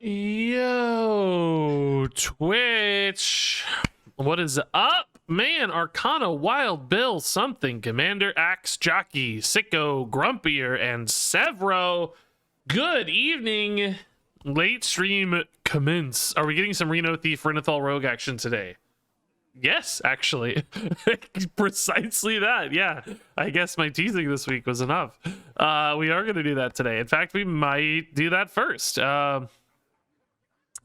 Yo, Twitch. What is up? Man, Arcana, Wild Bill, something, Commander, Axe, Jockey, Sicko, Grumpier, and Severo. Good evening. Late stream commence. Are we getting some Reno Thief, Renathal Rogue action today? Yes, actually. Precisely that. Yeah, I guess my teasing this week was enough. We are going to do that today. In fact, we might do that first.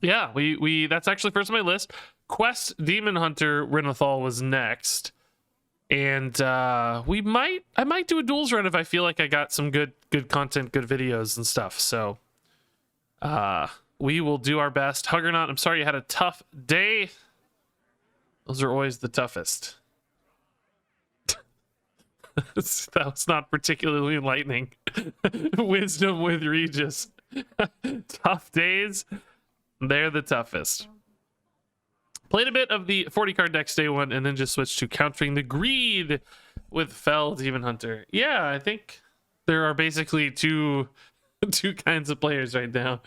Yeah, we that's actually first on my list. Quest Demon Hunter Renathal was next. And I might do a duels run if I feel like I got some good content, good videos and stuff. So we will do our best. Huggernaut, I'm sorry you had a tough day. Those are always the toughest. That was not particularly enlightening. Wisdom with Regis. Tough days. They're the toughest. Played a bit of the 40 card decks day one and then just switched to countering the greed with Fell Demon Hunter. Yeah, I think there are basically two kinds of players right now.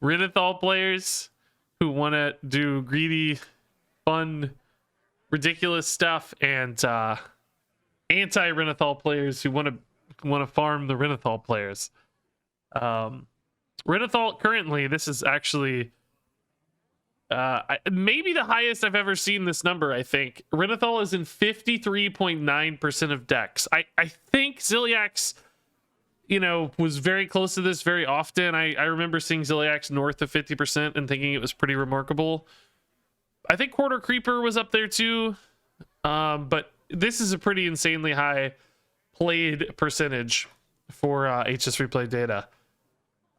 Renathal players who want to do greedy, fun, ridiculous stuff, and anti-Renathal players who want to farm the Renathal players. Renathal currently, this is actually maybe the highest I've ever seen this number. I think Renathal is in 53.9% of decks. I think Ziliax, was very close to this very often. I remember seeing Ziliax north of 50% and thinking it was pretty remarkable. I think Quarter Creeper was up there too, but this is a pretty insanely high played percentage for HS replay data.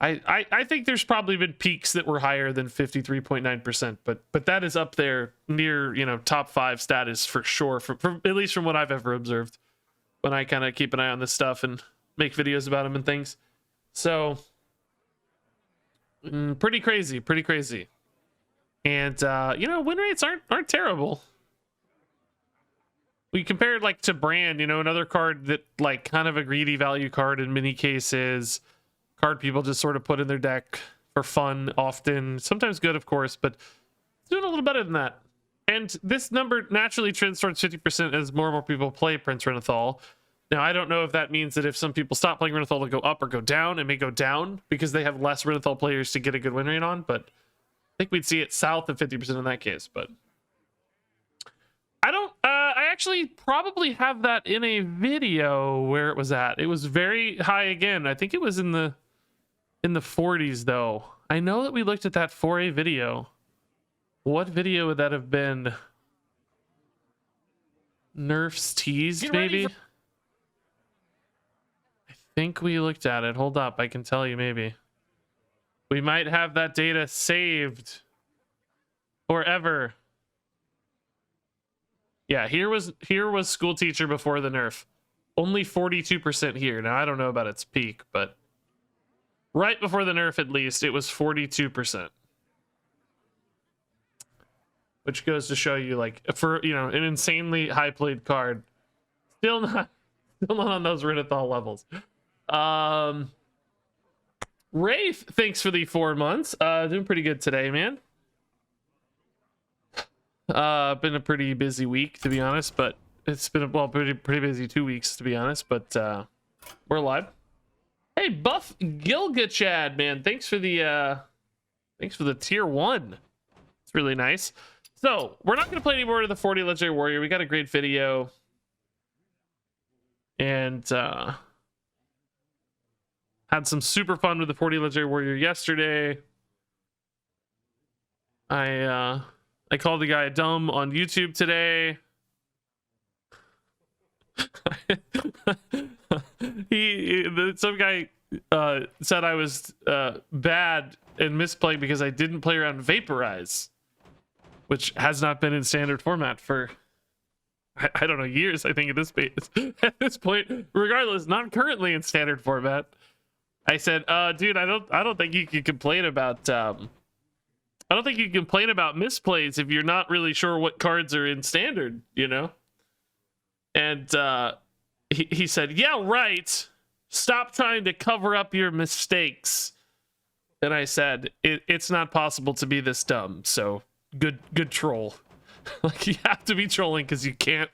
I think there's probably been peaks that were higher than 53.9%, but that is up there near top 5 status for sure, from at least from what I've ever observed when I kind of keep an eye on this stuff and make videos about them and things. So pretty crazy. And win rates aren't terrible. We compared like to Brand, another card that like kind of a greedy value card in many cases. Card people just sort of put in their deck for fun often. Sometimes good, of course, but it's doing a little better than that. And this number naturally trends towards 50% as more and more people play Prince Renathal. Now, I don't know if that means that if some people stop playing Renathal, they'll go up or go down. It may go down because they have less Renathal players to get a good win rate on, but I think we'd see it south of 50% in that case. But I actually probably have that in a video where it was at. It was very high again. I think it was in the 40s though. I know that we looked at that for a video. What video would that have been? Nerfs teased, maybe? I think we looked at it. Hold up, I can tell you maybe. We might have that data saved forever. Yeah, here was School Teacher before the nerf. Only 42% here. Now I don't know about its peak, but right before the nerf, at least, it was 42%. Which goes to show you, like, for an insanely high played card, still not on those Renathal levels. Wraith, thanks for the 4 months. Doing pretty good today, man. Been a pretty busy week, to be honest, but it's been pretty busy 2 weeks, to be honest. But we're alive. Hey, Buff Gilgachad, man, thanks for the tier 1. It's really nice. So we're not gonna play any more of the 40 Legendary Warrior. We got a great video, and had some super fun with the 40 Legendary Warrior yesterday. I called the guy dumb on YouTube today. Some guy said I was bad and misplaying because I didn't play around Vaporize, which has not been in standard format for I don't know, years. I think at this point, regardless, not currently in standard format. I said, dude, I don't think you can complain about I don't think you can complain about misplays if you're not really sure what cards are in standard, And he said, yeah, right. Stop trying to cover up your mistakes. and I said it's not possible to be this dumb. So good troll. Like, you have to be trolling because you can't.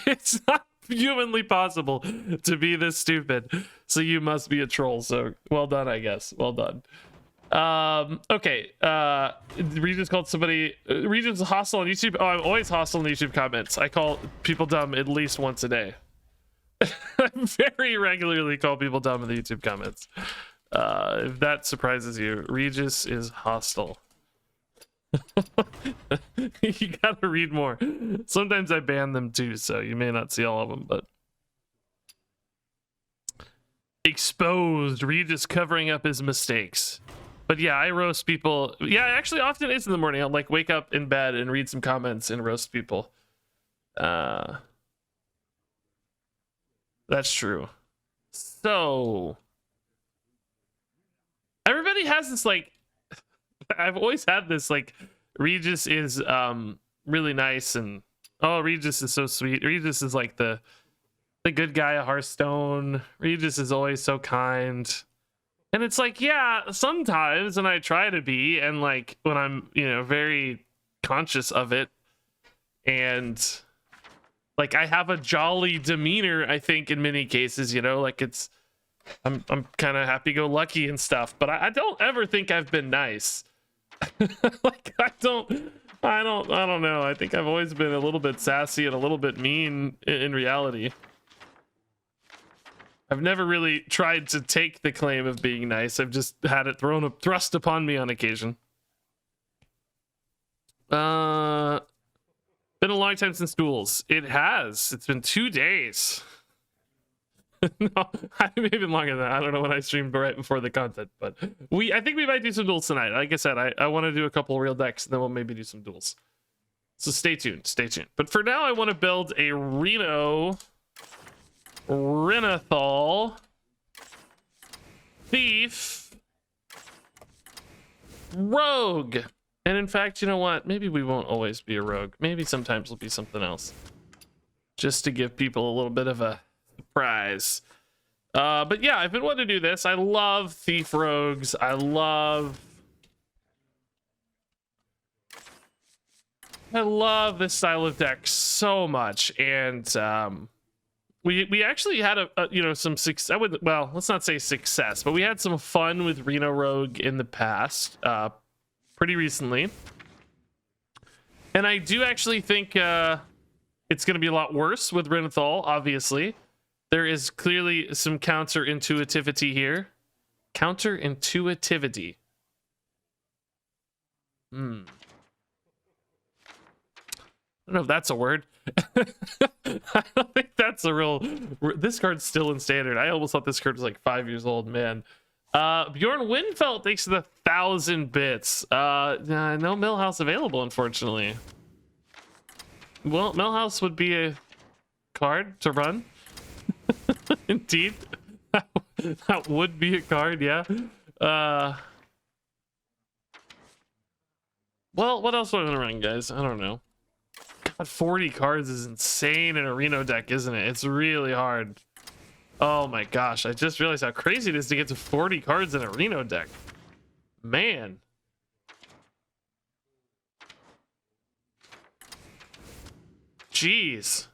It's not humanly possible to be this stupid. So you must be a troll. So well done, I guess. Well done. Okay. Regis called somebody. Regis hostile on YouTube. Oh, I'm always hostile in YouTube comments. I call people dumb at least once a day. I very regularly call people dumb in the YouTube comments. If that surprises you, Regis is hostile. You gotta read more. Sometimes I ban them too, so you may not see all of them, but exposed. Regis covering up his mistakes. But yeah, I roast people. Yeah, actually often it's in the morning. I'll like wake up in bed and read some comments and roast people. That's true. So everybody has this, like, I've always had this, like, Regis is really nice, and oh, Regis is so sweet. Regis is like the good guy at Hearthstone. Regis is always so kind. And it's like, yeah, sometimes, and I try to be, and like when I'm, you know, very conscious of it, and like I have a jolly demeanor, I think, in many cases, you know, like it's I'm kind of happy-go-lucky and stuff, but I don't ever think I've been nice. Like I don't know. I think I've always been a little bit sassy and a little bit mean in reality. I've never really tried to take the claim of being nice. I've just had it thrust upon me on occasion. Been a long time since Duels. It has. It's been 2 days. No, maybe even longer than that. I don't know when I streamed right before the content, but I think we might do some duels tonight. Like I said, I want to do a couple of real decks, and then we'll maybe do some duels. So stay tuned. But for now, I want to build a Renathal Thief Rogue. And in fact, you know what? Maybe we won't always be a rogue. Maybe sometimes we'll be something else, just to give people a little bit of a surprise. But yeah, I've been wanting to do this. I love Thief Rogues. I love this style of deck so much, and we actually had a you know, some success. Well, let's not say success, but we had some fun with Reno Rogue in the past, pretty recently, and I do actually think it's going to be a lot worse with Renathal. Obviously, there is clearly some counterintuitivity here. Counterintuitivity. I don't know if that's a word. I don't think that's a real. This card's still in standard. I almost thought this card was like 5 years old, man. Bjorn Winfeld, thanks to the 1,000 bits. No Millhouse available, unfortunately. Well, Millhouse would be a card to run. Indeed. That would be a card, yeah. Well, what else am I gonna run, guys? I don't know. God, 40 cards is insane in a Reno deck, isn't it? It's really hard. Oh my gosh, I just realized how crazy it is to get to 40 cards in a Reno deck. Man. Jeez.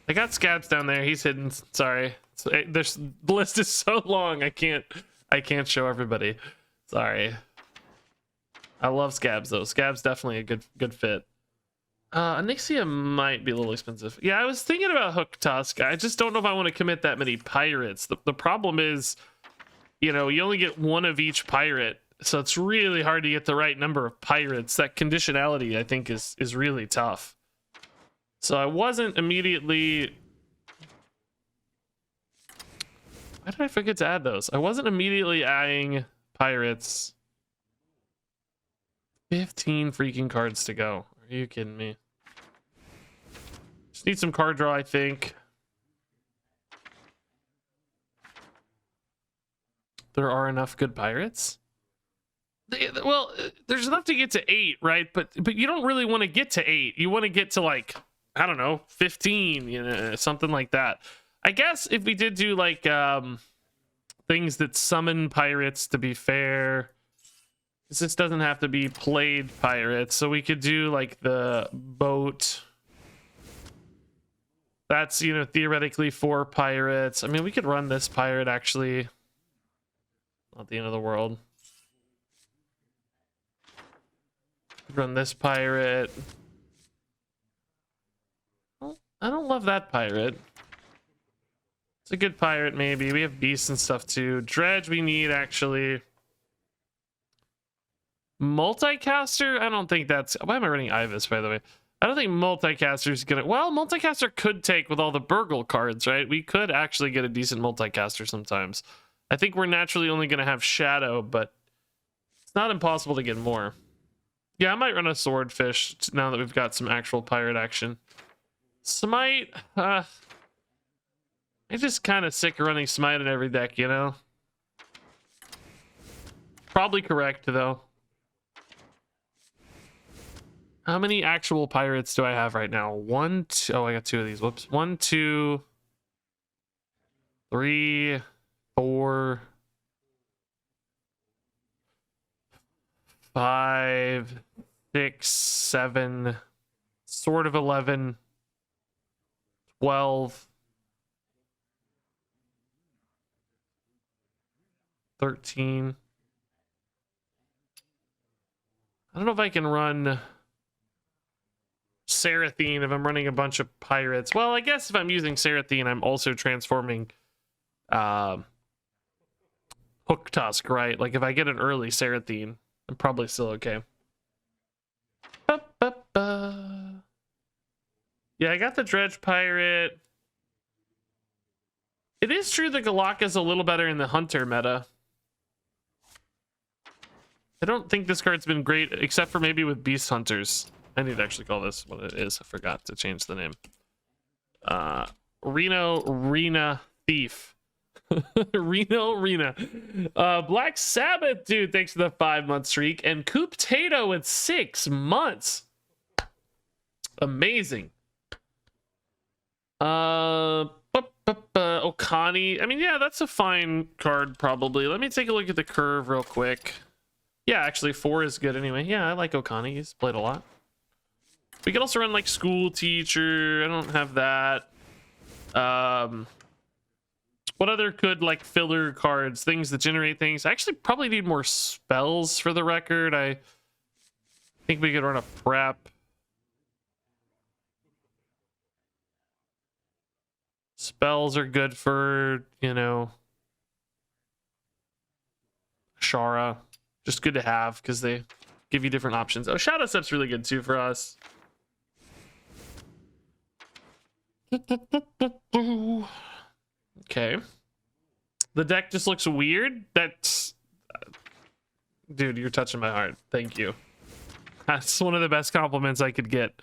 I got Scabs down there. He's hidden. Sorry. The list is so long. I can't show everybody. Sorry. I love Scabs though. Scabs definitely a good fit. Onyxia might be a little expensive. Yeah, I was thinking about Hook Tusk. I just don't know if I want to commit that many pirates. The problem is, you know, you only get one of each pirate, so it's really hard to get the right number of pirates. That conditionality, I think, is really tough. So I wasn't immediately... Why did I forget to add those? I wasn't immediately adding pirates. 15 freaking cards to go. Are you kidding me? Just need some card draw, I think. There are enough good pirates? Well, there's enough to get to 8, right? But you don't really want to get to 8. You want to get to, like, I don't know, 15, you know, something like that. I guess if we did do like the things that summon pirates, to be fair. This doesn't have to be played pirates, so we could do like the boat. That's, you know, theoretically 4 pirates. I mean, we could run this pirate, actually. Not the end of the world. Run this pirate. Well, I don't love that pirate. It's a good pirate, maybe. We have beasts and stuff, too. Dredge we need, actually. Multicaster? I don't think that's... Why am I running Ibis, by the way? I don't think Multicaster is gonna... Well, Multicaster could take with all the Burgle cards, right? We could actually get a decent Multicaster sometimes. I think we're naturally only gonna have Shadow, but it's not impossible to get more. Yeah, I might run a Swordfish now that we've got some actual pirate action. Smite... I'm just kind of sick of running Smite in every deck, you know? Probably correct, though. How many actual pirates do I have right now? 1, 2... Oh, I got 2 of these. Whoops. 1, 2, 3, 4, 5, 6, 7, sort of 11, 12, 13. I don't know if I can run Seraphine if I'm running a bunch of pirates. Well, I guess if I'm using Seraphine, I'm also transforming Hook Tusk, right? Like if I get an early Seraphine, I'm probably still okay. Yeah, I got the Dredge Pirate. It is true that Galak is a little better in the Hunter meta. I don't think this card's been great, except for maybe with Beast Hunters. I need to actually call this what it is. I forgot to change the name. Rena Thief. Rena. Black Sabbath, dude, thanks for the 5-month streak. And Coop Tato at 6 months. Amazing. Okani. I mean, yeah, that's a fine card, probably. Let me take a look at the curve real quick. Yeah, actually, 4 is good anyway. Yeah, I like Okani. He's played a lot. We could also run, like, School Teacher. I don't have that. What other good, like, filler cards? Things that generate things. I actually probably need more spells, for the record. I think we could run a prep. Spells are good for, you know, Shara. Just good to have because they give you different options. Oh, Shadow Step's really good too for us. Okay. The deck just looks weird. That's... Dude, you're touching my heart. Thank you. That's one of the best compliments I could get.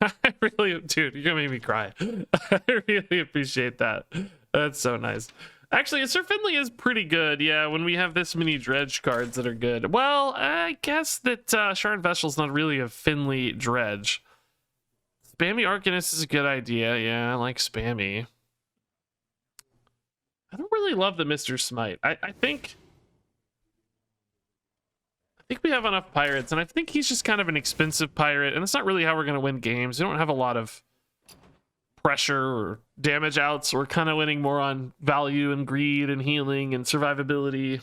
I really... Dude, you're gonna make me cry. I really appreciate that. That's so nice. Actually, Sir Finley is pretty good, yeah, when we have this many Dredge cards that are good. Well, I guess that Shard Vessel's not really a Finley Dredge. Spammy Arcanist is a good idea, yeah, I like Spammy. I don't really love the Mr. Smite. I think we have enough pirates, and I think he's just kind of an expensive pirate, and that's not really how we're going to win games. We don't have a lot of pressure or damage outs. We're kind of winning more on value and greed and healing and survivability.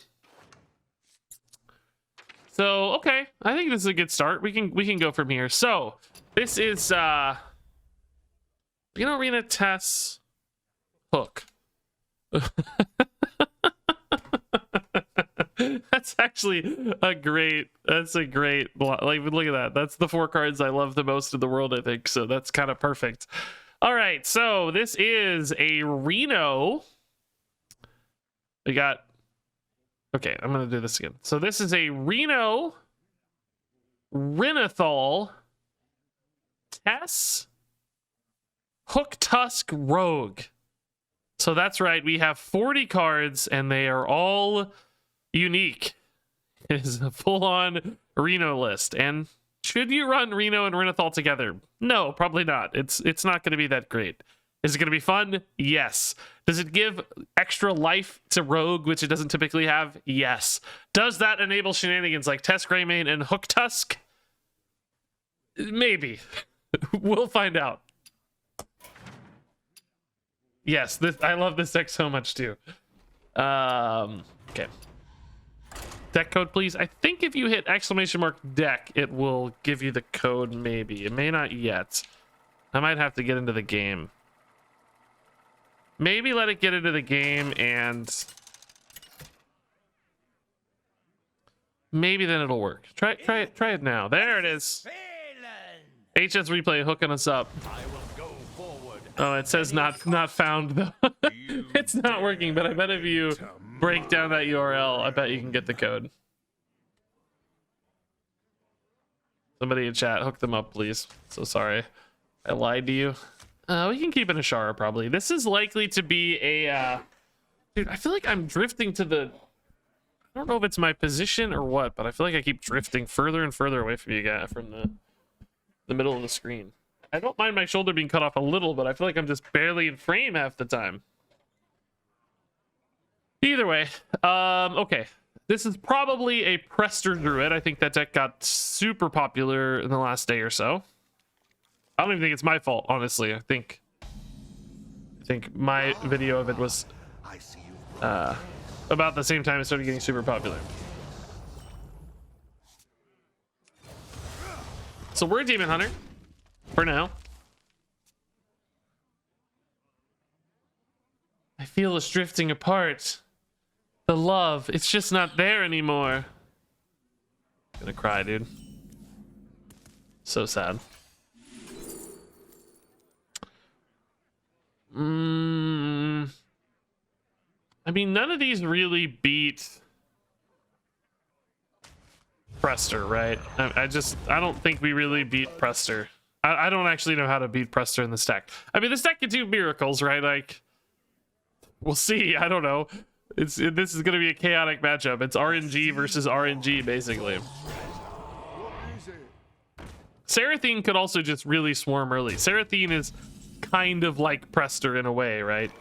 So okay, I think this is a good start. We can go from here. So this is Arena Tess Hook. That's actually a great, like, look at that. That's the 4 cards I love the most in the world, I think. So that's kind of perfect. All right, so this is a Reno. We got... Okay, I'm going to do this again. So this is a Reno, Renathal, Tess, Hook Tusk Rogue. So that's right, we have 40 cards, and they are all unique. It is a full-on Reno list, and... Should you run Reno and Renathal together? No, probably not. It's not going to be that great. Is it going to be fun? Yes. Does it give extra life to Rogue, which it doesn't typically have? Yes. Does that enable shenanigans like Test Greymane and Hook Tusk? Maybe. We'll find out. Yes, I love this deck so much too. Okay. Deck code, please. I think if you hit !deck, it will give you the code, maybe. It may not yet. I might have to get into the game. Maybe let it get into the game and maybe then it'll work. Try it now. There it is. HS Replay hooking us up. Oh, it says not found though. It's not working, but I bet if you break down that URL, I bet you can get the code. Somebody in chat, hook them up, please. So sorry. I lied to you. We can keep an Ashara probably. This is likely to be a dude, I feel like I'm drifting to the, I don't know if it's my position or what, but I feel like I keep drifting further and further away from you guys, from the middle of the screen. I don't mind my shoulder being cut off a little, but I feel like I'm just barely in frame half the time. Either way, okay. This is probably a Prester Druid. I think that deck got super popular in the last day or so. I don't even think it's my fault, honestly. I think my video of it was about the same time it started getting super popular. So we're a Demon Hunter for now. I feel us drifting apart. The love, it's just not there anymore. I'm gonna cry, dude. So sad. I mean, none of these really beat Prester, right? I don't think we really beat Prester. I don't actually know how to beat Prester in this deck. I mean, this deck can do miracles, right? Like, we'll see. I don't know. This is going to be a chaotic matchup. It's RNG versus RNG, basically. Seraphine could also just really swarm early. Seraphine is kind of like Prester in a way, right?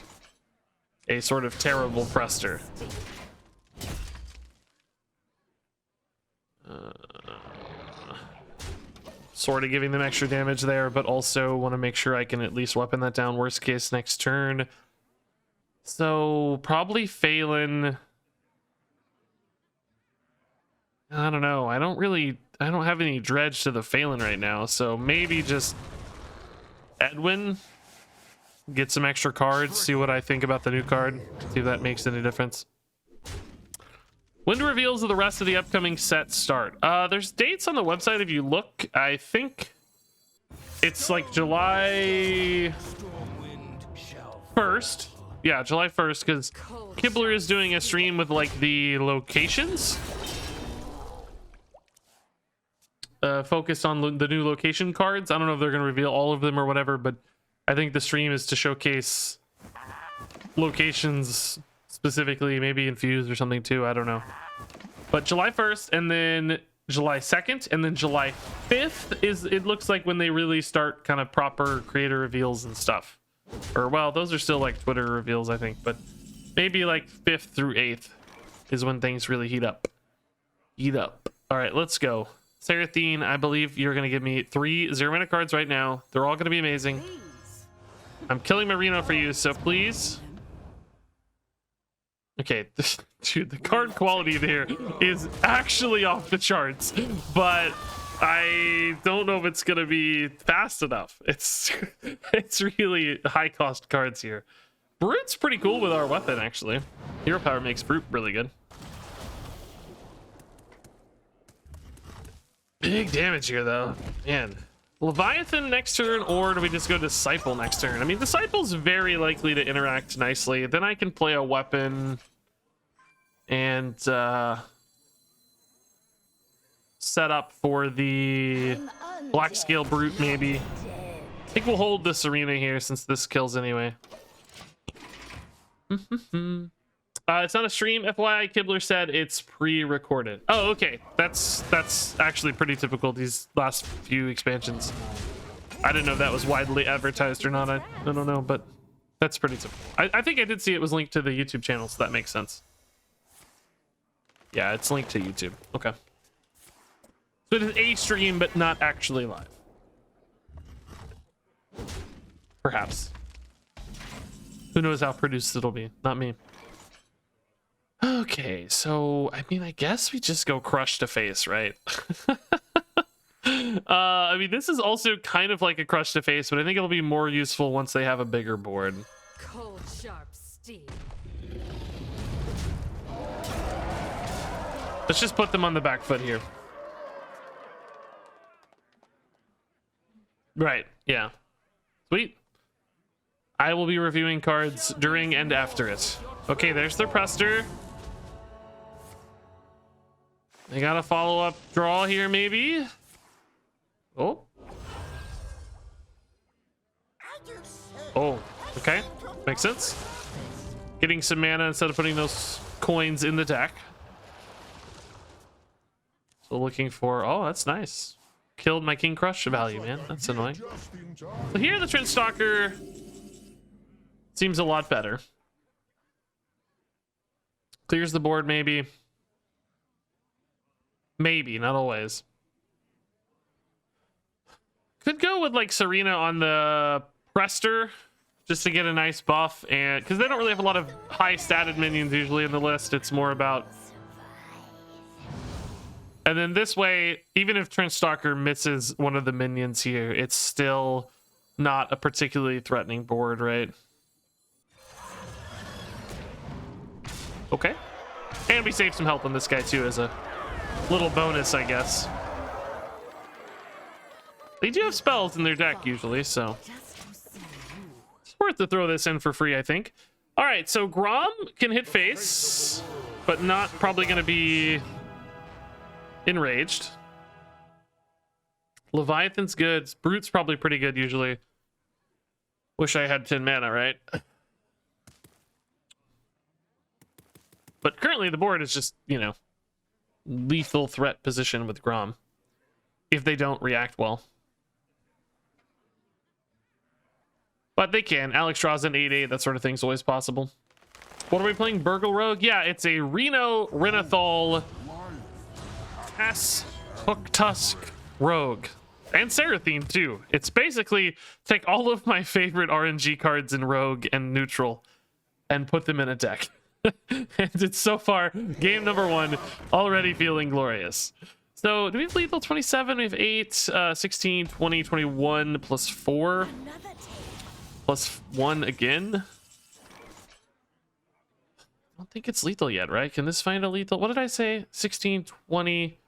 A sort of terrible Prester. Sort of giving them extra damage there, but also want to make sure I can at least weapon that down worst case next turn. So probably Phelan. I don't know. I don't have any dredge to the Phelan right now, so maybe just Edwin. Get some extra cards, see what I think about the new card, see if that makes any difference. When do reveals of the rest of the upcoming set start? There's dates on the website if you look. I think it's like July 1st. Yeah, July 1st, because Kibler is doing a stream with like the locations. Focused on the new location cards. I don't know if they're going to reveal all of them or whatever, but I think the stream is to showcase locations specifically, maybe infused or something too. I don't know. But July 1st and then July 2nd and then July 5th is, it looks like, when they really start kind of proper creator reveals and stuff. Or, well, those are still like Twitter reveals, I think, but maybe like 5th through 8th is when things really heat up. All right, let's go. Seraphine, I believe you're going to give me 3 0-mana cards right now. They're all going to be amazing. I'm killing my Reno for you, so please. Okay, dude, the card quality there is actually off the charts, but I don't know if it's gonna be fast enough. It's really high cost cards here. Brute's pretty cool with our weapon, actually. Hero power makes Brute really good. Big damage here, though. Man. Leviathan next turn, or do we just go Disciple next turn? I mean, Disciple's very likely to interact nicely. Then I can play a weapon and set up for the Black Scale Brute, maybe. I think we'll hold this arena here since this kills anyway. It's not a stream, FYI. Kibler said it's pre-recorded. Oh, okay. That's actually pretty typical these last few expansions. I didn't know if that was widely advertised or not. I don't know, but That's pretty simple. I think I did see it was linked to the YouTube channel, so that makes sense. Yeah, it's linked to YouTube. Okay. So it is a stream, but not actually live. Perhaps. Who knows how produced it'll be? Not me. Okay, so I mean, I guess we just go crush to face, right? I mean, this is also kind of like a crush to face, but I think it'll be more useful once they have a bigger board. Cold, sharp steel. Let's just put them on the back foot here. Right, yeah. Sweet. I will be reviewing cards during and after it. Okay, there's their Prester. They got a follow-up draw here, maybe? Oh. Oh, okay. Makes sense. Getting some mana instead of putting those coins in the deck. So looking for... Oh, that's nice. Killed my King Crush value, man. That's annoying. So here the Trent Stalker seems a lot better. Clears the board, maybe. Maybe, not always. Could go with like Serena on the Prester just to get a nice buff, and because they don't really have a lot of high statted minions usually in the list. It's more about... And then this way, even if Trent Stalker misses one of the minions here, it's still not a particularly threatening board, right? Okay. And we save some health on this guy too as a little bonus, I guess. They do have spells in their deck usually, so it's worth to throw this in for free, I think. All right, so Grom can hit face, but not probably going to be enraged. Leviathan's good. Brute's probably pretty good usually. Wish I had 10 mana, right? But currently the board is just, you know, lethal threat position with Grom if they don't react well. But they can. Alex draws an 8/8. That sort of thing's always possible. What are we playing? Burgle Rogue? Yeah, it's a Reno Renathal Hook Tusk Rogue. And Seraphine, too. It's basically take all of my favorite RNG cards in Rogue and Neutral and put them in a deck. And it's so far, game number 1, already feeling glorious. So, do we have lethal 27? We have 8, 16, 20, 21, plus 4. Plus 1 again. I don't think it's lethal yet, right? Can this find a lethal? What did I say? 16, 20,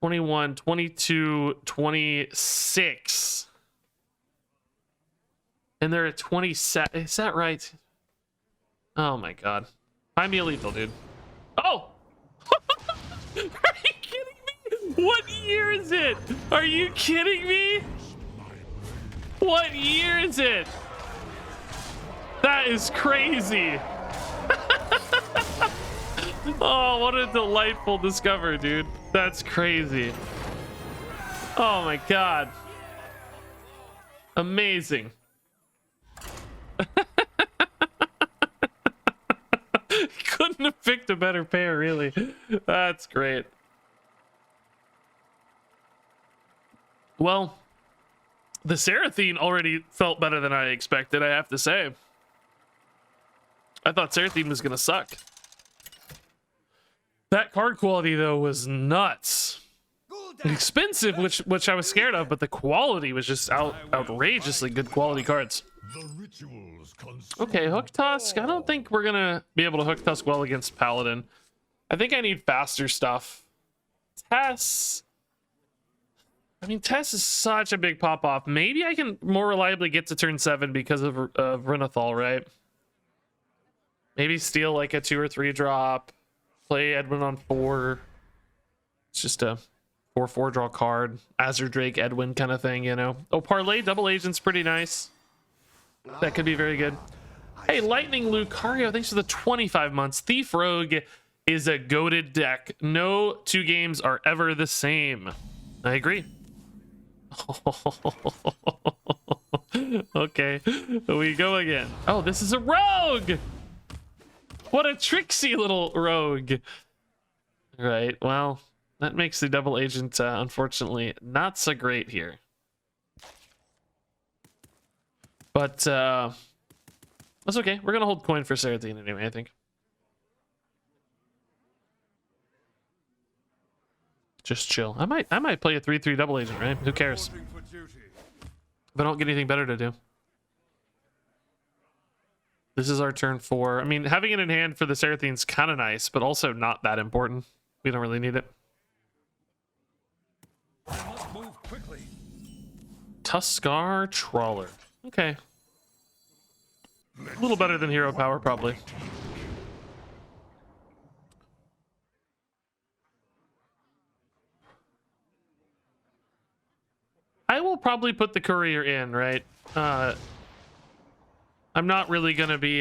21, 22, 26. And they're at 27. Is that right? Oh my god. Find me a lethal, dude. Oh! Are you kidding me? What year is it? Are you kidding me? What year is it? That is crazy. Oh, what a delightful discover, dude. That's crazy. Oh my god. Amazing. Couldn't have picked a better pair, really. That's great. Well, the Seraphine already felt better than I expected, I have to say. I thought Seraphine was gonna suck. That card quality, though, was nuts. Expensive, which I was scared of, but the quality was just outrageously good quality cards. Okay, Hook Tusk. I don't think we're gonna be able to Hook Tusk well against Paladin. I think I need faster stuff. Tess. I mean, Tess is such a big pop-off. Maybe I can more reliably get to turn 7 because of Renathal, right? Maybe steal like a 2 or 3 drop. Play Edwin on 4. It's just a 4/4 draw card. Azure Drake, Edwin kind of thing, you know. Oh, Parlay Double Agent's pretty nice. That could be very good. Hey, Lightning Lucario, thanks for the 25 months. Thief Rogue is a goated deck. No 2 games are ever the same. I agree. Okay, we go again. Oh, this is a rogue. What a tricksy little rogue. Right, well, that makes the double agent, unfortunately, not so great here. But, that's okay. We're gonna hold coin for Serathine anyway, I think. Just chill. I might play a 3/3 double agent, right? Who cares? If I don't get anything better to do. This is our turn 4. I mean, having it in hand for the Serathine's kind of nice, but also not that important. We don't really need it. Move quickly. Tuskar Trawler. Okay. A little better than hero power, probably. I will probably put the courier in, right? I'm not really going to be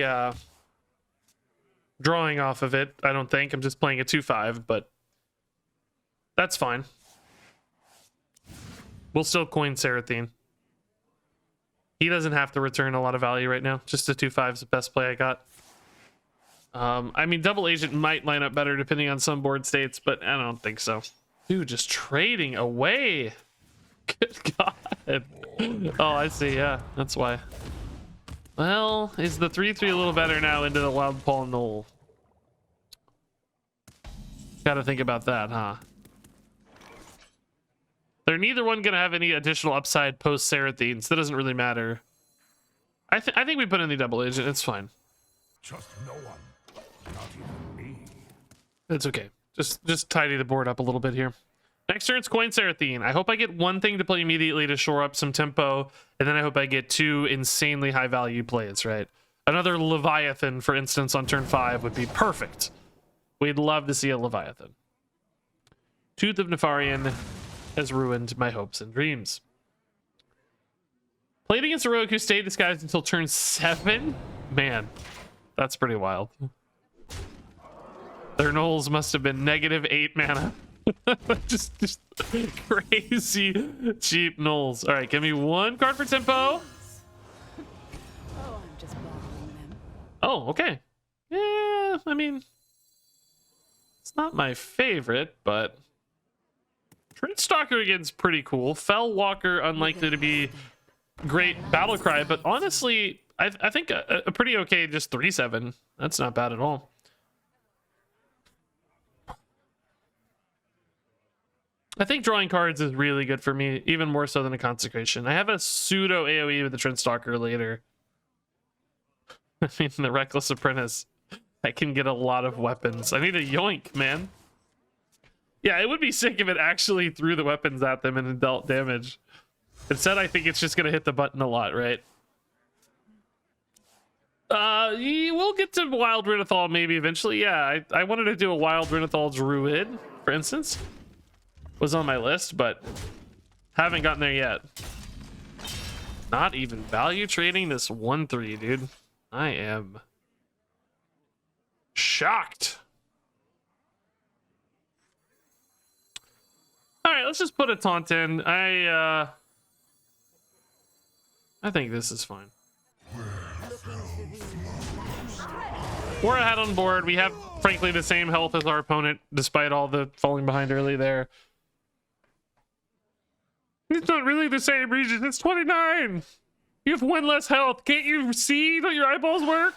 drawing off of it, I don't think. I'm just playing a 2/5, but that's fine. We'll still coin Serathine. He doesn't have to return a lot of value right now. Just a 2/5 is the best play I got. I mean, double agent might line up better depending on some board states, but I don't think so. Dude, just trading away. Good God. Oh, I see. Yeah, that's why. Well, is the 3/3 a little better now into the Wild Paul Knoll? Gotta think about that, huh? They're neither one gonna have any additional upside post Serathine, so that doesn't really matter. I think we put in the double agent. It's fine. Trust no one, not even me. It's okay. Just tidy the board up a little bit here. Next turn, it's coin Serathine. I hope I get one thing to play immediately to shore up some tempo, and then I hope I get 2 insanely high value plays, right? Another Leviathan, for instance, on turn 5 would be perfect. We'd love to see a Leviathan. Tooth of Nefarian has ruined my hopes and dreams. Played against a rogue who stayed disguised until turn 7? Man, that's pretty wild. Their Knolls must have been -8 mana. just crazy cheap Knolls. All right, give me 1 card for tempo. Oh, I'm just bothering them. Oh, okay. Yeah, I mean, it's not my favorite, but Trenchstalker again's pretty cool. Fellwalker unlikely to be great battle cry, but honestly, I think a pretty okay just 3/7. That's not bad at all. I think drawing cards is really good for me, even more so than a Consecration. I have a pseudo AoE with the Trenchstalker later. I mean, the Reckless Apprentice, I can get a lot of weapons. I need a yoink, man. Yeah, it would be sick if it actually threw the weapons at them and dealt damage. Instead, I think it's just going to hit the button a lot, right? We'll get to Wild Renathal maybe eventually. Yeah, I wanted to do a Wild Renathal Druid, for instance. Was on my list, but haven't gotten there yet. Not even value trading this 1/3, dude. I am shocked. All right, let's just put a taunt in. I think this is fine. We're ahead on board. We have, frankly, the same health as our opponent, despite all the falling behind early there. It's not really the same, Regis. It's 29. You have 1 less health. Can't you see that your eyeballs work?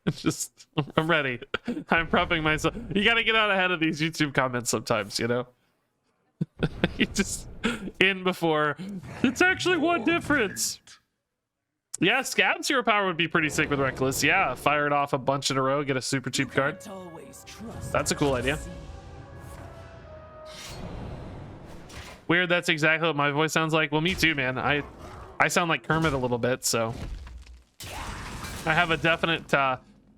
It's just, I'm ready. I'm prepping myself. You gotta get out ahead of these YouTube comments sometimes, you know? You just in before. It's actually 1 difference. Yeah, Scab's hero power would be pretty sick with Reckless. Yeah, fire it off a bunch in a row, get a super cheap card. That's a cool idea. Weird, that's exactly what my voice sounds like. Well, me too, man. I sound like Kermit a little bit, so I have a definite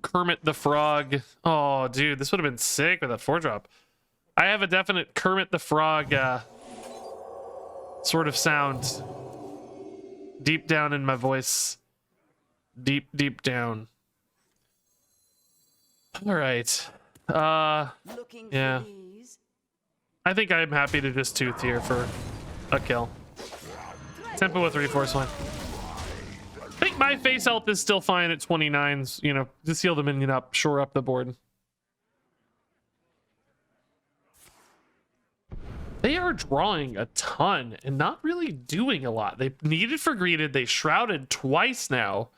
Kermit the Frog. Oh, dude, this would have been sick with that 4-drop. I have a definite Kermit the Frog sort of sound deep down in my voice. Deep down. All right. Yeah. I think I'm happy to just tooth here for a kill. Tempo with reinforce one. I think my face health is still fine at 29s. You know, just heal the minion up, shore up the board. They are drawing a ton and not really doing a lot. They needed for greeted. They shrouded twice now.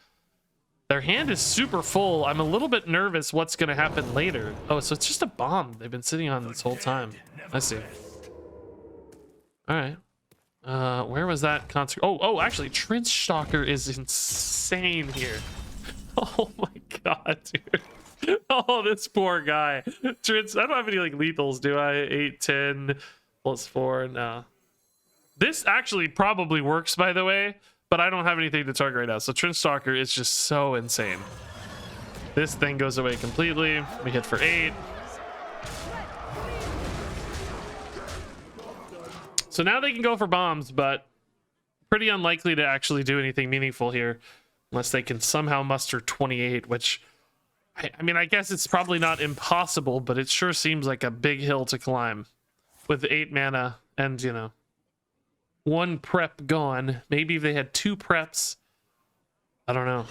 Their hand is super full. I'm a little bit nervous what's going to happen later. Oh, so it's just a bomb they've been sitting on this whole time. I see. All right. Where was that concert? Oh, actually, Trench Stalker is insane here. Oh my god, dude. Oh, this poor guy. Trench, I don't have any like lethals, do I? 8, 10 plus 4. No. This actually probably works, by the way, but I don't have anything to target right now. So Trench Stalker is just so insane. This thing goes away completely. We hit for 8. So now they can go for bombs, but pretty unlikely to actually do anything meaningful here unless they can somehow muster 28, which I mean, I guess it's probably not impossible, but it sure seems like a big hill to climb with 8 mana and, you know, 1 prep gone. Maybe if they had 2 preps, I don't know.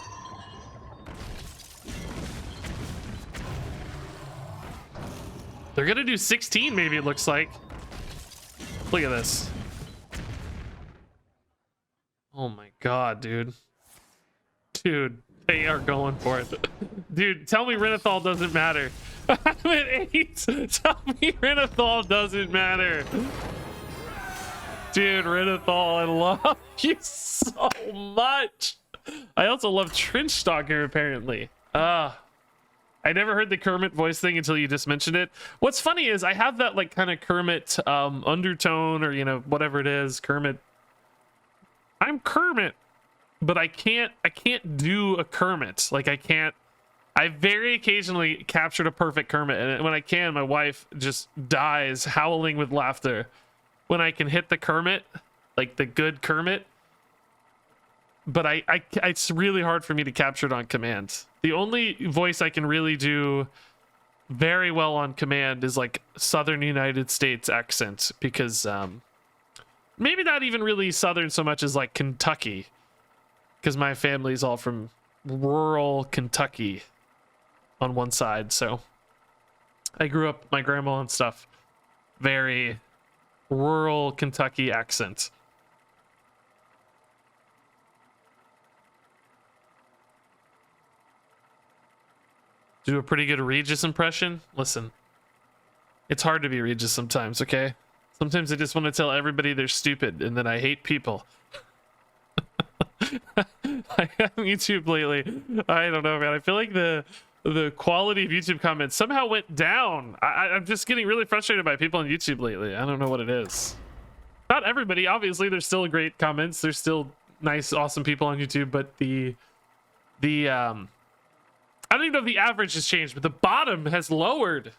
They're gonna do 16, maybe, it looks like. Look at this. Oh my god, dude. Dude, they are going for it. Dude, tell me Renathal doesn't matter. I'm at 8. Tell me Renathal doesn't matter. Dude, Renathal, I love you so much. I also love Trench Stalker, apparently. I never heard the Kermit voice thing until you just mentioned it. What's funny is I have that like kind of Kermit undertone, or, you know, whatever it is, Kermit. I'm Kermit, but I can't do a Kermit. Like I very occasionally captured a perfect Kermit, and when I can, my wife just dies howling with laughter when I can hit the Kermit, like the good Kermit. But it's really hard for me to capture it on command. The only voice I can really do very well on command is like Southern United States accent, because maybe not even really Southern so much as like Kentucky, because my family's all from rural Kentucky on one side. So I grew up, my grandma and stuff, very rural Kentucky accent. Do a pretty good Regis impression. Listen, it's hard to be Regis sometimes, okay? Sometimes I just want to tell everybody they're stupid, and then I hate people. I have YouTube lately. I don't know, man. I feel like the quality of YouTube comments somehow went down. I'm just getting really frustrated by people on YouTube lately. I don't know what it is. Not everybody. Obviously, there's still great comments. There's still nice, awesome people on YouTube, but the I don't even know if the average has changed, but the bottom has lowered.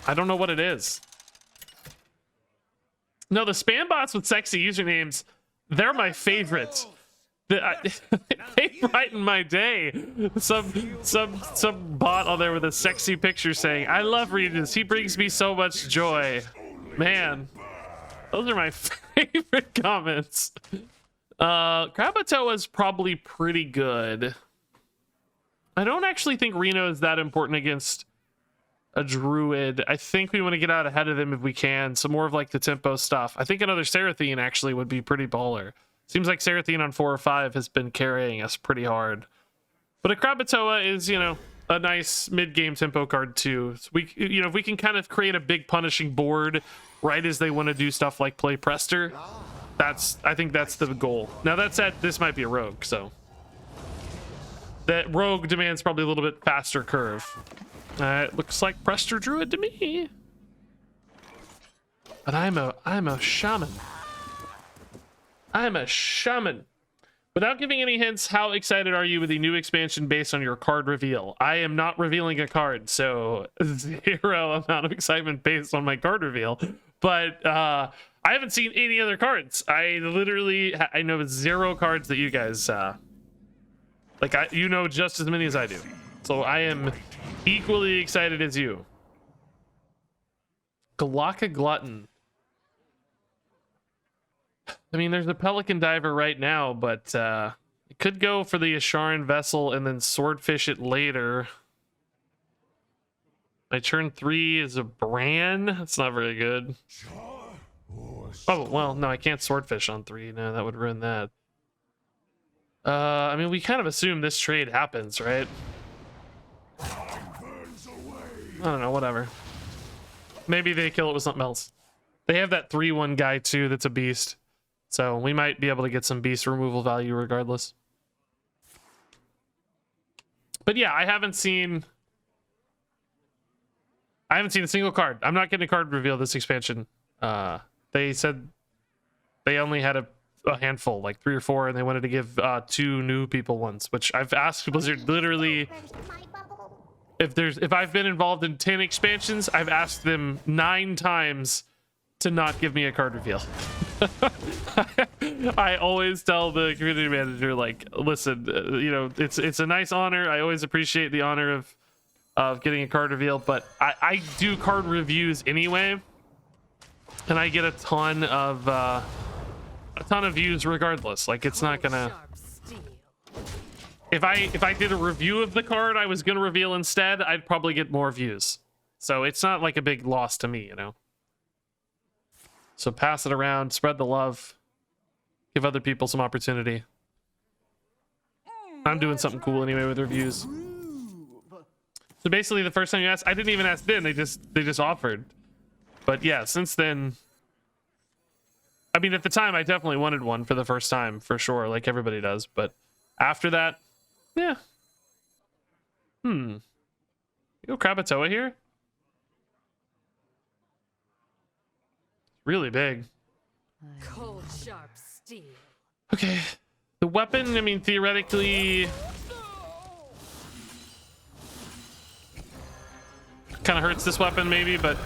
I don't know what it is. No, the spam bots with sexy usernames, they're my favorite. They brighten my day. Some bot on there with a sexy picture saying, "I love Regis. He brings me so much joy." Man, those are my favorite comments. Krakatoa is probably pretty good. I don't actually think Reno is that important against a druid. I think we want to get out ahead of them if we can. Some more of like the tempo stuff. I think another Seraphine actually would be pretty baller. Seems like Seraphine on 4 or 5 has been carrying us pretty hard. But a Krakatoa is, you know, a nice mid-game tempo card too. So we, you know, if we can kind of create a big punishing board right as they want to do stuff like play Prester, I think that's the goal. Now that said, this might be a rogue, so that rogue demands probably a little bit faster curve. It looks like Prester Druid to me, but I'm a shaman. I'm a shaman. Without giving any hints, how excited are you with the new expansion based on your card reveal? I am not revealing a card, so 0 amount of excitement based on my card reveal. But I haven't seen any other cards. I know 0 cards that you guys you know just as many as I do. So I am equally excited as you. Galaka Glutton. I mean, there's a Pelican Diver right now, but it could go for the Asharan Vessel and then Swordfish it later. My turn 3 is a Bran. That's not very good. Oh, well, no, I can't Swordfish on 3. No, that would ruin that. I mean, we kind of assume this trade happens, right? I don't know, whatever. Maybe they kill it with something else. They have that 3/1 guy, too, that's a beast. So we might be able to get some beast removal value regardless. But yeah, I haven't seen a single card. I'm not getting a card reveal this expansion. They said they only had a handful, like 3 or 4, and they wanted to give 2 new people ones, which I've asked Blizzard literally. If I've been involved in 10 expansions, I've asked them 9 times to not give me a card reveal. I always tell the community manager, like, listen, you know, it's a nice honor. I always appreciate the honor of getting a card reveal, but I do card reviews anyway, and I get a ton of views regardless. Like, it's not gonna. If I did a review of the card I was gonna reveal instead, I'd probably get more views. So it's not like a big loss to me, you know. So pass it around, spread the love, give other people some opportunity. I'm doing something cool anyway with reviews. So basically, the first time you asked, I didn't even ask then. They just offered. But yeah, since then, I mean, at the time, I definitely wanted one for the first time, for sure, like everybody does. But after that, yeah. You go Krakatoa here? Really big. Cold, sharp steel. Okay. The weapon, I mean, theoretically, kind of hurts this weapon maybe, but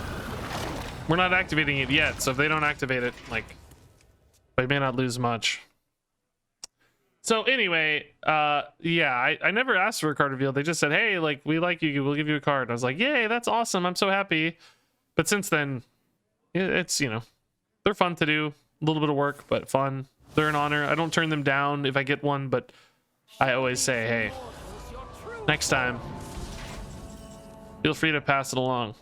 we're not activating it yet. So if they don't activate it, like, we may not lose much. So anyway, yeah, I never asked for a card reveal. They just said, hey, like, we like you, we'll give you a card. I was like, yay, that's awesome. I'm so happy. But since then, it's, you know, they're fun to do. A little bit of work, but fun. They're an honor. I don't turn them down if I get one, but I always say, hey, next time, feel free to pass it along.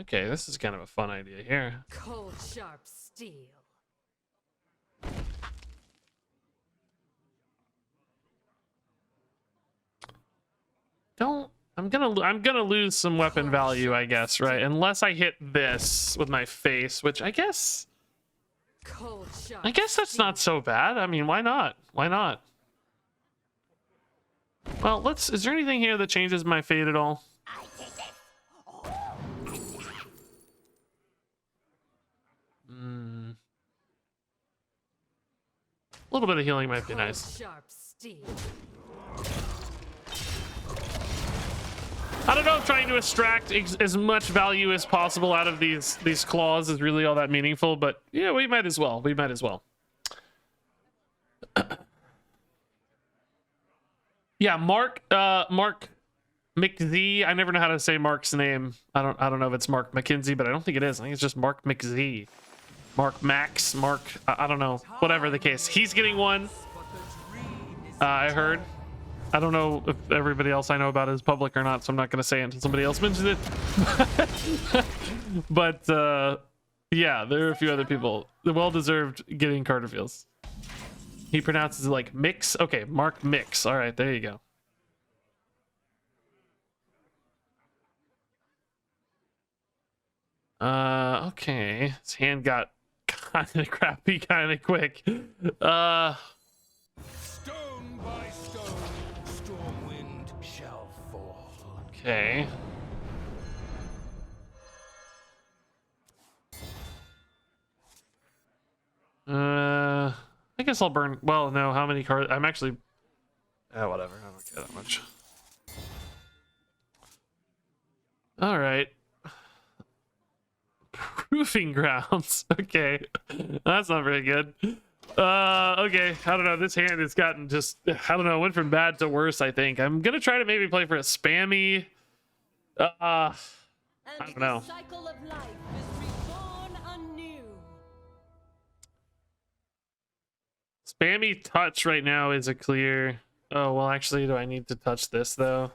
Okay, this is kind of a fun idea here. Cold, sharp steel. I'm gonna lose some weapon value, I guess, right? Unless I hit this with my face, which I guess that's not so bad. I mean, why not? Why not? Well, is there anything here that changes my fate at all? A little bit of healing might be nice. I don't know if trying to extract as much value as possible out of these claws is really all that meaningful, but yeah, we might as well. We might as well. Yeah, Mark McZ. I never know how to say Mark's name. I don't know if it's Mark McKenzie, but I don't think it is. I think it's just Mark McZ. Mark Max. Mark. I don't know. Whatever the case, he's getting one. I heard. I don't know if everybody else I know about is public or not, so I'm not going to say it until somebody else mentions it. But yeah, there are a few other people. The well-deserved getting card reveals. He pronounces it like Mix. Okay, Mark Mix. All right, there you go. Okay. His hand got kind of crappy kind of quick. Stone by stone, storm wind shall fall. Okay. I guess I'll burn. Well, no, how many cards? I'm actually. Whatever. I don't care that much. All right. Proofing grounds. Okay, that's not very good. Okay, I don't know. This hand has gotten just. I don't know. Went from bad to worse. I think I'm gonna try to maybe play for a spammy. I don't know. The cycle of life is reborn anew. Spammy touch right now is a clear. Oh, well, actually, do I need to touch this, though?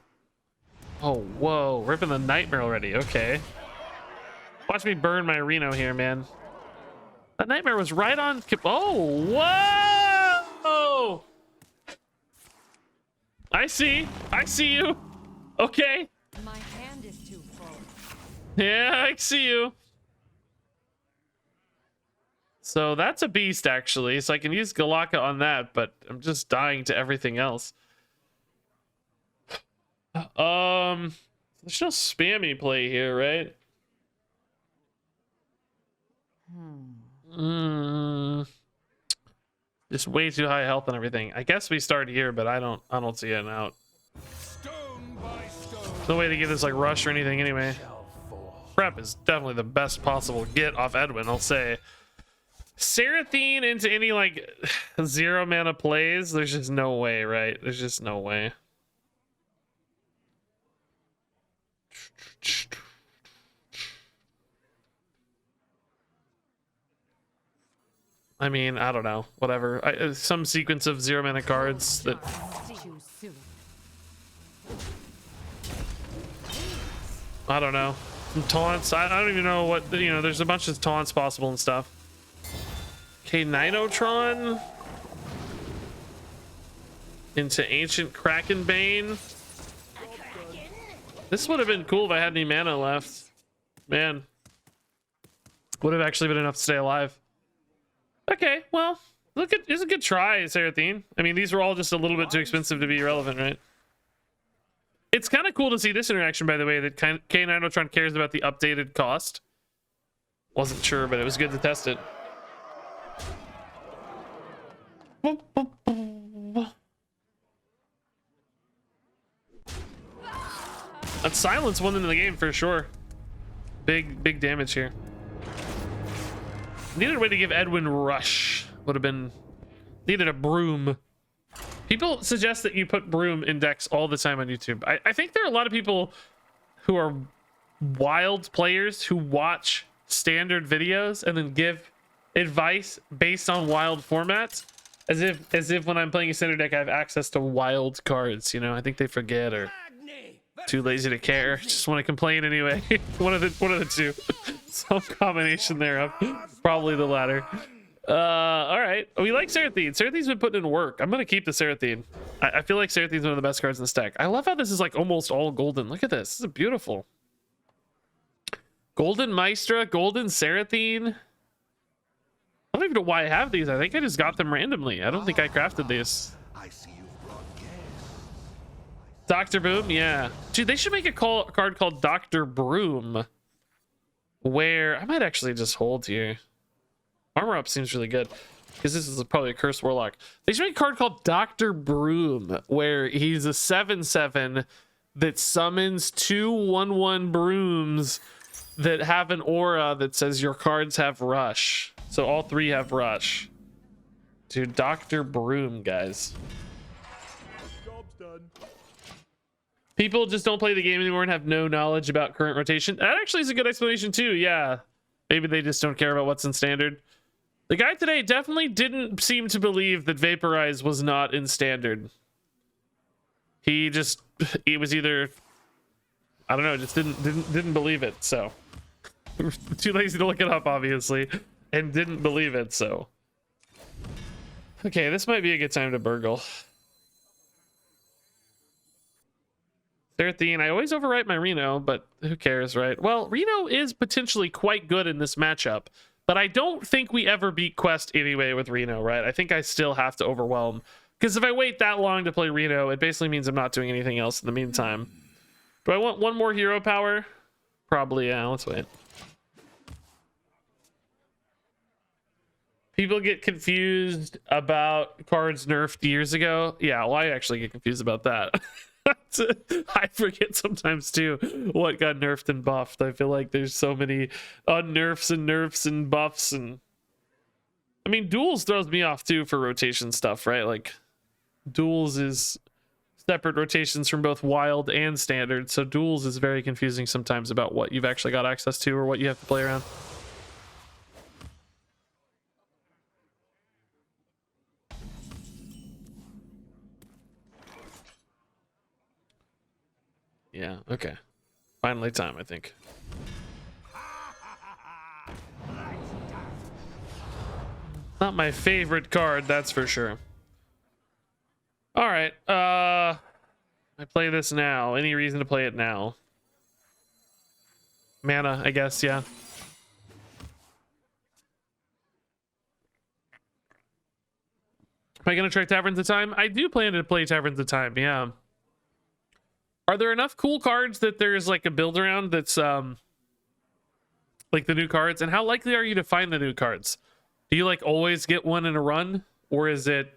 Oh, whoa. Ripping the nightmare already. Okay. Watch me burn my Reno here, man. That nightmare was right on. Oh, whoa! I see you. Okay. My hand is too full. Yeah, I see you. So that's a beast, actually. So I can use Galaka on that, but I'm just dying to everything else. There's no spammy play here, right? Just way too high health and everything. I guess we start here, but I don't see it out. No way to get this like rush or anything anyway. Prep is definitely the best possible get off Edwin, I'll say. Seraphine into any like 0 mana plays, there's just no way, right? There's just no way. I mean, I don't know. Whatever. Some sequence of 0 mana cards that. Too soon. I don't know. Some taunts. I don't even know what. You know, there's a bunch of taunts possible and stuff. Okay, Ninotron into Ancient Krakenbane. This would have been cool if I had any mana left. Man, would have actually been enough to stay alive. Okay, well, look at it's a good try, Seraphine. I mean, these were all just a little bit too expensive to be relevant, right? It's kind of cool to see this interaction, by the way, that K Ninotron cares about the updated cost. Wasn't sure, but it was good to test it. That silence won into the game for sure. Big damage here. Needed a way to give Edwin rush. Would have been needed a broom. People suggest that you put broom in decks all the time on YouTube. I think there are a lot of people who are wild players who watch standard videos and then give advice based on wild formats, as if when I'm playing a standard deck I have access to wild cards. You know, I think they forget or too lazy to care. Just want to complain anyway. one of the two. Some combination thereof. Probably the latter. All right. We like Seraphine. Seraphine's been putting in work. I'm gonna keep the Seraphine. I feel like Seraphine's one of the best cards in this deck. I love how this is like almost all golden. Look at this. This is beautiful. Golden Maestra, Golden Seraphine. I don't even know why I have these. I think I just got them randomly. I don't think I crafted these. I see you've brought guests. Dr. Boom, yeah. Dude, they should make a card called Dr. Broom. Where I might actually just hold here. Armor up seems really good because this is probably a Curse Warlock. They should make a card called Dr. Broom, where he's a 7/7 that summons 2 1/1 brooms that have an aura that says your cards have rush. So all 3 have rush. Dude, Dr. Broom, guys. Job's done. People just don't play the game anymore and have no knowledge about current rotation. That actually is a good explanation too. Yeah, maybe they just don't care about what's in standard. The guy today definitely didn't seem to believe that Vaporize was not in standard. He was either, I don't know, just didn't believe it. So too lazy to look it up, obviously, and didn't believe it. So okay, this might be a good time to burgle. Seraphine, I always overwrite my Reno, but who cares, right? Well, Reno is potentially quite good in this matchup, but I don't think we ever beat Quest anyway with Reno, right? I think I still have to overwhelm, because if I wait that long to play Reno, it basically means I'm not doing anything else in the meantime. Do I want one more hero power? Probably, yeah. Let's wait. People get confused about cards nerfed years ago. Yeah, well, I actually get confused about that. I forget sometimes too what got nerfed and buffed. I feel like there's so many unnerfs and nerfs and buffs, and I mean, Duels throws me off too for rotation stuff, right? Like Duels is separate rotations from both wild and standard, so Duels is very confusing sometimes about what you've actually got access to or what you have to play around. Yeah, okay. Finally time, I think. Not my favorite card, that's for sure. All right, I play this now. Any reason to play it now? Mana, I guess, yeah. Am I gonna try Taverns of Time? I do plan to play Taverns of Time, yeah. Are there enough cool cards that there's like a build around that's like the new cards? And how likely are you to find the new cards? Do you like always get one in a run, or is it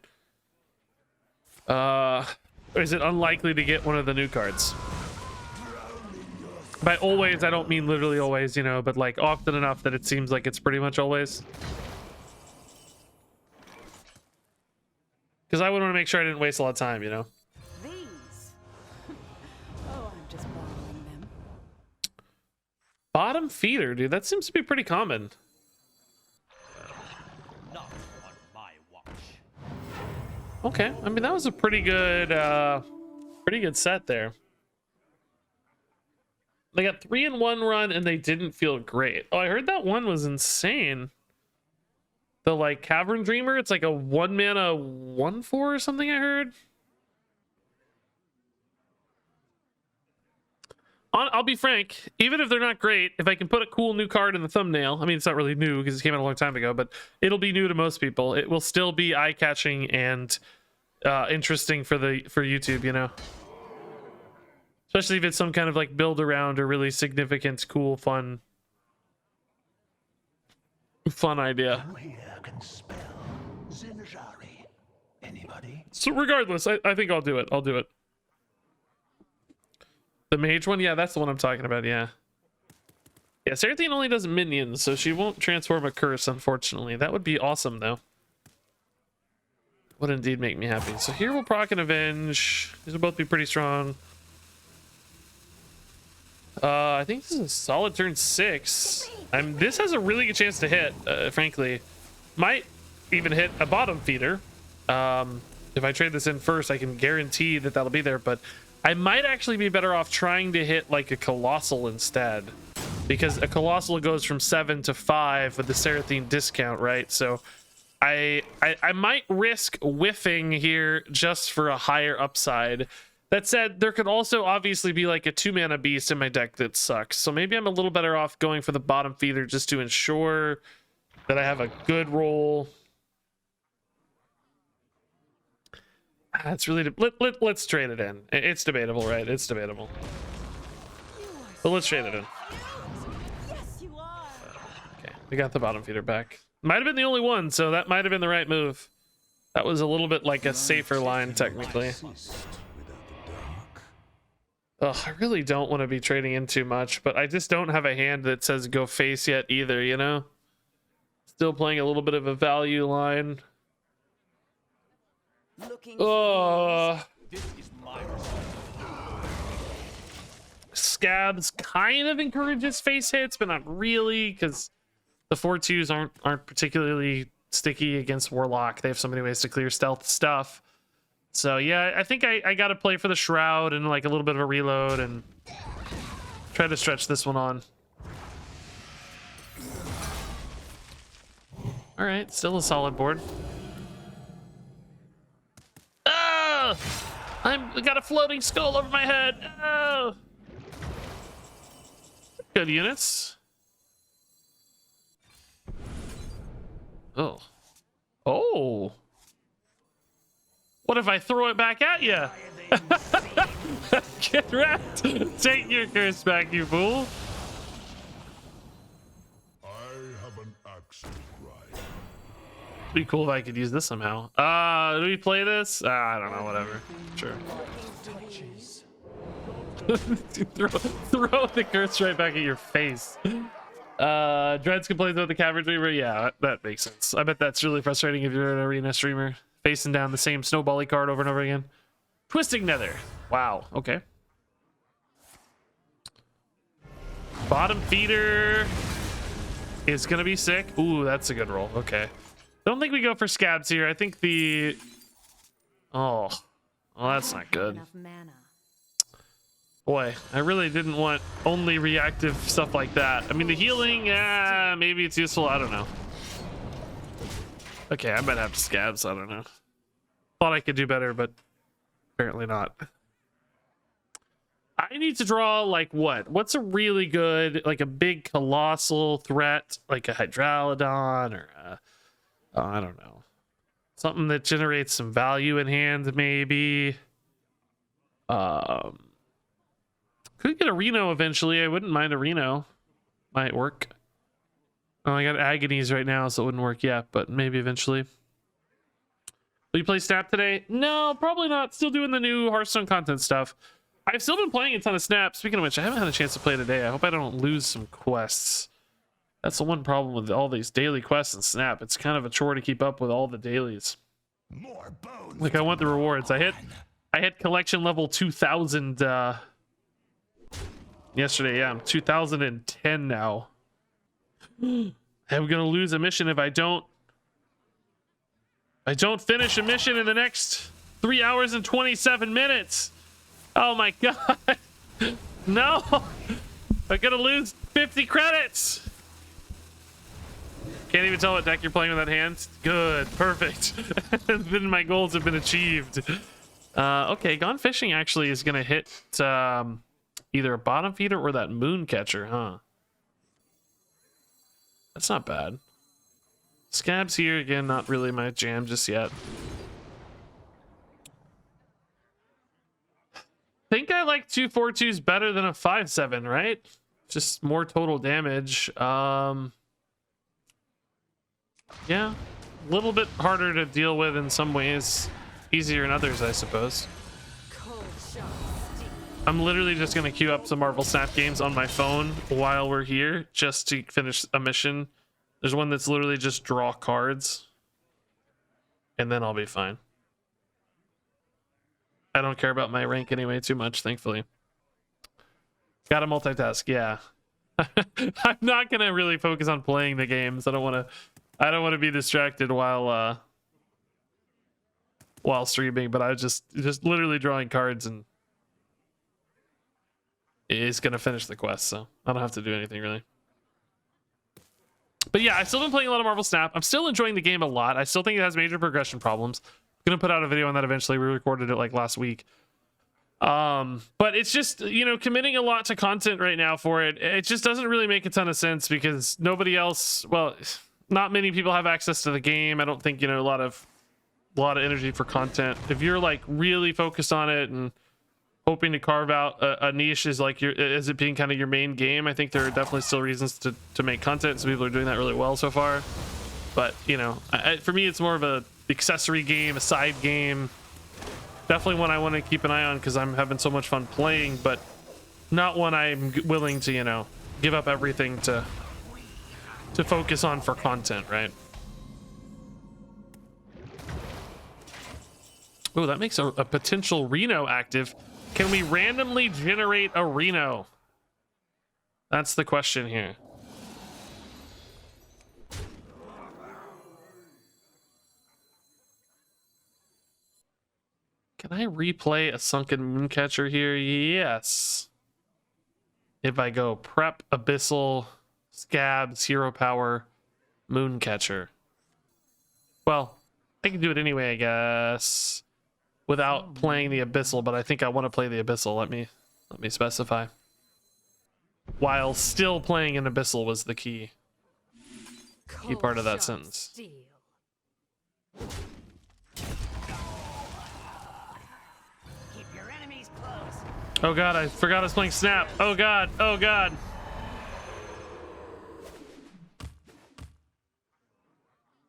unlikely to get one of the new cards? By always, I don't mean literally always, you know, but like often enough that it seems like it's pretty much always. Because I would want to make sure I didn't waste a lot of time, you know. These. Oh, I'm just borrowing them. Bottom feeder, dude. That seems to be pretty common. Not on my watch. Okay, I mean that was a pretty good set there. They got 3 in 1 run and they didn't feel great. Oh, I heard that one was insane. The like Cavern Dreamer, it's like a 1 mana 1/4 or something. I heard. I'll be frank, even if they're not great, if I can put a cool new card in the thumbnail, I mean, it's not really new because it came out a long time ago, but it'll be new to most people. It will still be eye-catching and interesting for YouTube, you know? Especially if it's some kind of like build around or really significant, cool, fun idea. Who here can spell Zinjari? Anybody? So regardless, I think I'll do it. I'll do it. The mage one? Yeah, that's the one I'm talking about, yeah. Yeah, Seraphine only does minions, so she won't transform a curse, unfortunately. That would be awesome, though. Would indeed make me happy. So here we'll proc and avenge. These will both be pretty strong. I think this is a solid turn 6. This has a really good chance to hit, frankly. Might even hit a bottom feeder. If I trade this in first, I can guarantee that that'll be there, but I might actually be better off trying to hit like a Colossal instead, because a Colossal goes from 7 to 5 with the Seraphine discount, right? So I might risk whiffing here just for a higher upside. That said, there could also obviously be like a 2 mana beast in my deck that sucks. So maybe I'm a little better off going for the bottom feeder just to ensure that I have a good roll. It's really let's trade it in. It's debatable, right? It's debatable. But let's trade it in. Yes, you are. Okay, we got the bottom feeder back. Might have been the only one, so that might have been the right move. That was a little bit like a safer line, technically. Ugh, I really don't want to be trading in too much, but I just don't have a hand that says go face yet either, you know? Still playing a little bit of a value line. This is my Scabs kind of encourages face hits, but not really, because the 4/2s aren't particularly sticky against Warlock. They have so many ways to clear stealth stuff. So yeah, I think I gotta play for the Shroud and like a little bit of a reload and try to stretch this one on. All right, still a solid board. Oh! I got a floating skull over my head. Oh! Good units. Oh. Oh. What if I throw it back at you? Get wrecked. Take your curse back, you fool. I have an axe to grind. It'd be cool if I could use this somehow. Do we play this? I don't know, whatever. Sure. throw the curse right back at your face. Dreads complains about the Cavern Dreamer. Yeah, that makes sense. I bet that's really frustrating if you're an arena streamer, facing down the same snowbally card over and over again. Twisting Nether. Wow, okay. Bottom feeder is gonna be sick. Ooh, that's a good roll. Okay. Don't think we go for Scabs here. I think the... Oh, well, that's not good. Enough mana. Boy, I really didn't want only reactive stuff like that. I mean, the healing, yeah, maybe it's useful. I don't know. Okay, I might have to scabs. I don't know. Thought I could do better, but apparently not. I need to draw like what? What's a really good, like a big colossal threat, like a Hydralodon or a, oh, I don't know. Something that generates some value in hand, maybe. Could get a Reno eventually. I wouldn't mind a Reno. Might work. Oh, I got agonies right now, so it wouldn't work yet, but maybe eventually. Will you play Snap today? No, probably not. Still doing the new Hearthstone content stuff. I've still been playing a ton of Snap. Speaking of which, I haven't had a chance to play today. I hope I don't lose some quests. That's the one problem with all these daily quests in Snap. It's kind of a chore to keep up with all the dailies. More bones. Like I want the rewards. I hit collection level 2000 yesterday. Yeah, I'm 2010 now. I'm gonna lose a mission if I don't finish a mission in the next 3 hours and 27 minutes. Oh my god. No, I'm gonna lose 50 credits. Can't even tell what deck you're playing with that hand. Good, perfect. Then my goals have been achieved. Okay, Gone Fishing actually is gonna hit either a bottom feeder or that moon catcher, huh? That's not bad. Scabs here again, not really my jam just yet. Think I like 2/4/2s better than a 5/7, right? Just more total damage. Yeah, a little bit harder to deal with in some ways, easier in others, I suppose. Cold shot steel. I'm literally just gonna queue up some Marvel Snap games on my phone while we're here just to finish a mission. There's one that's literally just draw cards, and then I'll be fine. I don't care about my rank anyway too much, thankfully. Gotta multitask, yeah. I'm not gonna really focus on playing the games. I don't want to be distracted while streaming, but I just literally drawing cards and is gonna finish the quest, so I don't have to do anything really. But yeah, I've still been playing a lot of Marvel Snap. I'm still enjoying the game a lot. I still think it has major progression problems. I'm gonna put out a video on that eventually. We recorded it like last week. But it's just, you know, committing a lot to content right now for it. It just doesn't really make a ton of sense because nobody else, well, not many people have access to the game. I don't think, you know, a lot of energy for content. If you're like really focused on it and hoping to carve out a niche as like as it being kind of your main game, I think there are definitely still reasons to make content. Some people are doing that really well so far. But, you know, for me, it's more of a accessory game, a side game. Definitely one I want to keep an eye on because I'm having so much fun playing, but not one I'm willing to, you know, give up everything to focus on for content, right? Oh, that makes a potential Reno active. Can we randomly generate a Reno? That's the question here. Can I replay a Sunken Mooncatcher here? Yes. If I go Prep, Abyssal, Scabs, Hero Power, Mooncatcher. Well, I can do it anyway, I guess, without playing the Abyssal, but I think I want to play the Abyssal. Let me specify. While still playing an Abyssal was the key part of that sentence. Steel. Oh god, I forgot I was playing Snap. Oh god, oh god.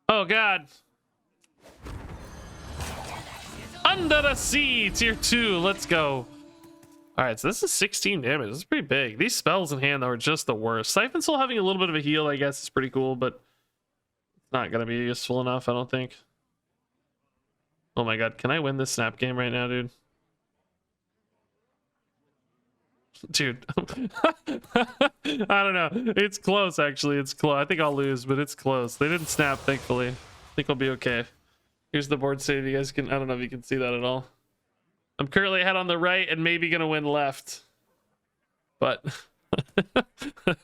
Oh god. Under the Sea, tier 2, let's go. Alright, so this is 16 damage. This is pretty big. These spells in hand are just the worst. Siphon Soul having a little bit of a heal, I guess, is pretty cool, but it's not gonna be useful enough, I don't think. Oh my god, can I win this Snap game right now, dude? Dude. I don't know. It's close, actually. It's close. I think I'll lose, but it's close. They didn't snap, thankfully. I think I'll be okay. Here's the board state. You guys can, I don't know if you can see that at all. I'm currently ahead on the right and maybe gonna win left. but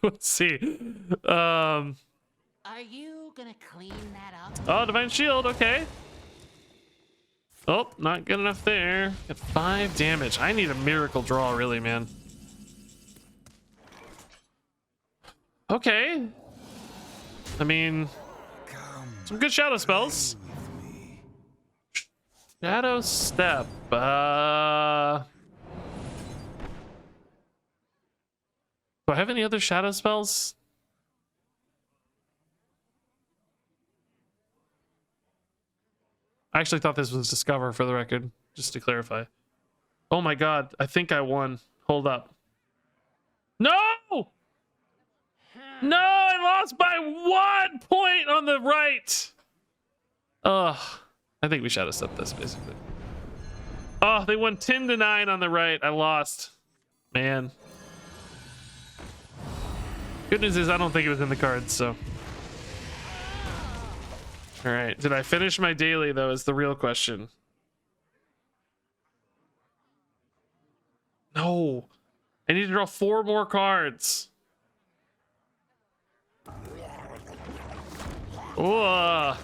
let's see. Are you gonna clean that up? Oh, Divine Shield, okay. Oh, not good enough there. Got 5 damage. I need a miracle draw, really, man. Okay. I mean, some good shadow spells. Shadow Step. Do I have any other shadow spells? I actually thought this was Discover, for the record, just to clarify. Oh my god, I think I won. Hold up. No! No, I lost by 1 point on the right. Ugh. I think we Shadow Step this, basically. Oh, they won 10-9 on the right. I lost. Man. Good news is I don't think it was in the cards, so. All right. Did I finish my daily, though, is the real question. No. I need to draw 4 more cards. Whoa.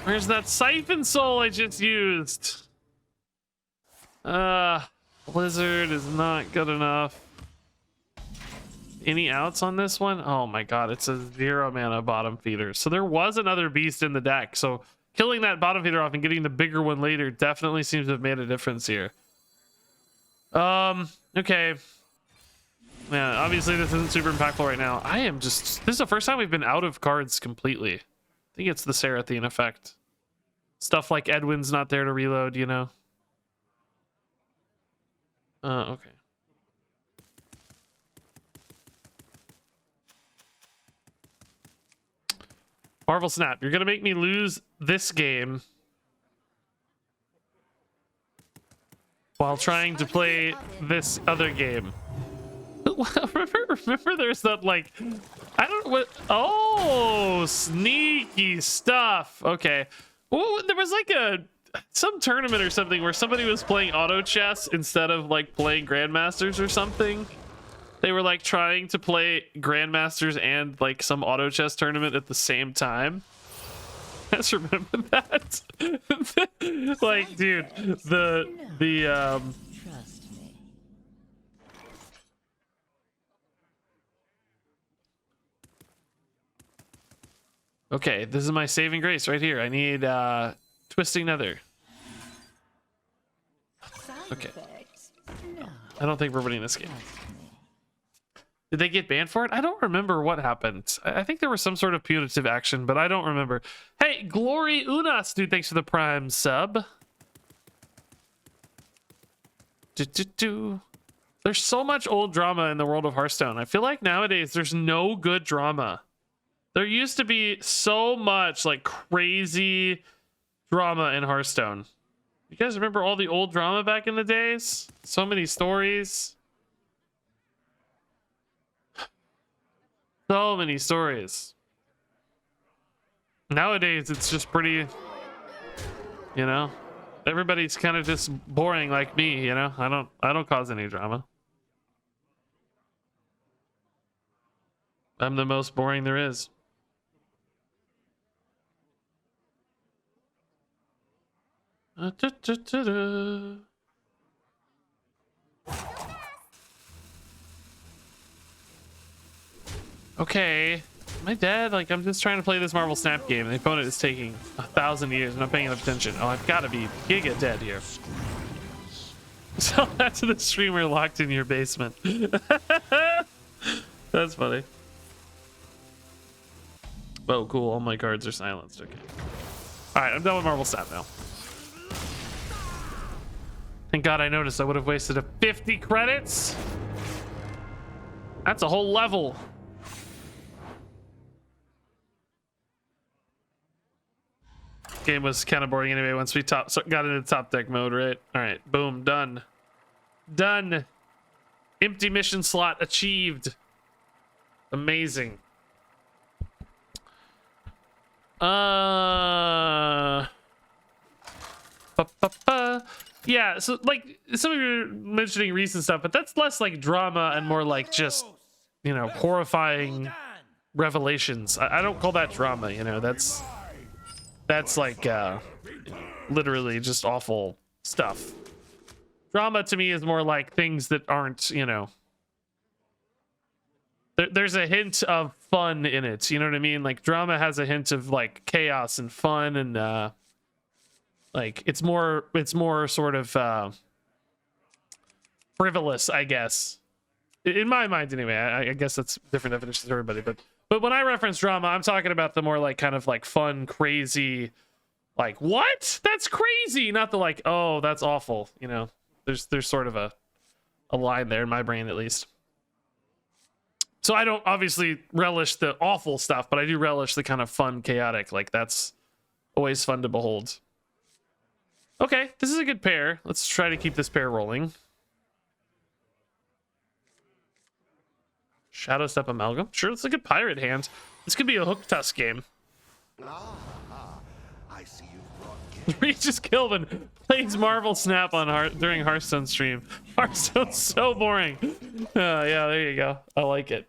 Where's that Siphon Soul I just used? Blizzard is not good enough. Any outs on this one? Oh my god, it's a 0 mana bottom feeder. So there was another beast in the deck. So killing that bottom feeder off and getting the bigger one later definitely seems to have made a difference here. Okay. Yeah, obviously this isn't super impactful right now. This is the first time we've been out of cards completely. I think it's the Seraphine effect. Stuff like Edwin's not there to reload, you know? Okay. Marvel Snap, you're gonna make me lose this game while trying to play this other game. remember there's that, like, I don't know what. Oh, sneaky stuff. Okay. Well, there was like some tournament or something where somebody was playing auto chess instead of like playing grandmasters or something. They were like trying to play grandmasters and like some auto chess tournament at the same time. I just remember that. Like, dude, the Trust me. okay, this is my saving grace right here. I need Twisting Nether. Okay. I don't think we're winning this game. Did they get banned for it? I don't remember what happened. I think there was some sort of punitive action, but I don't remember. Hey, Glory Unas, dude, thanks for the Prime sub. There's so much old drama in the world of Hearthstone. I feel like nowadays there's no good drama. There used to be so much like crazy drama in Hearthstone. You guys remember all the old drama back in the days? So many stories. So many stories. Nowadays, it's just pretty, you know, everybody's kind of just boring like me, you know. I don't cause any drama. I'm the most boring there is. Okay, my dad, like, I'm just trying to play this Marvel Snap game. The opponent is taking 1,000 years. I'm not paying enough attention. Oh, I've got to be giga dead here. So that's the streamer locked in your basement. That's funny. Oh, cool. All my cards are silenced. Okay. All right, I'm done with Marvel Snap now. Thank God I noticed. I would have wasted a 50 credits. That's a whole level. Game was kind of boring anyway once we got into top deck mode, right? All right, boom, done. Done. Empty mission slot achieved. Amazing. Yeah, so like some of you are mentioning recent stuff, but that's less like drama and more like just, you know, horrifying revelations. I don't call that drama, you know. That's like literally just awful stuff. Drama to me is more like things that aren't, you know, there's a hint of fun in it, you know what I mean? Like drama has a hint of like chaos and fun, and like it's more sort of frivolous, I guess, in my mind anyway. I guess that's different definitions for everybody, but when I reference drama, I'm talking about the more like kind of like fun, crazy, like what? That's crazy, not the like, oh, that's awful, you know. There's sort of a line there in my brain, at least. So I don't obviously relish the awful stuff, but I do relish the kind of fun, chaotic. Like that's always fun to behold. Okay, this is a good pair. Let's try to keep this pair rolling. Shadow Step Amalgam. Sure, it's a good pirate hand. This could be a hook tusk game. I see you brought RegisKillbin plays Marvel Snap on during Hearthstone stream. Hearthstone's so boring. Yeah, there you go. I like it.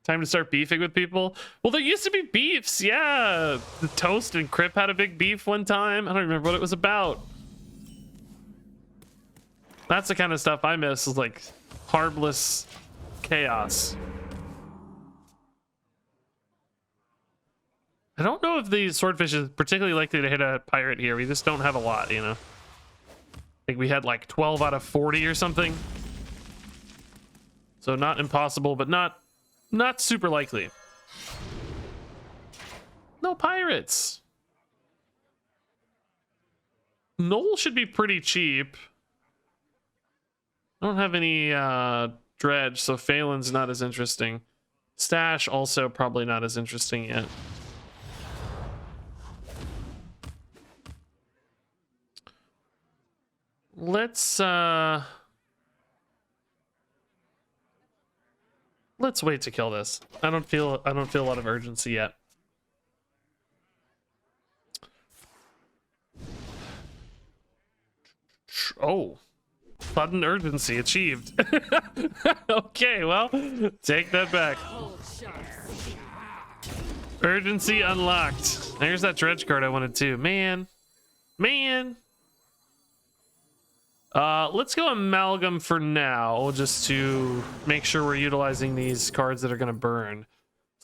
Time to start beefing with people. Well, there used to be beefs. Yeah, the Toast and Crip had a big beef one time. I don't remember what it was about. That's the kind of stuff I miss, is like harmless chaos. I don't know if the Swordfish is particularly likely to hit a pirate here. We just don't have a lot, you know. I think we had like 12 out of 40 or something. So not impossible, but not super likely. No pirates. Noel should be pretty cheap. I don't have any dredge, so Phelan's not as interesting. Stash also probably not as interesting yet. Let's wait to kill this. I don't feel a lot of urgency yet. Oh, sudden urgency achieved. Okay, well, take that back. Urgency unlocked. There's that dredge card I wanted too. Man. Let's go Amalgam for now, just to make sure we're utilizing these cards that are going to burn.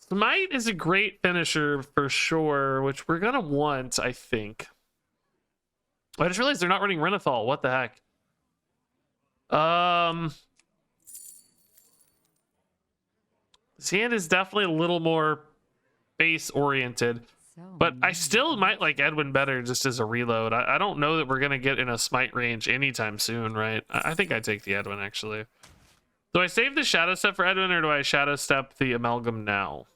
Smite is a great finisher for sure, which we're going to want, I think. I just realized they're not running Renathal. What the heck? This hand is definitely a little more base-oriented. But I still might like Edwin better just as a reload. I don't know that we're going to get in a Smite range anytime soon, right? I think I take the Edwin, actually. Do I save the Shadow Step for Edwin, or do I Shadow Step the Amalgam now?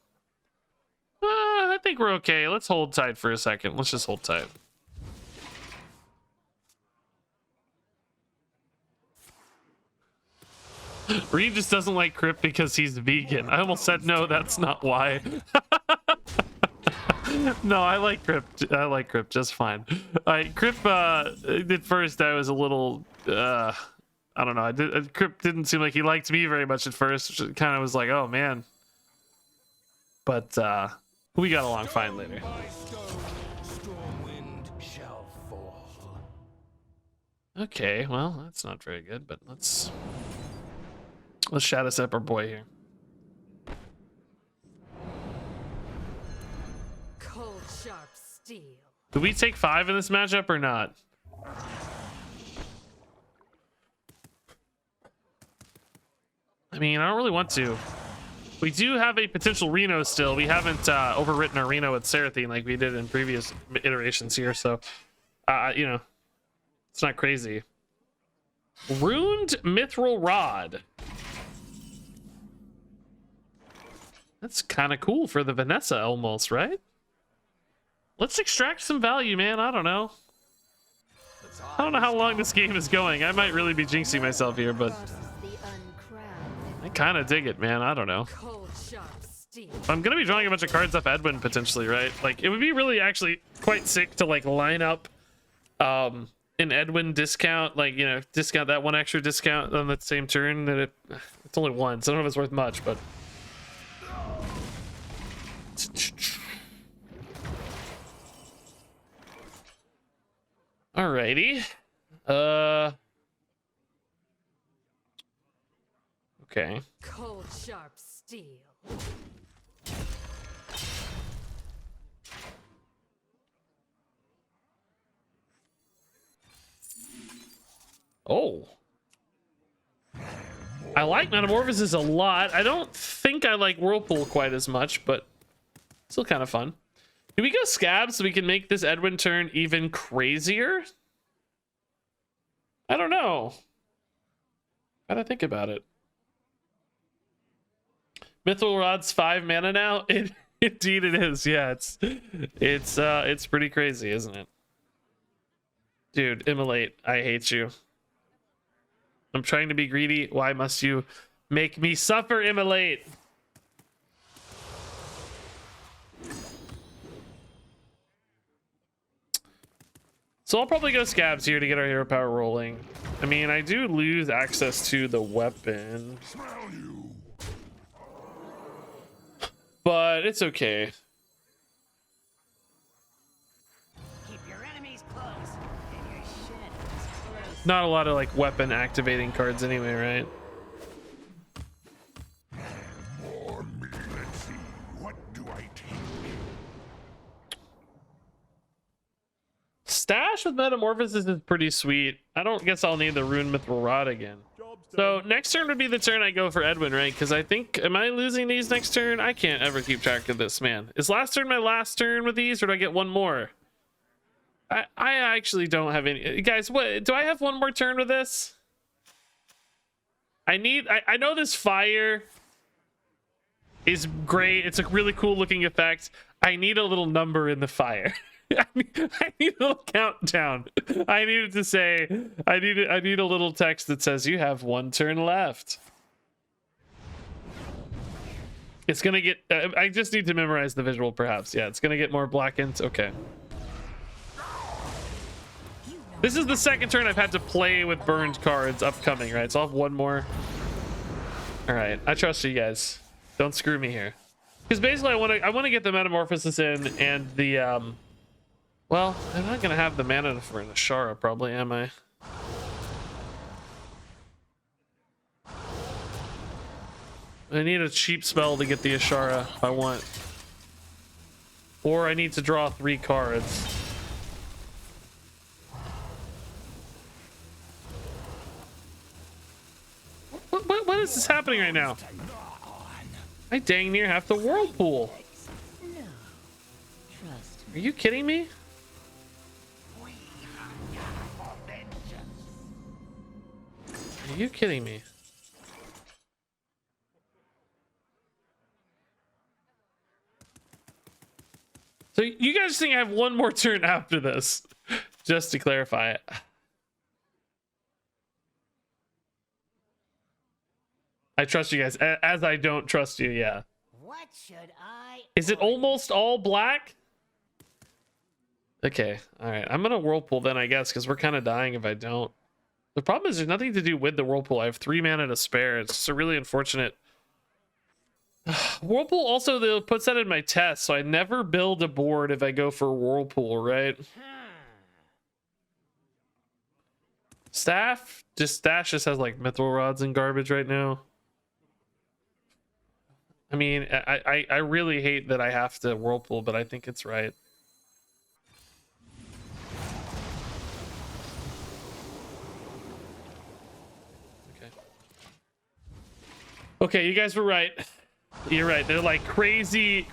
I think we're okay. Let's hold tight for a second. Let's just hold tight. Regis doesn't like Crypt because he's vegan. I almost said no, that's not why. No, I like Crypt. I like Crypt just fine. Crypt, at first I was a little, I don't know. Crypt didn't seem like he liked me very much at first. Which kind of was like, oh man. But we got along fine later. Okay, well, that's not very good, but let's Shadow Step our boy here. Sharp steel. Do we take 5 in this matchup or not? I mean, I don't really want to. We do have a potential Reno still. We haven't overwritten our Reno with Seraphine like we did in previous iterations here, so you know, it's not crazy. Ruined Mithril Rod. That's kind of cool for the Vanessa almost, right? Let's extract some value, man. I don't know. I don't know how long this game is going. I might really be jinxing myself here, but I kind of dig it, man. I don't know. I'm gonna be drawing a bunch of cards off Edwin potentially, right? Like, it would be really actually quite sick to like line up an Edwin discount, like, you know, discount that one extra discount on that same turn, that it's only once. I don't know if it's worth much, but alrighty. Okay. Cold, sharp steel. Oh. I like Metamorphosis a lot. I don't think I like Whirlpool quite as much, but still kind of fun. Do we go Scab so we can make this Edwin turn even crazier? I don't know. Gotta think about it. Mithril Rod's 5 mana now? Indeed it is. Yeah, it's pretty crazy, isn't it? Dude, Immolate, I hate you. I'm trying to be greedy. Why must you make me suffer, Immolate? So I'll probably go Scabs here to get our hero power rolling. I mean, I do lose access to the weapon, but it's okay. Keep your enemies close and your shadows close. Not a lot of like weapon activating cards anyway, right? More me. Let's see. What do I take? Stash with Metamorphosis is pretty sweet. I don't guess I'll need the Rune Mithril Rod again. So next turn would be the turn I go for Edwin, right? Because I think, am I losing these next turn? I can't ever keep track of this, man. Is last turn my last turn with these, or do I get one more? I actually don't have any. Guys, what do I have one more turn with this? I know this fire is great. It's a really cool looking effect. I need a little number in the fire. I need a little countdown. I needed to say, I need a little text that says you have one turn left. It's gonna get, I just need to memorize the visual perhaps. Yeah, it's gonna get more blackened. Okay. This is the second turn I've had to play with burned cards upcoming, right? So I'll have one more. All right, I trust you guys. Don't screw me here. Because basically I want to get the Metamorphosis in and the, well, I'm not gonna have the mana for an Ashara, probably, am I? I need a cheap spell to get the Ashara if I want. Or I need to draw 3 cards. What is this happening right now? I dang near have to Whirlpool. Are you kidding me? Are you kidding me? So you guys think I have one more turn after this? Just to clarify it. I trust you guys, as I don't trust you, yeah. What should I? Is it almost all black? Okay, all right. I'm gonna Whirlpool then, I guess, because we're kind of dying if I don't. The problem is there's nothing to do with the Whirlpool. I have 3 mana to spare. It's just a really unfortunate. Whirlpool also though puts that in my test, so I never build a board if I go for Whirlpool, right? Stash just has like Mithril Rods and garbage right now. I mean, I really hate that I have to Whirlpool, but I think it's right. Okay, you guys were right. You're right. They're like crazy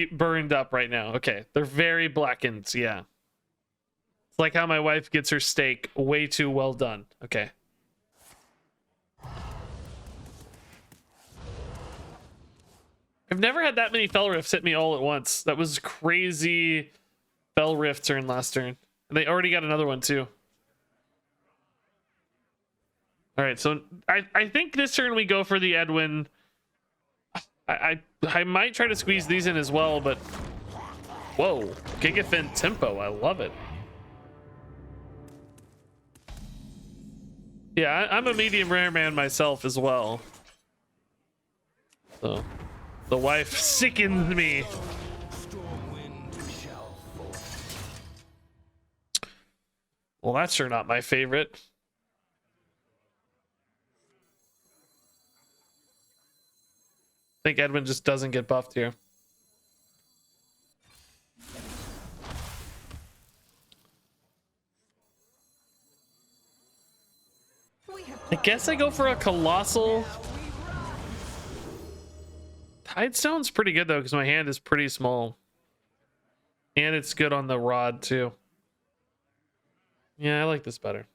burned up right now. Okay, they're very blackened. Yeah. It's like how my wife gets her steak way too well done. Okay. I've never had that many Fell Rifts hit me all at once. That was crazy Fell Rift turn last turn. And they already got another one too. All right, so I think this turn we go for the Edwin. I might try to squeeze these in as well, but whoa, Gigafin Tempo, I love it. Yeah, I'm a medium rare man myself as well. So the wife sickens me. Well, that's sure not my favorite. I think Edwin just doesn't get buffed here. I guess I go for a colossal. Tidestone's pretty good though, because my hand is pretty small. And it's good on the rod too. Yeah, I like this better.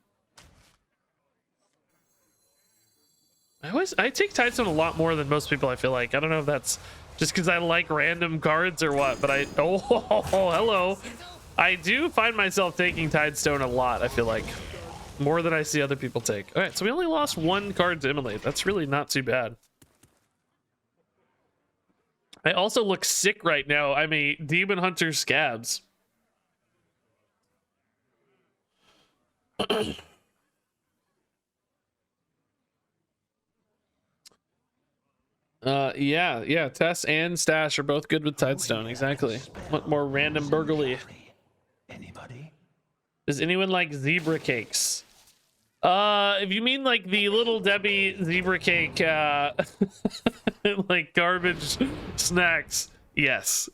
I take Tidestone a lot more than most people, I feel like. I don't know if that's just because I like random cards or what, but oh, hello. I do find myself taking Tidestone a lot, I feel like. More than I see other people take. All right, so we only lost one card to Immolate. That's really not too bad. I also look sick right now. I'm a Demon Hunter Scabs. Yeah. Tess and Stash are both good with Tidestone. Exactly. What more random burglary? Anybody? Does anyone like zebra cakes? If you mean like the Little Debbie zebra cake, like garbage snacks, yes.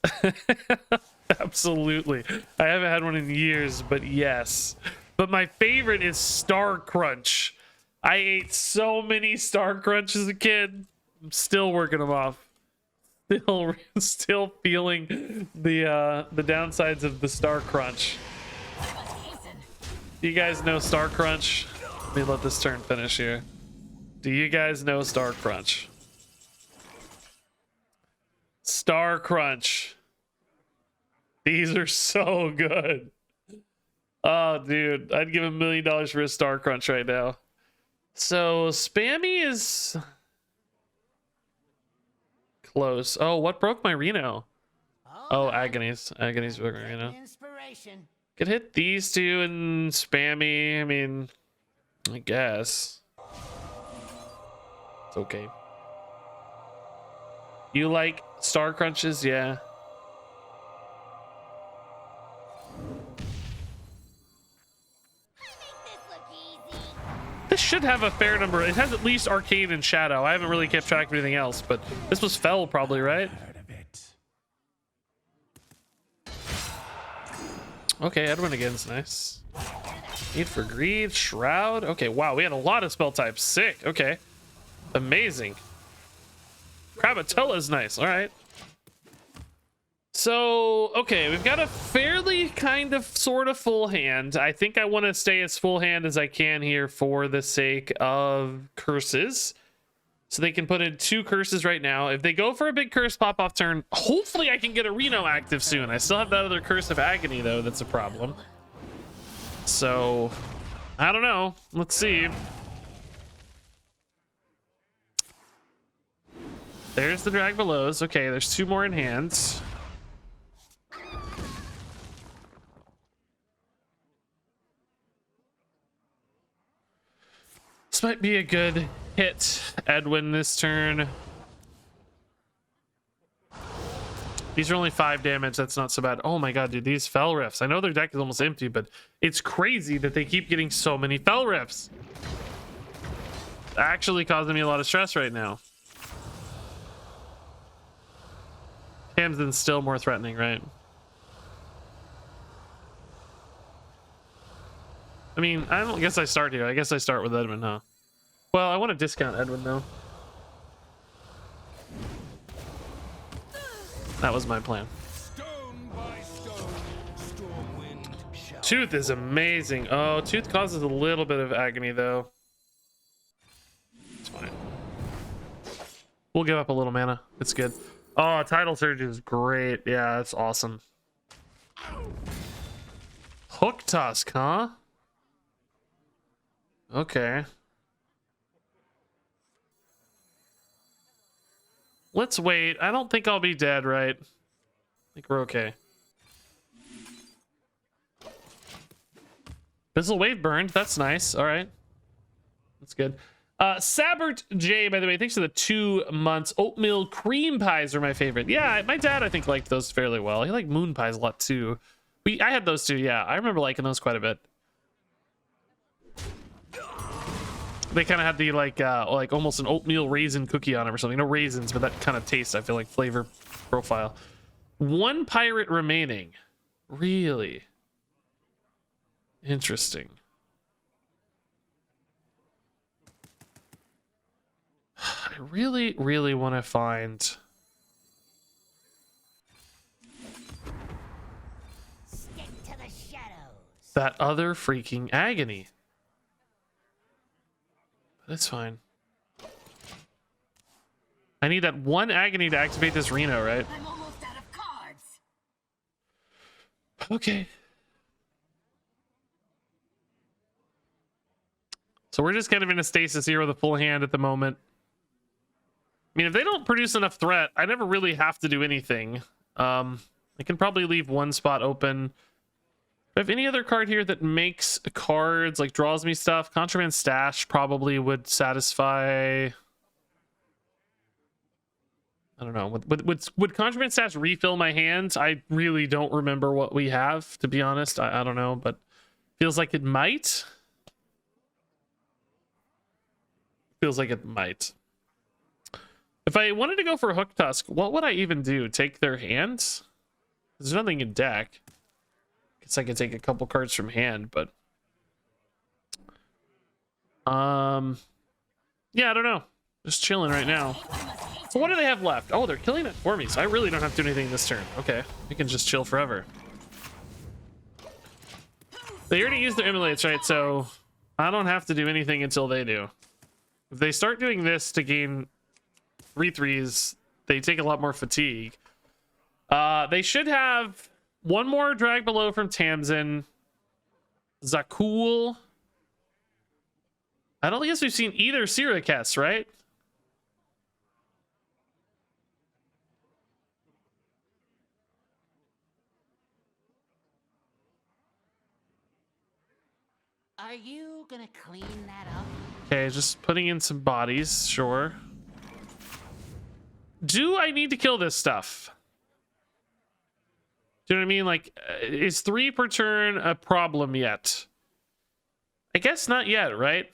Absolutely. I haven't had one in years, but yes. But my favorite is Star Crunch. I ate so many Star Crunch as a kid. I'm still working them off. Still feeling the downsides of the Star Crunch. Do you guys know Star Crunch? Let me let this turn finish here. Do you guys know Star Crunch? Star Crunch. These are so good. Oh, dude. I'd give $1 million for a Star Crunch right now. So, Spammy is close. Oh, what broke my Reno? Oh, Agonies. Agonies broke my Reno. Inspiration. Could hit these two and Spammy. I mean, I guess. It's okay. You like Star Crunches? Yeah. This should have a fair number. It has at least Arcane and Shadow. I haven't really kept track of anything else, but this was Fell probably, right? Okay, Edwin again's nice. Need for Greed, Shroud. Okay, wow, we had a lot of spell types. Sick, okay. Amazing. Kravatola is nice, all right. So, okay, we've got a fairly kind of sort of full hand. I think I want to stay as full hand as I can here for the sake of curses. So they can put in 2 curses right now. If they go for a big curse pop-off turn, hopefully I can get a Reno active soon. I still have that other Curse of Agony, though. That's a problem. So, I don't know. Let's see. There's the Drag Belows. Okay, there's 2 more in hand. This might be a good hit, Edwin, this turn. These are only 5 damage. That's not so bad. Oh my god, dude, these Fell Rifts. I know their deck is almost empty, but it's crazy that they keep getting so many Fell Rifts. Actually causing me a lot of stress right now. Camden's still more threatening, right? I mean, I don't guess I start here. I guess I start with Edwin, huh? Well, I want to discount Edwin, though. That was my plan. Stone by stone, Stormwind shall Tooth is amazing. Oh, Tooth causes a little bit of agony, though. It's fine. We'll give up a little mana. It's good. Oh, Tidal Surge is great. Yeah, that's awesome. Hook Tusk, huh? Okay. Let's wait. I don't think I'll be dead, right? I think we're okay. Bizzle Wave burned. That's nice. All right. That's good. Sabert J, by the way, thanks for the 2 months. Oatmeal cream pies are my favorite. Yeah, my dad, I think, liked those fairly well. He liked moon pies a lot, too. I had those, too, yeah. I remember liking those quite a bit. They kind of had the, like almost an oatmeal raisin cookie on them or something. No raisins, but that kind of taste, I feel like, flavor profile. 1 pirate remaining. Really? Interesting. I really, really want to find Stick to the shadows. that other freaking agony. That's fine. I need that 1 agony to activate this Reno, right? I'm almost out of cards. Okay. So we're just kind of in a stasis here with a full hand at the moment. I mean, if they don't produce enough threat, I never really have to do anything. I can probably leave 1 spot open. Do I have any other card here that makes cards, like draws me stuff? Contraband Stash probably would satisfy. I don't know. Would Contraband Stash refill my hands? I really don't remember what we have, to be honest. I don't know, but feels like it might. Feels like it might. If I wanted to go for Hook Tusk, what would I even do? Take their hands? There's nothing in deck. Guess I could take a couple cards from hand, but yeah, I don't know. Just chilling right now. So what do they have left? Oh, they're killing it for me, so I really don't have to do anything this turn. Okay, we can just chill forever. They already used their emulates, right? So I don't have to do anything until they do. If they start doing this to gain 3/3s, they take a lot more fatigue. They should have 1 more drag below from Tamsin. Zakul. I don't guess we've seen either Syracuse, right? Are you gonna clean that up? Okay, just putting in some bodies, sure. Do I need to kill this stuff? Do you know what I mean? Like, is 3 per turn a problem yet? I guess not yet, right?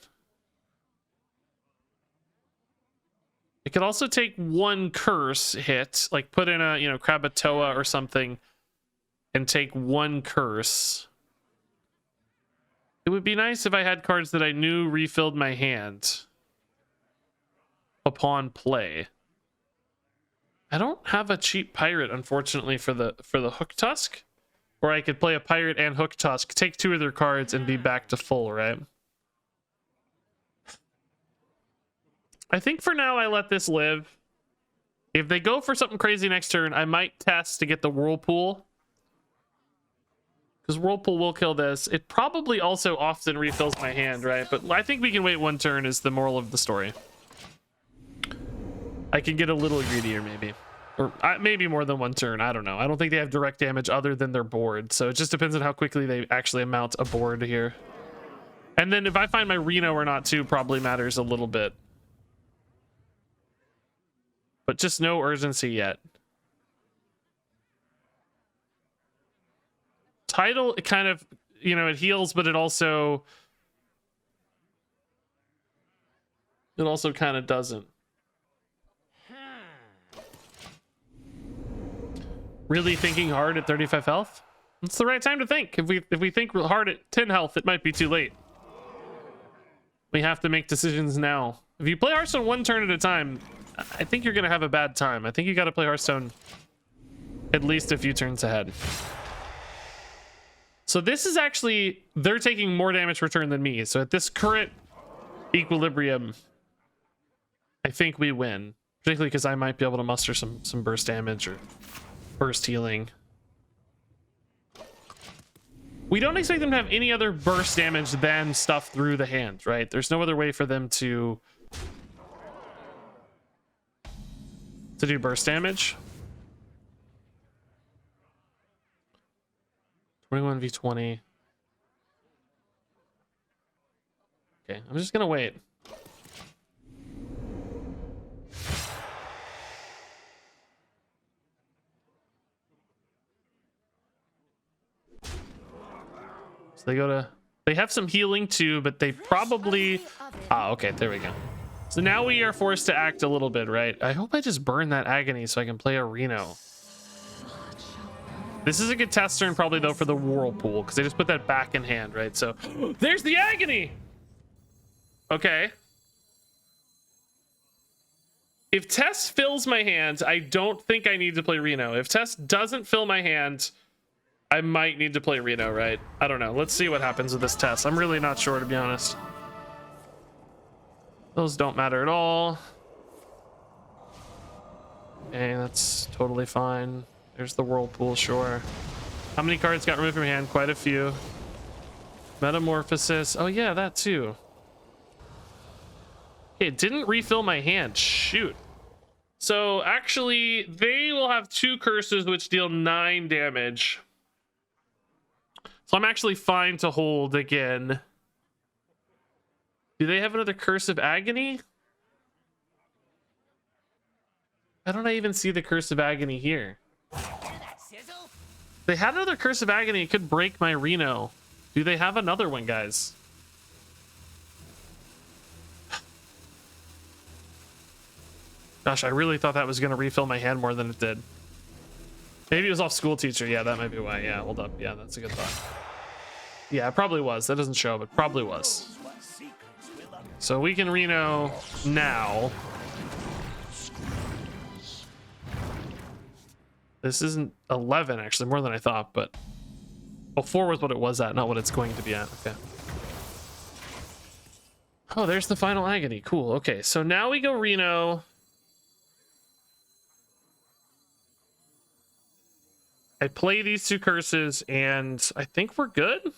It could also take 1 curse hit, like put in a, Krakatoa or something and take 1 curse. It would be nice if I had cards that I knew refilled my hand upon play. I don't have a cheap pirate, unfortunately, for the Hook Tusk, or I could play a pirate and Hook Tusk, take 2 of their cards, and be back to full, right? I think for now I let this live. If they go for something crazy next turn, I might test to get the Whirlpool, because Whirlpool will kill this. It probably also often refills my hand, right? But I think we can wait 1 turn is the moral of the story. I can get a little greedier, maybe. Or maybe more than 1 turn. I don't know. I don't think they have direct damage other than their board. So it just depends on how quickly they actually amount a board here. And then if I find my Reno or not, too, probably matters a little bit. But just no urgency yet. Tidal, it kind of, it heals, but it also kind of doesn't. Really thinking hard at 35 health? It's the right time to think. If we think hard at 10 health, it might be too late. We have to make decisions now. If you play Hearthstone 1 turn at a time, I think you're going to have a bad time. I think you got to play Hearthstone at least a few turns ahead. So this is actually, they're taking more damage per turn than me. So at this current equilibrium, I think we win. Particularly because I might be able to muster some burst damage or burst healing. We don't expect them to have any other burst damage than stuff through the hand, right? There's no other way for them to do burst damage. 21v20. Okay, I'm just gonna wait. they go to, they have some healing too, but they probably, okay, there we go. So now we are forced to act a little bit, right? I hope I just burn that agony so I can play a Reno. This is a good test turn probably though for the Whirlpool, because they just put that back in hand, right? So there's the agony. Okay. If Tess fills my hand, I don't think I need to play Reno. If Tess doesn't fill my hand, I might need to play Reno, right? I don't know. Let's see what happens with this test. I'm really not sure, to be honest. Those don't matter at all. Okay, that's totally fine. There's the Whirlpool, sure. How many cards got removed from your hand? Quite a few. Metamorphosis. Oh yeah, that too. It didn't refill my hand. Shoot. So actually, they will have 2 curses which deal 9 damage. So I'm actually fine to hold again. Do they have another Curse of Agony? Why don't I even see the Curse of Agony here? They had another Curse of Agony. It could break my Reno. Do they have another one, guys? Gosh, I really thought that was going to refill my hand more than it did. Maybe it was off School Teacher. Yeah, that might be why. Yeah, hold up. Yeah, that's a good thought. Yeah, it probably was. That doesn't show, but probably was. So we can Reno now. This isn't 11, actually, more than I thought, but... Oh, 4 was what it was at, not what it's going to be at. Okay. Oh, there's the final agony. Cool. Okay, so now we go Reno. I play these 2 curses, and I think we're good.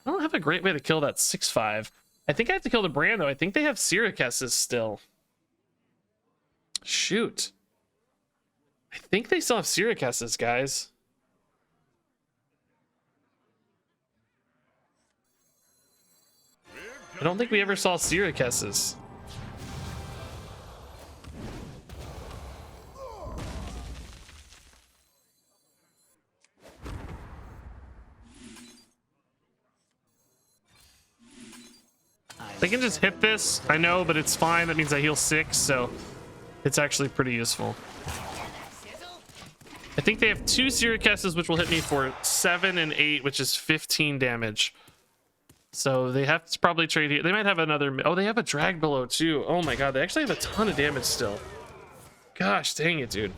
I don't have a great way to kill that 6/5. I think I have to kill the brand, though. I think they have Syracus's still. Shoot. I think they still have Syracus's, guys. I don't think we ever saw Syracus's. They can just hit this, I know, but it's fine. That means I heal 6, so it's actually pretty useful. I think they have 2 Syracus's, which will hit me for 7 and 8, which is 15 damage. So they have to probably trade here. They might have another. Oh, they have a drag below too. Oh my god, they actually have a ton of damage still. Gosh, dang it, dude.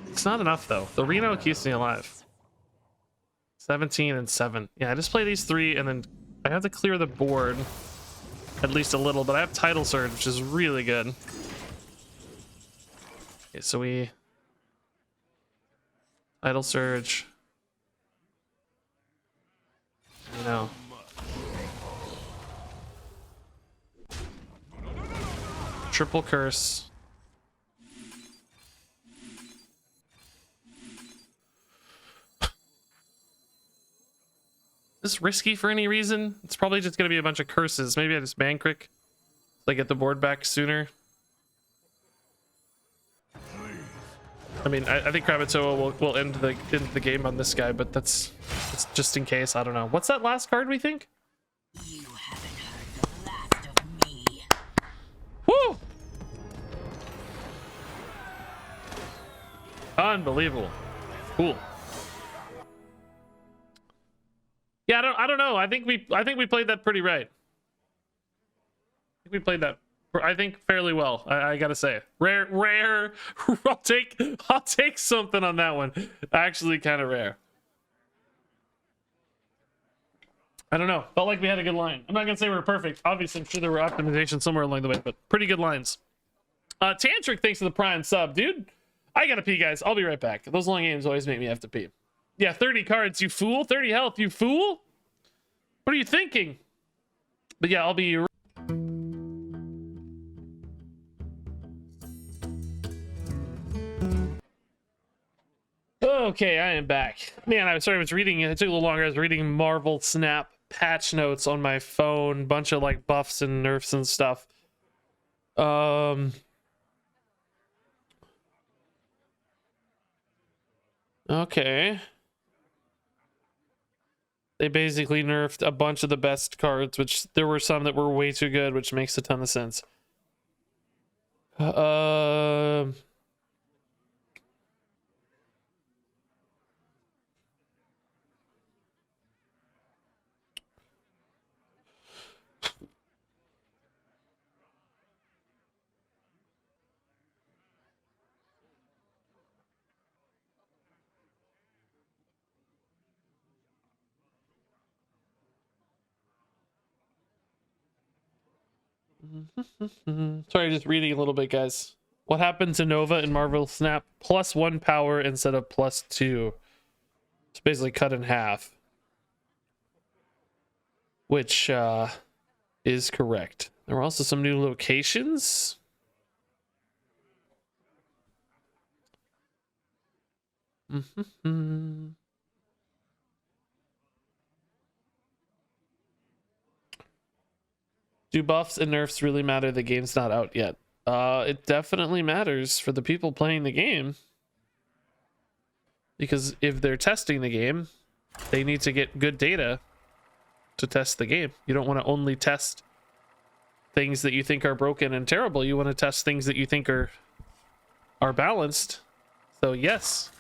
It's not enough though. The Reno keeps me alive. 17 and 7. Yeah, I just play these 3 and then I have to clear the board at least a little, but I have Tidal Surge, which is really good. Okay, so we Tidal Surge. You know. Triple Curse. Is this risky for any reason? It's probably just going to be a bunch of curses. Maybe I just ban quick so I get the board back sooner. I mean, I think Kravatoa will end the game on this guy, but that's just in case. I don't know. What's that last card we think? You haven't heard the last of me. Woo! Unbelievable. Cool. Yeah, I don't know. I think we played that pretty right. I think we played that, I think, fairly well. I gotta say, rare. I'll take something on that one. Actually, kind of rare. I don't know. Felt like we had a good line. I'm not gonna say we're perfect. Obviously, I'm sure there were optimizations somewhere along the way, but pretty good lines. Tantric, thanks for the Prime sub, dude. I gotta pee, guys. I'll be right back. Those long games always make me have to pee. Yeah, 30 cards, you fool. 30 health, you fool. What are you thinking? But yeah, I'll be... Okay, I am back. Man, I'm sorry, I was reading... It took a little longer. I was reading Marvel Snap. patch notes on my phone, bunch of like buffs and nerfs and stuff. Okay. They basically nerfed a bunch of the best cards, which there were some that were way too good, which makes a ton of sense. Sorry, just reading a little bit, guys. What happened to Nova in Marvel Snap? +1 power instead of +2. It's basically cut in half. Which is correct. There were also some new locations. Do buffs and nerfs really matter? The game's not out yet. It definitely matters for the people playing the game. Because if they're testing the game, they need to get good data to test the game. You don't want to only test things that you think are broken and terrible. You want to test things that you think are balanced. So yes,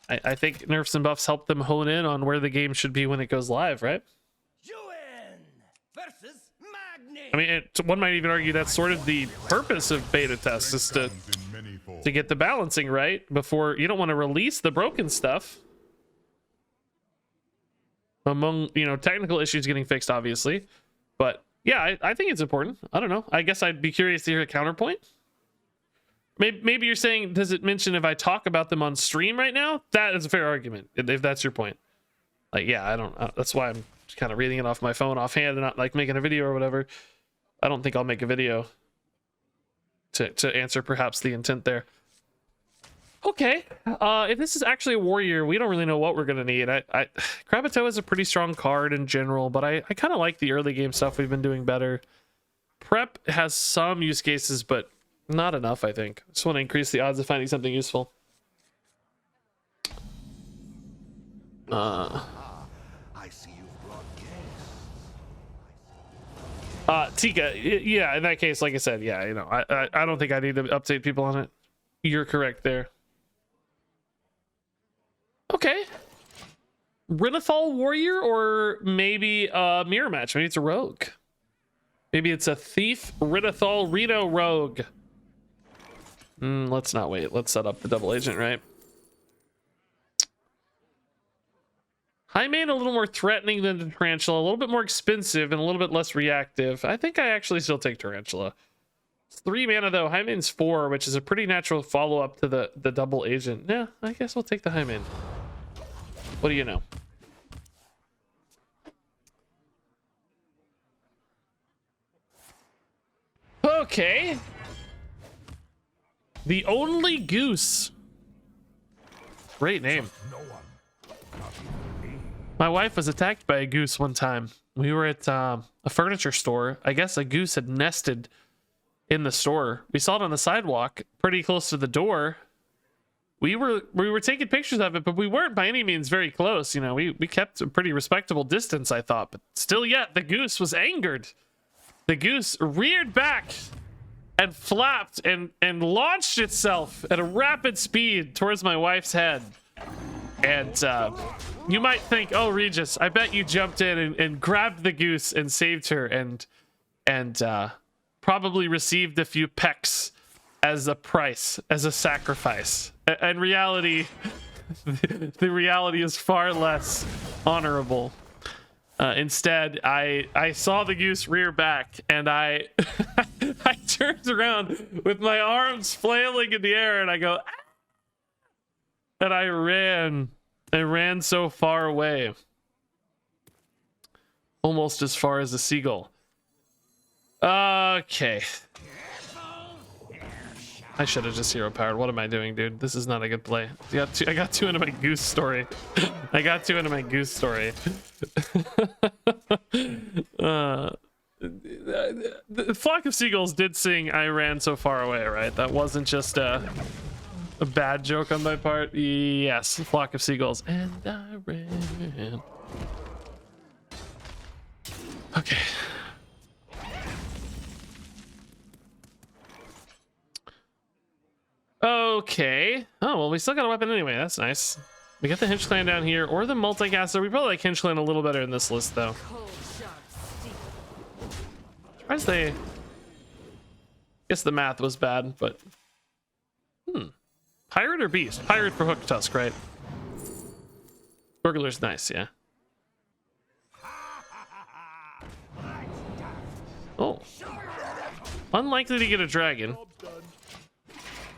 I think nerfs and buffs help them hone in on where the game should be when it goes live, right? I mean, one might even argue that's sort of the purpose of beta tests, is to get the balancing right before. You don't want to release the broken stuff among, you know, technical issues getting fixed, obviously. But yeah, I think it's important. I don't know. I guess I'd be curious to hear a counterpoint. Maybe you're saying, does it mention if I talk about them on stream right now? That is a fair argument, if that's your point. Like, yeah, I don't. That's why I'm kind of reading it off my phone offhand and not like making a video or whatever. I don't think I'll make a video to answer perhaps the intent there. Okay, if this is actually a warrior, we don't really know what we're gonna need. Krabito is a pretty strong card in general, but I kind of like the early game stuff. We've been doing better. Prep has some use cases, but not enough, I think. Just want to increase the odds of finding something useful. I see you've brought guests. Tika, yeah, in that case, like I said, yeah, you know, I don't think I need to update people on it. You're correct there. Okay. Renathal Warrior, or maybe a mirror match. Maybe it's a rogue. Maybe it's a thief Renathal Reno rogue. Let's not wait. Let's set up the double agent, right? High main a little more threatening than the Tarantula, a little bit more expensive and a little bit less reactive. I think I actually still take Tarantula. It's 3 mana though. High main's 4, which is a pretty natural follow-up to the double agent. Yeah, I guess we'll take the high main. What do you know? Okay. The Only Goose. Great name. My wife was attacked by a goose one time. We were at a furniture store. I guess a goose had nested in the store. We saw it on the sidewalk, pretty close to the door. We were taking pictures of it, but we weren't by any means very close. You know, we kept a pretty respectable distance, I thought. But still yet, the goose was angered. The goose reared back and flapped and launched itself at a rapid speed towards my wife's head. And you might think, oh, Regis, I bet you jumped in and grabbed the goose and saved her and probably received a few pecks as a price, as a sacrifice. In reality, the reality is far less honorable. Instead, I saw the goose rear back, and I I turned around with my arms flailing in the air, and I go, ah! And I ran so far away, almost as far as a seagull. Okay. I should have just hero powered. What am I doing, dude? This is not a good play. I got too into my goose story. I got too into my goose story. The flock of seagulls did sing "I ran so far away," right? That wasn't just a bad joke on my part. Yes, flock of seagulls, and I ran. Okay. Okay. Oh, well, we still got a weapon anyway. That's nice. We got the Hinge Clan down here, or the Multicaster. We probably like Hinge Clan a little better in this list, though. Cold sharp steel. Surprised they... Guess the math was bad, but... Pirate or Beast? Pirate for Hook Tusk, right? Burglar's nice, yeah. Oh. Unlikely to get a dragon.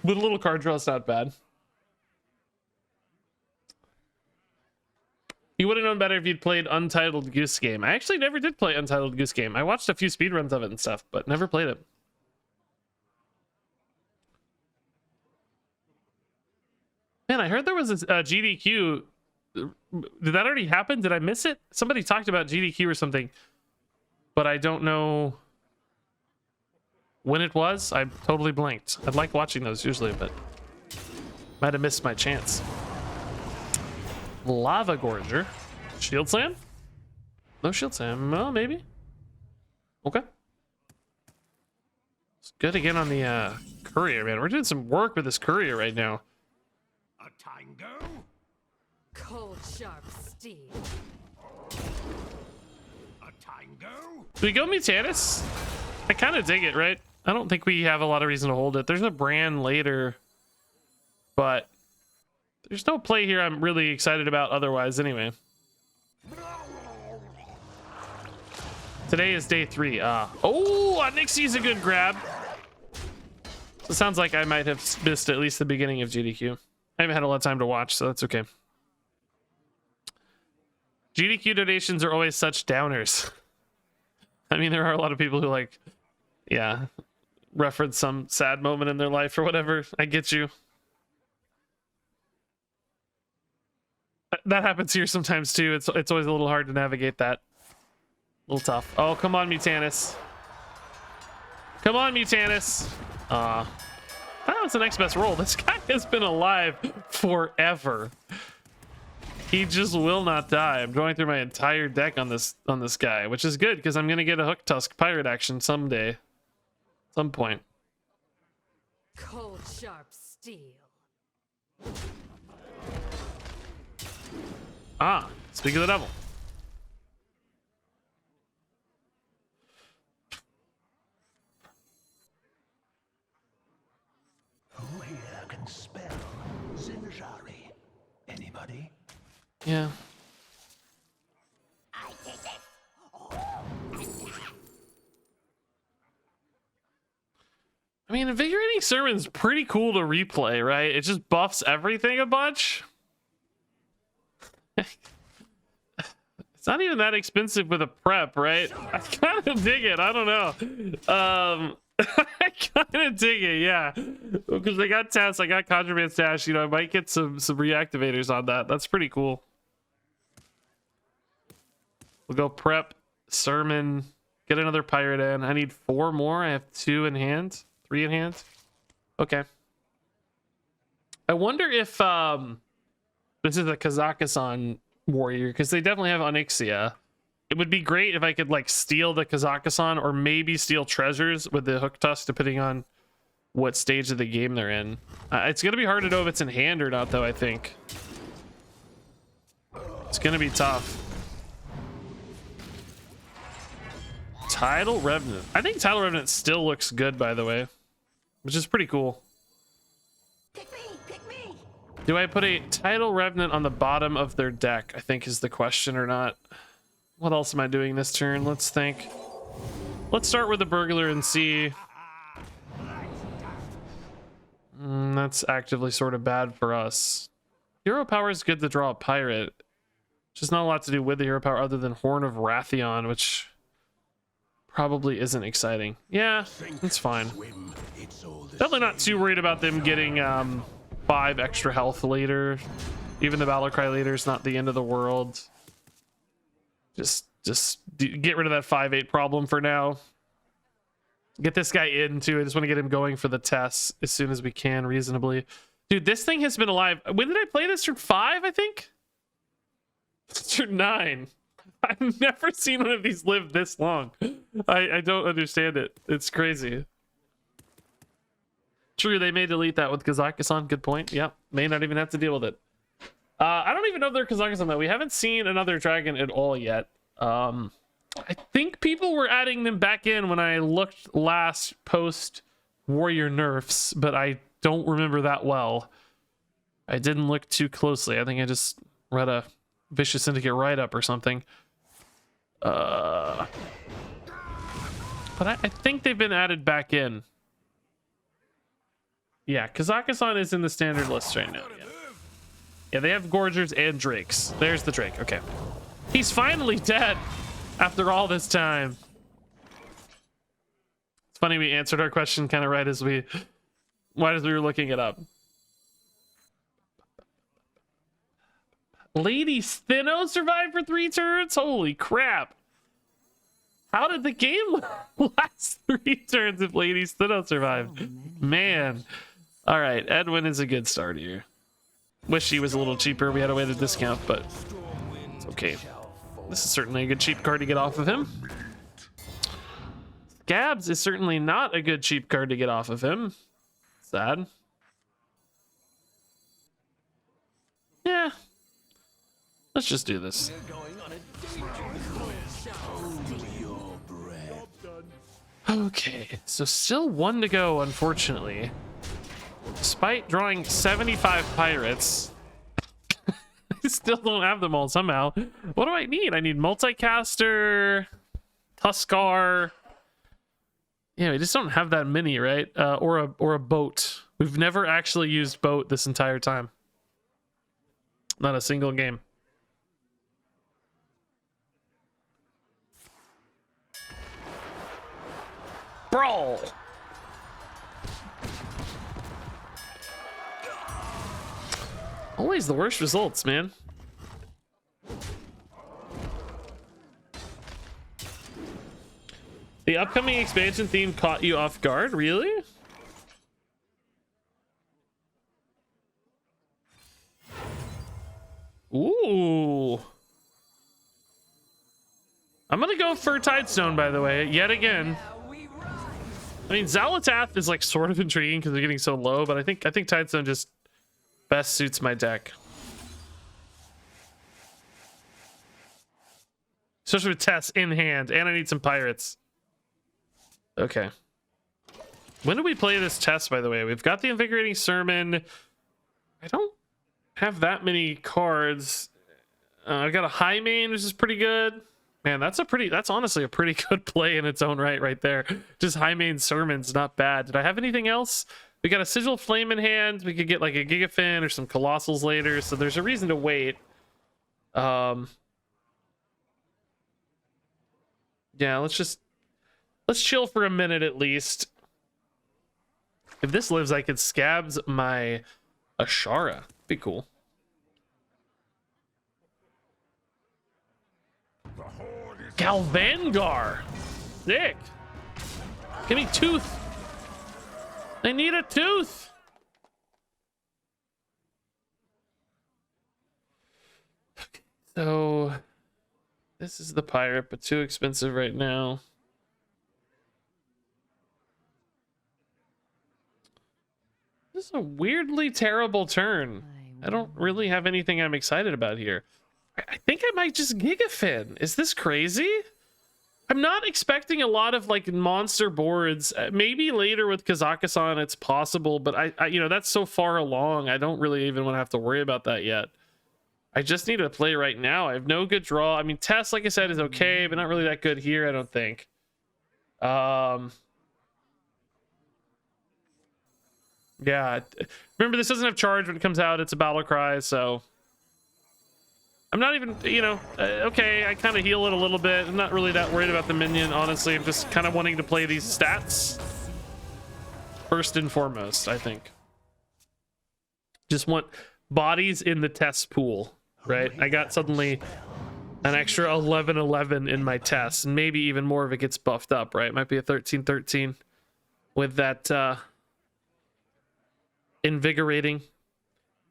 But a little card draw is not bad. You would have known better if you'd played Untitled Goose Game. I actually never did play Untitled Goose Game. I watched a few speedruns of it and stuff, but never played it. Man, I heard there was a GDQ. Did that already happen? Did I miss it? Somebody talked about GDQ or something, but I don't know when it was. I totally blanked. I'd like watching those usually, but might have missed my chance. Lava Gorger. Shield Slam? No Shield Slam. Well, maybe. Okay. It's good again on the courier, man. We're doing some work with this courier right now. A tango? Cold sharp steel. A tango? Do we go Mutanus? I kind of dig it, right? I don't think we have a lot of reason to hold it. There's a brand later, but there's no play here I'm really excited about otherwise anyway. Today is day 3. Oh, Onyxie's a good grab. So it sounds like I might have missed at least the beginning of GDQ. I haven't had a lot of time to watch, so that's okay. GDQ donations are always such downers. I mean, there are a lot of people who like, yeah, reference some sad moment in their life or whatever. I get you. That happens here sometimes too. It's always a little hard to navigate that. A little tough. Oh, come on, Mutanus. Come on, Mutanus. That was the next best roll. This guy has been alive forever. He just will not die. I'm going through my entire deck on this guy, which is good because I'm gonna get a Hook Tusk pirate action someday. Some point. Cold sharp steel. Speak of the devil. Who here can spell Zinjari? Anybody? Yeah. I mean, Invigorating Sermon's pretty cool to replay, right? It just buffs everything a bunch. It's not even that expensive with a prep, right? I kind of dig it. I don't know. I kind of dig it, yeah. Because I got tests, I got Contraband Stash. You know, I might get some reactivators on that. That's pretty cool. We'll go prep, Sermon, get another pirate in. I need 4 more. I have 2 in hand, 3 in hand. Okay. I wonder if this is a Kazakhstan warrior, because they definitely have Onyxia. It would be great if I could like steal the Kazakhstan or maybe steal treasures with the Hook Tusk, depending on what stage of the game they're in. It's gonna be hard to know if it's in hand or not, though. I think it's gonna be tough. Tidal Revenant. I think Tidal Revenant still looks good, by the way, which is pretty cool. Pick me, pick me. Do I put a Tidal Revenant on the bottom of their deck, I think is the question, or not? What else am I doing this turn? Let's think. Let's start with the Burglar and see. That's actively sort of bad for us. Hero Power is good to draw a pirate. Just not a lot to do with the hero power other than Horn of Wrathion, which probably isn't exciting. Yeah, it's fine. Definitely not too worried about them getting 5 extra health later. Even the Battlecry later is not the end of the world. Just Just get rid of that 5-8 problem for now. Get this guy in too. I just want to get him going for the tests as soon as we can reasonably. Dude, this thing has been alive. When did I play this? Turn 5, I think? Turn 9. I've never seen one of these live this long. I don't understand it. It's crazy. True, they may delete that with Kazakhstan. Good point. Yep. May not even have to deal with it. I don't even know if they're Kazakhstan though. We haven't seen another dragon at all yet. I think people were adding them back in when I looked last post warrior nerfs, but I don't remember that well. I didn't look too closely. I think I just read a Vicious Syndicate write-up or something. But I think they've been added back in. Yeah, Kazakhstan is in the standard list right now. Yeah, they have Gorgers and Drakes. There's the Drake. Okay. He's finally dead after all this time. It's funny we answered our question kind of right as we were looking it up. Lady Steno survived for 3 turns? Holy crap. How did the game last 3 turns if Lady Steno survived? Man. All right, Edwin is a good start here. Wish he was a little cheaper. We had a way to discount, but it's okay. This is certainly a good cheap card to get off of him. Scabs is certainly not a good cheap card to get off of him. Sad. Yeah. Let's just do this. Okay, so still 1 to go, unfortunately. Despite drawing 75 pirates, I still don't have them all somehow. What do I need? I need Multicaster, Tuskar. Yeah, we just don't have that many, right? Or a boat. We've never actually used boat this entire time. Not a single game. Brawl! Always the worst results, man. The upcoming expansion theme caught you off guard? Really? Ooh. I'm gonna go for Tidestone, by the way, yet again. I mean, Xalatath is like sort of intriguing because they're getting so low, but I think Tidestone just best suits my deck. Especially with Tess in hand, and I need some pirates. Okay. When do we play this Tess, by the way? We've got the Invigorating Sermon. I don't have that many cards. I've got a High Main, which is pretty good. Man, that's honestly a pretty good play in its own right there. Just High Main Sermon's not bad. Did I have anything else? We got a Sigil Flame in hand. We could get like a Gigafin or some Colossals later, so there's a reason to wait. Yeah, let's chill for a minute at least. If this lives, I could Scabs my Ashara. Be cool. Galvangar. Sick. Give me Tooth. I need a Tooth. Okay, so this is the pirate, but too expensive right now. This is a weirdly terrible turn. I don't really have anything I'm excited about here. I think I might just Gigafin. Is this crazy? I'm not expecting a lot of like monster boards. Maybe later with Kazakhstan it's possible, but I you know, that's so far along. I don't really even want to have to worry about that yet. I just need to play right now. I have no good draw. I mean, Tess, like I said, is okay, but not really that good here, I don't think. Yeah. Remember, this doesn't have charge when it comes out. It's a battle cry, so I'm not even, you know, okay, I kind of heal it a little bit. I'm not really that worried about the minion, honestly. I'm just kind of wanting to play these stats first and foremost, I think. Just want bodies in the test pool, right? I got suddenly an extra 11-11 in my test, and maybe even more if it gets buffed up, right? Might be a 13-13 with that invigorating.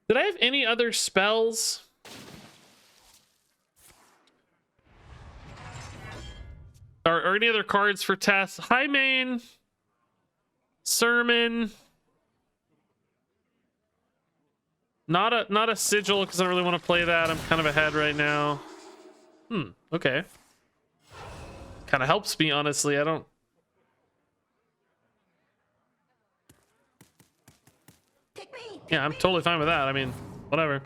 Did I have any other spells? Or any other cards for tests? High main, sermon. Not a sigil because I don't really want to play that. I'm kind of ahead right now. Okay. Kind of helps me, honestly. I don't. Yeah, I'm totally fine with that. I mean, whatever.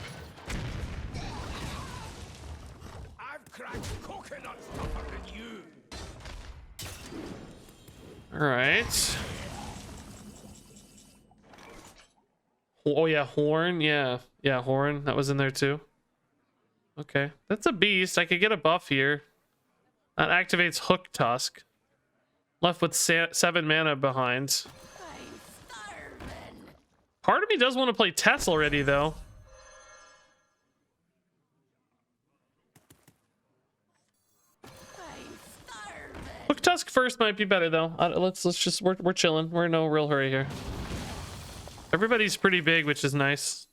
I've cracked coconuts tougher than you. All right. Oh yeah, horn. Yeah, horn. That was in there too. Okay, that's a beast. I could get a buff here. That activates Hook Tusk. Left with 7 mana behind. Part of me does want to play Tess already, though. Hook Tusk first might be better, though. Let's just we're chilling. We're in no real hurry here. Everybody's pretty big, which is nice.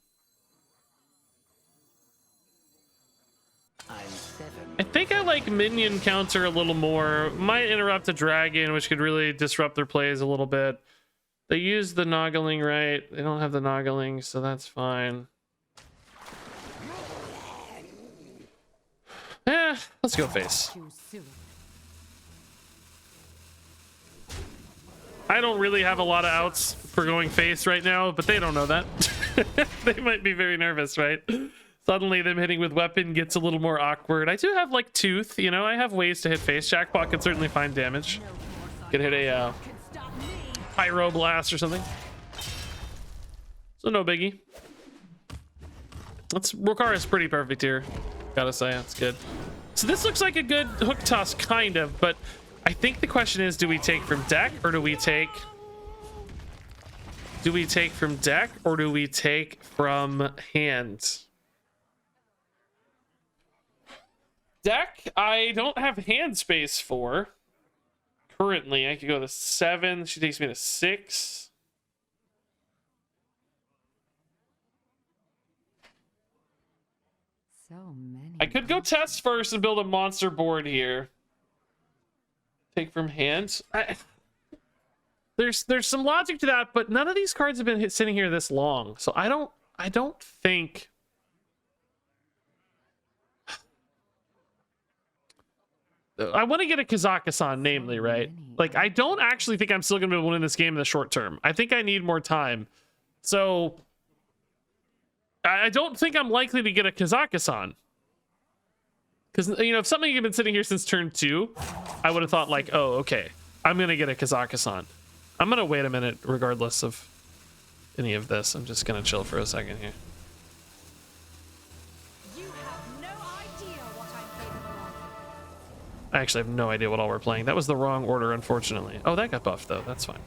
I think I like minion counter a little more. Might interrupt a dragon, which could really disrupt their plays a little bit. They use the noggling, right? They don't have the noggling, so that's fine. Let's go face. Too soon. I don't really have a lot of outs for going face right now, but they don't know that. They might be very nervous, right? Suddenly them hitting with weapon gets a little more awkward. I do have like tooth, you know, I have ways to hit face. Jackpot can certainly find damage. Can hit a pyro blast or something. So no biggie. Rokar is pretty perfect here. Gotta say, that's good. So this looks like a good Hook Tusk, kind of, but I think the question is, do we take from deck or do we take from deck or do we take from hand? Deck, I don't have hand space for. Currently, I could go to 7. She takes me to 6. So many. I could go test first and build a monster board here. Take from hands. There's some logic to that, but none of these cards have been sitting here this long, so I don't think. I want to get a Kazakhstan, namely, right? Like, I don't actually think I'm still going to be able to win this game in the short term. I think I need more time. So, I don't think I'm likely to get a Kazakhstan. Because, you know, if something had been sitting here since turn 2, I would have thought, like, oh, okay, I'm going to get a Kazakhstan. I'm going to wait a minute regardless of any of this. I'm just going to chill for a second here. I actually have no idea what all we're playing. That was the wrong order, unfortunately. Oh, that got buffed, though. That's fine.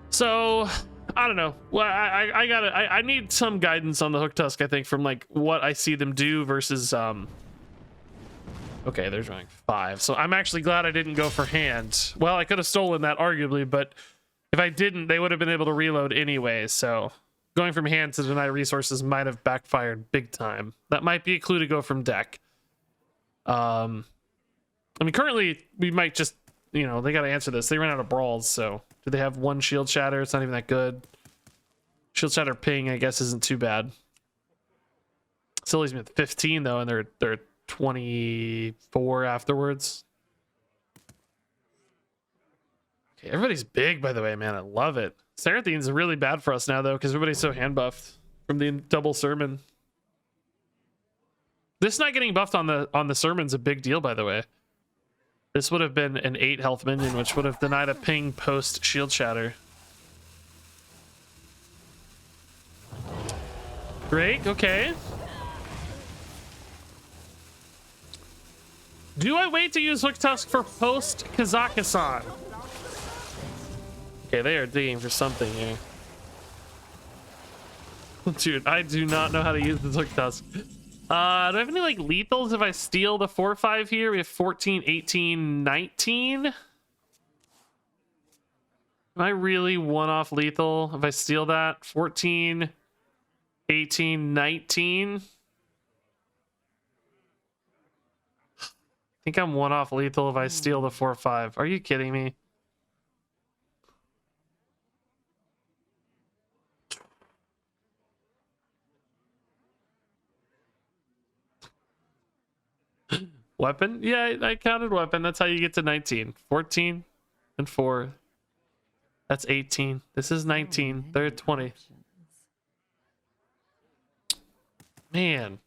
So, I don't know. Well, I need some guidance on the Hook Tusk, I think, from, like, what I see them do versus, Okay, they're drawing 5. So I'm actually glad I didn't go for hand. Well, I could have stolen that, arguably, but if I didn't, they would have been able to reload anyway, so... Going from hand to deny resources might have backfired big time. That might be a clue to go from deck. I mean, currently, we might just, you know, they got to answer this. They ran out of brawls, so do they have 1 shield shatter? It's not even that good. Shield shatter ping, I guess, isn't too bad. Still leaves me at 15, though, and they're 24 afterwards. Okay, everybody's big, by the way, man. I love it. Sarathine's really bad for us now, though, because everybody's so hand buffed from the double sermon. This not getting buffed on the sermon's a big deal, by the way. This would have been an 8 health minion, which would have denied a ping post shield shatter. Great, okay. Do I wait to use Hook Tusk for post Kazakhstan? Okay, they are digging for something here. Dude, I do not know how to use the Hook Tusk. Do I have any like lethals if I steal the 4/5 here? We have 14, 18, 19. Am I really one-off lethal if I steal that? 14, 18, 19. I think I'm one-off lethal if I steal the 4/5. Are you kidding me? Weapon? Yeah, I counted weapon. That's how you get to 19. 14 and 4. That's 18. This is 19. They're at 20. Man.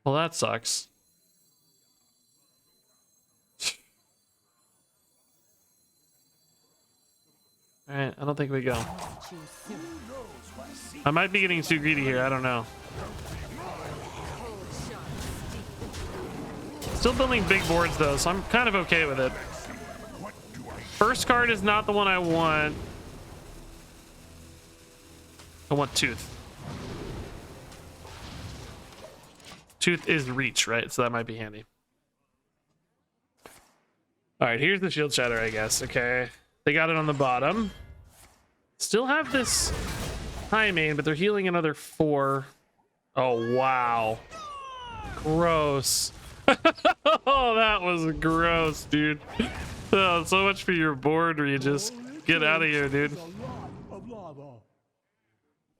Well, that sucks. All right, I don't think we go. I might be getting too greedy here. I don't know. Still building big boards though, so I'm kind of okay with it. First card is not the one I want. I want Tooth. Tooth is reach, right? So that might be handy. All right, here's the shield shatter, I guess. Okay, they got it on the bottom. Still have this high main, but they're healing another 4. Oh, wow. Gross. Oh, that was gross, dude. Oh, so much for your board, Regis. Get out of here, dude.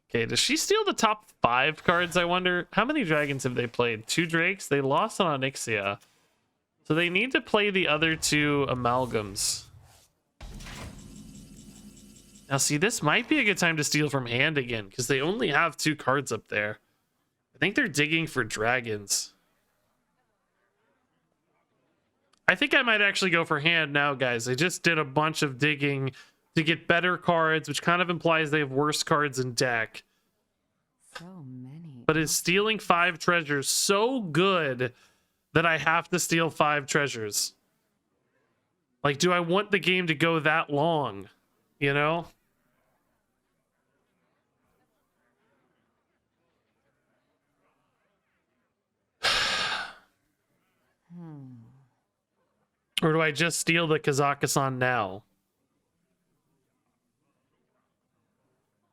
Okay, does she steal the top 5 cards, I wonder? How many dragons have they played? 2 drakes? They lost on Onyxia. So they need to play the other 2 amalgams. Now, see, this might be a good time to steal from hand again, because they only have 2 cards up there. I think they're digging for dragons. I think I might actually go for hand now, guys. I just did a bunch of digging to get better cards, which kind of implies they have worse cards in deck. So many. But is stealing 5 treasures so good that I have to steal 5 treasures? Like, do I want the game to go that long? You know? Or do I just steal the Kazakhstan now?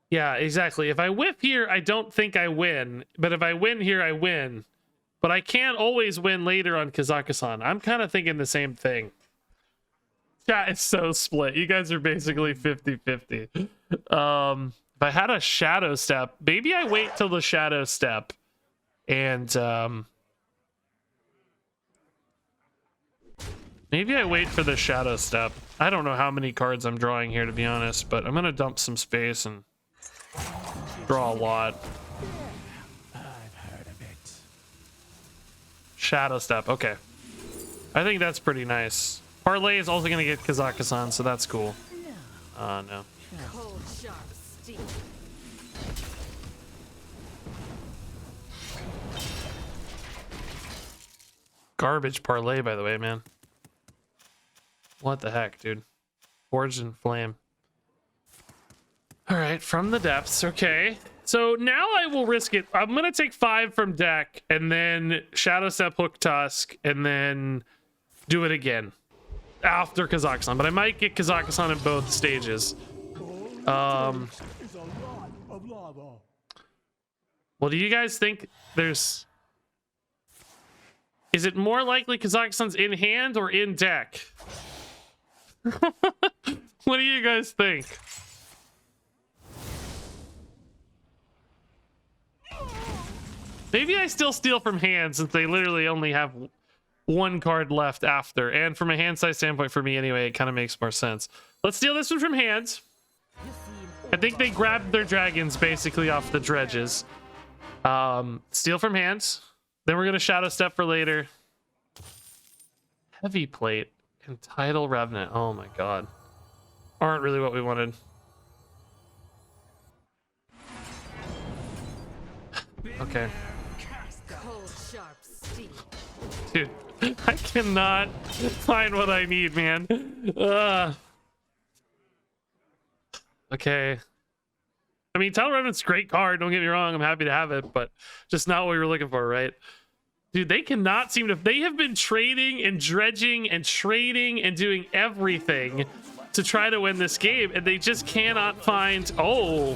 Yeah, exactly. If I whiff here, I don't think I win. But if I win here, I win. But I can't always win later on Kazakhstan. I'm kind of thinking the same thing. Yeah, it's so split. You guys are basically 50-50. If I had a shadow step, maybe I wait till the shadow step. And maybe I wait for the shadow step. I don't know how many cards I'm drawing here, to be honest, but I'm going to dump some space and draw a lot. I've heard of it. Shadow step. Okay. I think that's pretty nice. Parlay is also going to get Kazakhstan, so that's cool. No. Cold, sharp steel. Garbage parlay, by the way, man. What the heck, dude? Forged in Flame. All right, from the depths. Okay. So now I will risk it. I'm going to take 5 from deck and then Shadow Step, Hook Tusk, and then do it again after Kazakhstan. But I might get Kazakhstan in both stages. Well, do you guys think there's... Is it more likely Kazakhstan's in hand or in deck? What do you guys think? Maybe I still steal from hand since they literally only have 1 card left after. And from a hand size standpoint for me anyway, it kind of makes more sense. Let's steal this one from hand. I think they grabbed their dragons basically off the dredges. Steal from hands. Then we're going to Shadow Step for later. Heavy Plate and Tidal Revenant. Oh my god. Aren't really what we wanted. Okay. Cold, sharp steel. Dude, I cannot find what I need, man. Okay. I mean, Tidal Revenant's a great card. Don't get me wrong. I'm happy to have it, but just not what we were looking for, right? Dude, they cannot seem to... They have been trading and dredging and trading and doing everything to try to win this game, and they just cannot find... Oh.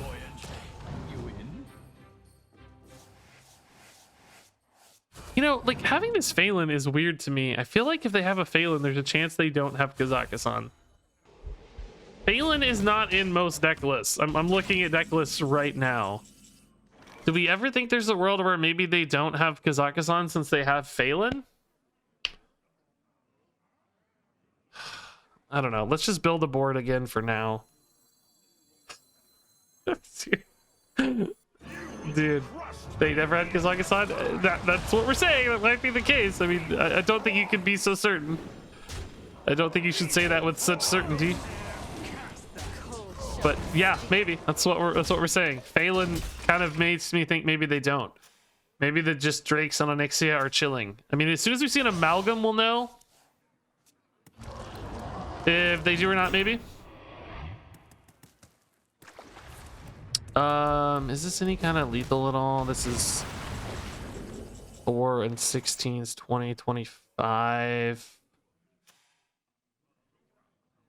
You know, like, having this Phelan is weird to me. I feel like if they have a Phelan, there's a chance they don't have Kazakhstan. Phelan is not in most deck lists. I'm looking at deck lists right now. Do we ever think there's a world where maybe they don't have Kazakhstan since they have Phelan? I don't know. Let's just build a board again for now. Dude, they never had Kazakhstan? That's what we're saying. That might be the case. I mean, I don't think you can be so certain. I don't think you should say that with such certainty. But yeah, maybe that's what we're saying. Phelan kind of makes me think maybe they don't. Maybe the just Drakes on Onyxia are chilling. I mean, as soon as we see an amalgam, we'll know if they do or not. Maybe. Is this any kind of lethal at all? This is 4 and 16s, 20, 25.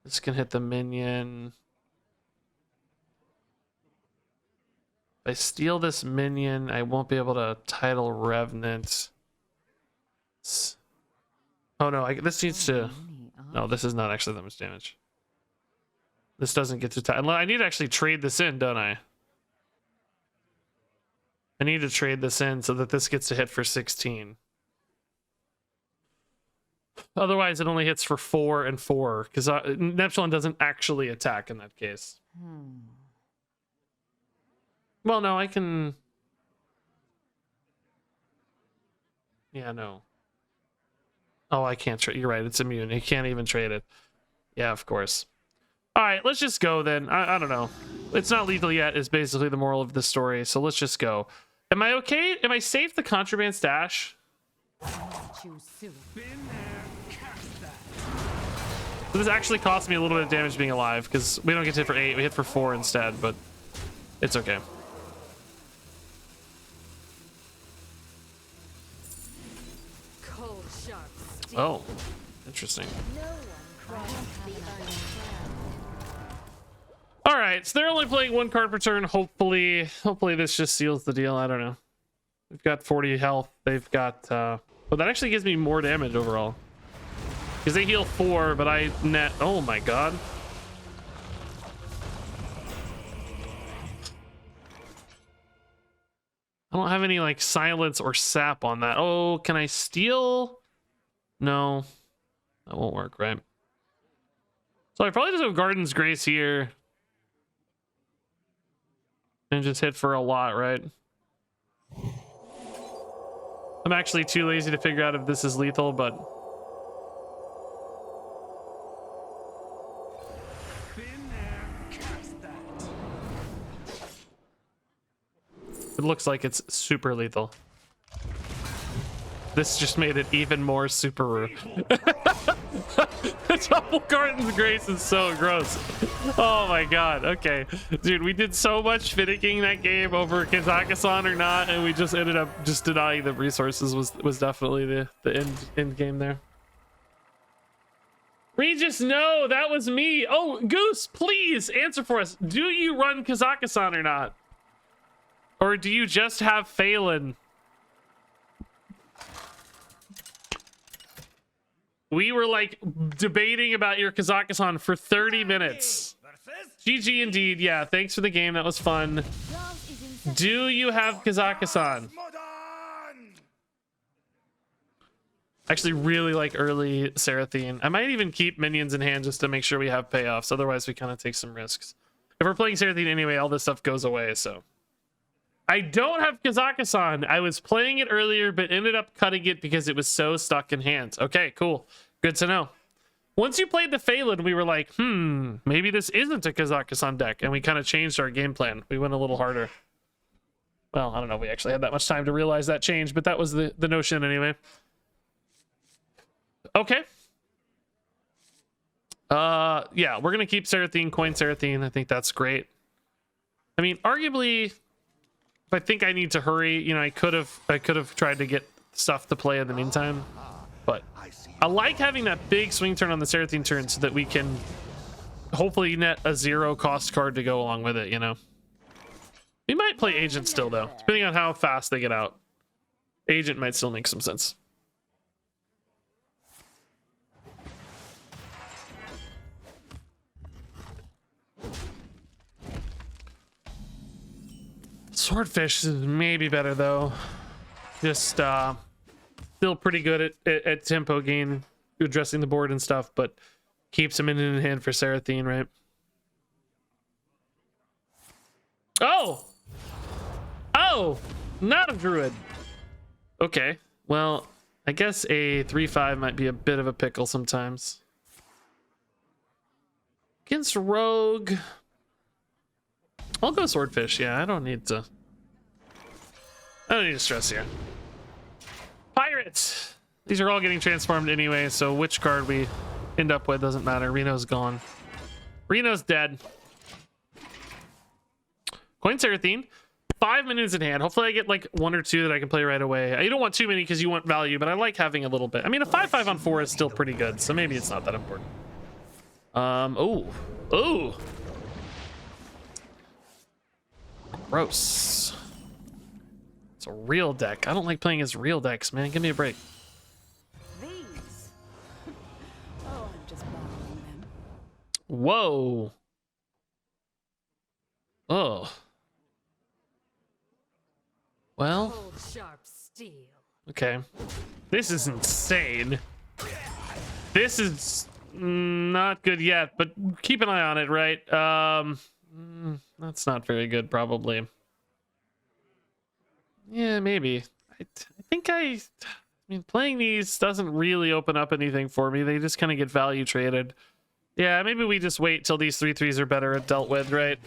This can hit the minion. If I steal this minion, I won't be able to Tidal Revenant. Oh no, this needs to... No, this is not actually that much damage. This doesn't get to... I need to actually trade this in, don't I? I need to trade this in so that this gets to hit for 16. Otherwise, it only hits for 4 and 4, because Neptune doesn't actually attack in that case. Well, no, I can... Yeah, no. Oh, I can't trade. You're right, it's immune. You can't even trade it. Yeah, of course. All right, let's just go then. I don't know. It's not lethal yet is basically the moral of the story, so let's just go. Am I okay? Am I safe the contraband stash? So this actually cost me a little bit of damage being alive, because we don't get to hit for 8, we hit for 4 instead, but it's okay. Cold, sharp steel. Oh, interesting. All right, so they're only playing 1 card per turn. Hopefully this just seals the deal. I don't know. We've got 40 health. They've got... Well, that actually gives me more damage overall. Because they heal 4, but I net... Oh my god. I don't have any, like, silence or sap on that. Oh, can I steal? No. That won't work, right? So I probably just have Garden's Grace here. And just hit for a lot, right? I'm actually too lazy to figure out if this is lethal, but... It looks like it's super lethal. This just made it even more super. The double Garden's Grace is so gross. Oh my god. Okay, dude, we did so much finicking that game over Kazakhstan or not, and we just ended up just denying the resources. Was definitely the end game there. Regis, no, that was me. Oh, Goose, please answer for us. Do you run Kazakhstan or not? Or do you just have Phelan? We were like debating about your Kazakhstan for 30 minutes. GG indeed. Yeah, thanks for the game. That was fun. Do you have Kazakhstan? Actually really like early Seraphine. I might even keep minions in hand just to make sure we have payoffs. Otherwise we kind of take some risks. If we're playing Seraphine anyway, all this stuff goes away, so. I don't have Kazakhstan. I was playing it earlier, but ended up cutting it because it was so stuck in hand. Okay, cool. Good to know. Once you played the Phelan, we were like, maybe this isn't a Kazakhstan deck. And we kind of changed our game plan. We went a little harder. Well, I don't know if we actually had that much time to realize that change, but that was the notion anyway. Okay. Yeah, we're going to keep Seraphine, coin Seraphine. I think that's great. I mean, arguably, if I think I need to hurry, you know, I could have tried to get stuff to play in the meantime. But I like having that big swing turn on the Seraphine turn so that we can hopefully net a 0 cost card to go along with it, you know. We might play Agent still, though, depending on how fast they get out. Agent might still make some sense. Swordfish is maybe better, though. Just still pretty good at tempo gain, addressing the board and stuff, but keeps him in hand for Seraphine, right? Oh! Oh! Not a druid! Okay, well, I guess a 3/5 might be a bit of a pickle sometimes. Against Rogue... I'll go Swordfish, yeah, I don't need to stress here. Pirates! These are all getting transformed anyway, so which card we end up with doesn't matter. Reno's gone. Reno's dead. Coin Seraphine. 5 minutes in hand. Hopefully I get like 1 or 2 that I can play right away. You don't want too many because you want value, but I like having a little bit. I mean, a 5/5 on 4 is still pretty good, so maybe it's not that important. Oh. Gross. It's a real deck. I don't like playing as real decks, man. Give me a break. These. Oh, I'm just borrowing them. Whoa. Oh. Well. Cold sharp steel. Okay. This is insane. This is not good yet, but keep an eye on it, right? That's not very good, probably. Yeah, maybe. I mean, playing these doesn't really open up anything for me. They just kind of get value traded. Yeah, maybe we just wait till these 3/3s are better dealt with, right?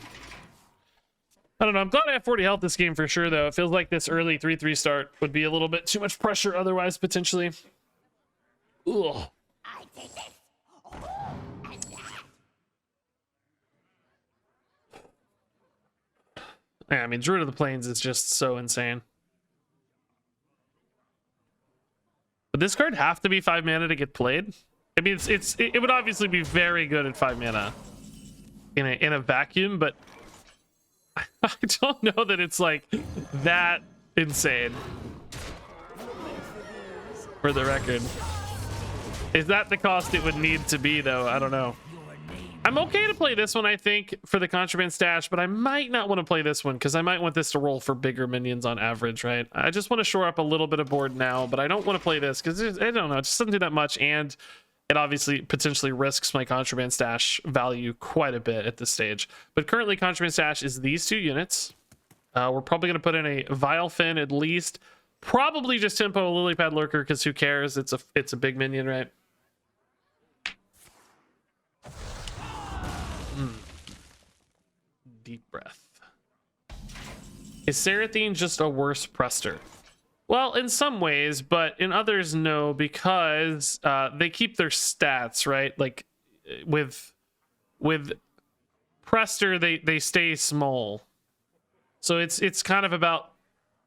I don't know. I'm glad I have 40 health this game for sure, though. It feels like this early 3/3 start would be a little bit too much pressure otherwise, potentially. Ugh. Yeah, I mean, Druid of the Plains is just so insane. Would this card have to be 5 mana to get played? I mean, it would obviously be very good at 5 mana in a vacuum, but I don't know that it's like that insane. For the record, is that the cost it would need to be, though? I don't know. I'm okay to play this one, I think, for the Contraband Stash, but I might not want to play this one because I might want this to roll for bigger minions on average, right? I just want to shore up a little bit of board now, but I don't want to play this because I don't know, it just doesn't do that much, and it obviously potentially risks my Contraband Stash value quite a bit at this stage. But currently, Contraband Stash is these 2 units. We're probably going to put in a Vile Fin at least. Probably just tempo a Lilypad Lurker because who cares? It's a big minion, right? Deep breath. Is Seraphine just a worse Prester? Well, in some ways, but in others, no, because they keep their stats, right? Like with Prester, they stay small. So it's kind of about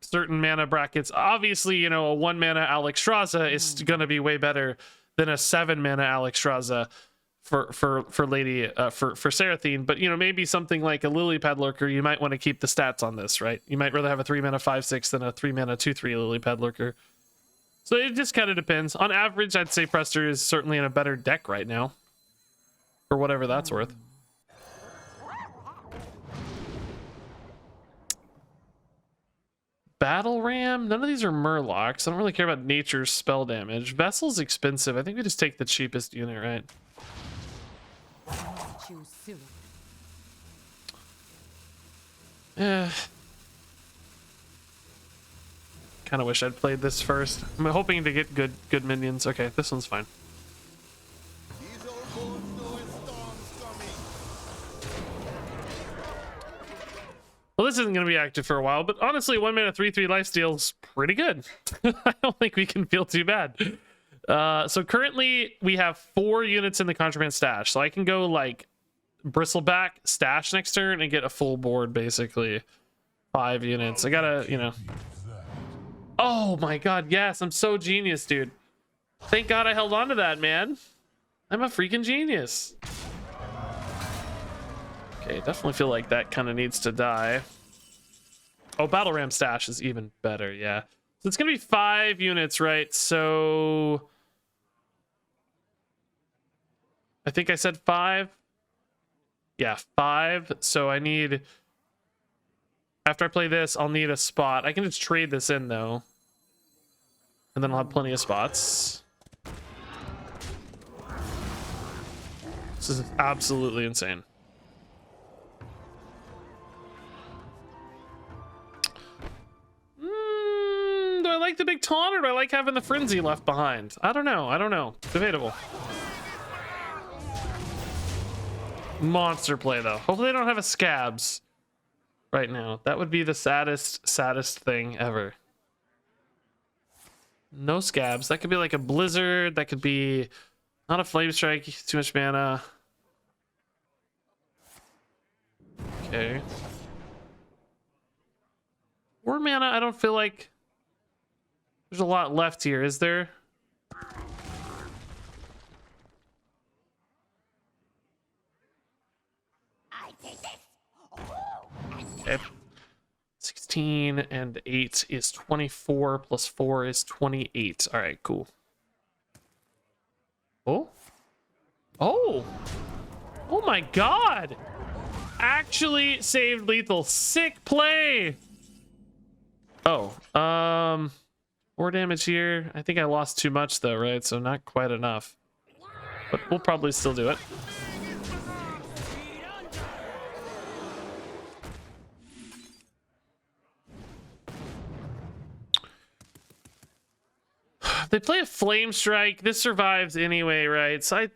certain mana brackets. Obviously, you know, a 1 mana Alexstrasza is going to be way better than a 7 mana Alexstrasza for Seraphine, but you know, maybe something like a Lilypad Lurker, you might want to keep the stats on this, right? You might rather have a 3 mana 5/6 than a 3 mana 2/3 Lilypad Lurker. So it just kind of depends. On average, I'd say Prester is certainly in a better deck right now, for whatever that's worth. Battle Ram? None of these are Murlocs. I don't really care about nature's spell damage. Vessel's expensive. I think we just take the cheapest unit, right? Choose soon. Kind of wish I'd played this first. I'm hoping to get good minions. Okay, this one's fine. Well, this isn't going to be active for a while, but honestly, 1 mana 3/3 lifesteal's pretty good. I don't think we can feel too bad. So currently we have 4 units in the Contraband Stash, so I can go like Bristleback stash next turn and get a full board, basically. 5 units. I gotta, you know. Oh my god, yes, I'm so genius, dude. Thank god I held on to that, man. I'm a freaking genius. Okay, definitely feel like that kind of needs to die. Oh, Battle Ram stash is even better, yeah. So it's gonna be 5 units, right? So I think I said 5. Yeah, 5. So I need, after I play this, I'll need a spot. I can just trade this in though, and then I'll have plenty of spots. This is absolutely insane. Do I like the big taunt, or do I like having the frenzy left behind? I don't know. I don't know. Debatable. Monster play though. Hopefully they don't have a scabs right now. That would be the saddest thing ever. No scabs. That could be like a blizzard. That could be not a flame strike. Too much mana. Okay. 4 mana. I don't feel like there's a lot left here, is there? Okay. 16 and 8 is 24 plus 4 is 28. All right, cool. Oh. Oh. Oh my god. Actually saved lethal. Sick play. Oh. 4 damage here. I think I lost too much though, right? So not quite enough. But we'll probably still do it. They play a flame strike. This survives anyway, right? So I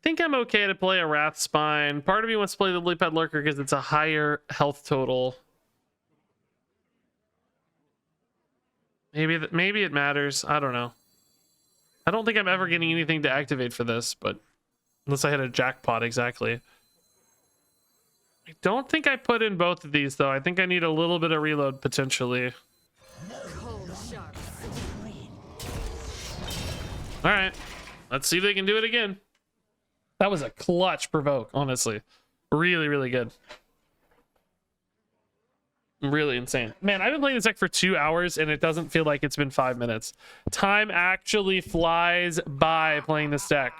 think I'm okay to play a Wrath Spine. Part of me wants to play the Lily-Pad Lurker because it's a higher health total. Maybe it matters. I don't know. I don't think I'm ever getting anything to activate for this, but unless I hit a jackpot exactly. I don't think I put in both of these though. I think I need a little bit of reload potentially. Cold sharp. All right, let's see if they can do it again. That was a clutch provoke, honestly. Really, really good. Really insane. Man, I've been playing this deck for 2 hours and it doesn't feel like it's been 5 minutes. Time actually flies by playing this deck.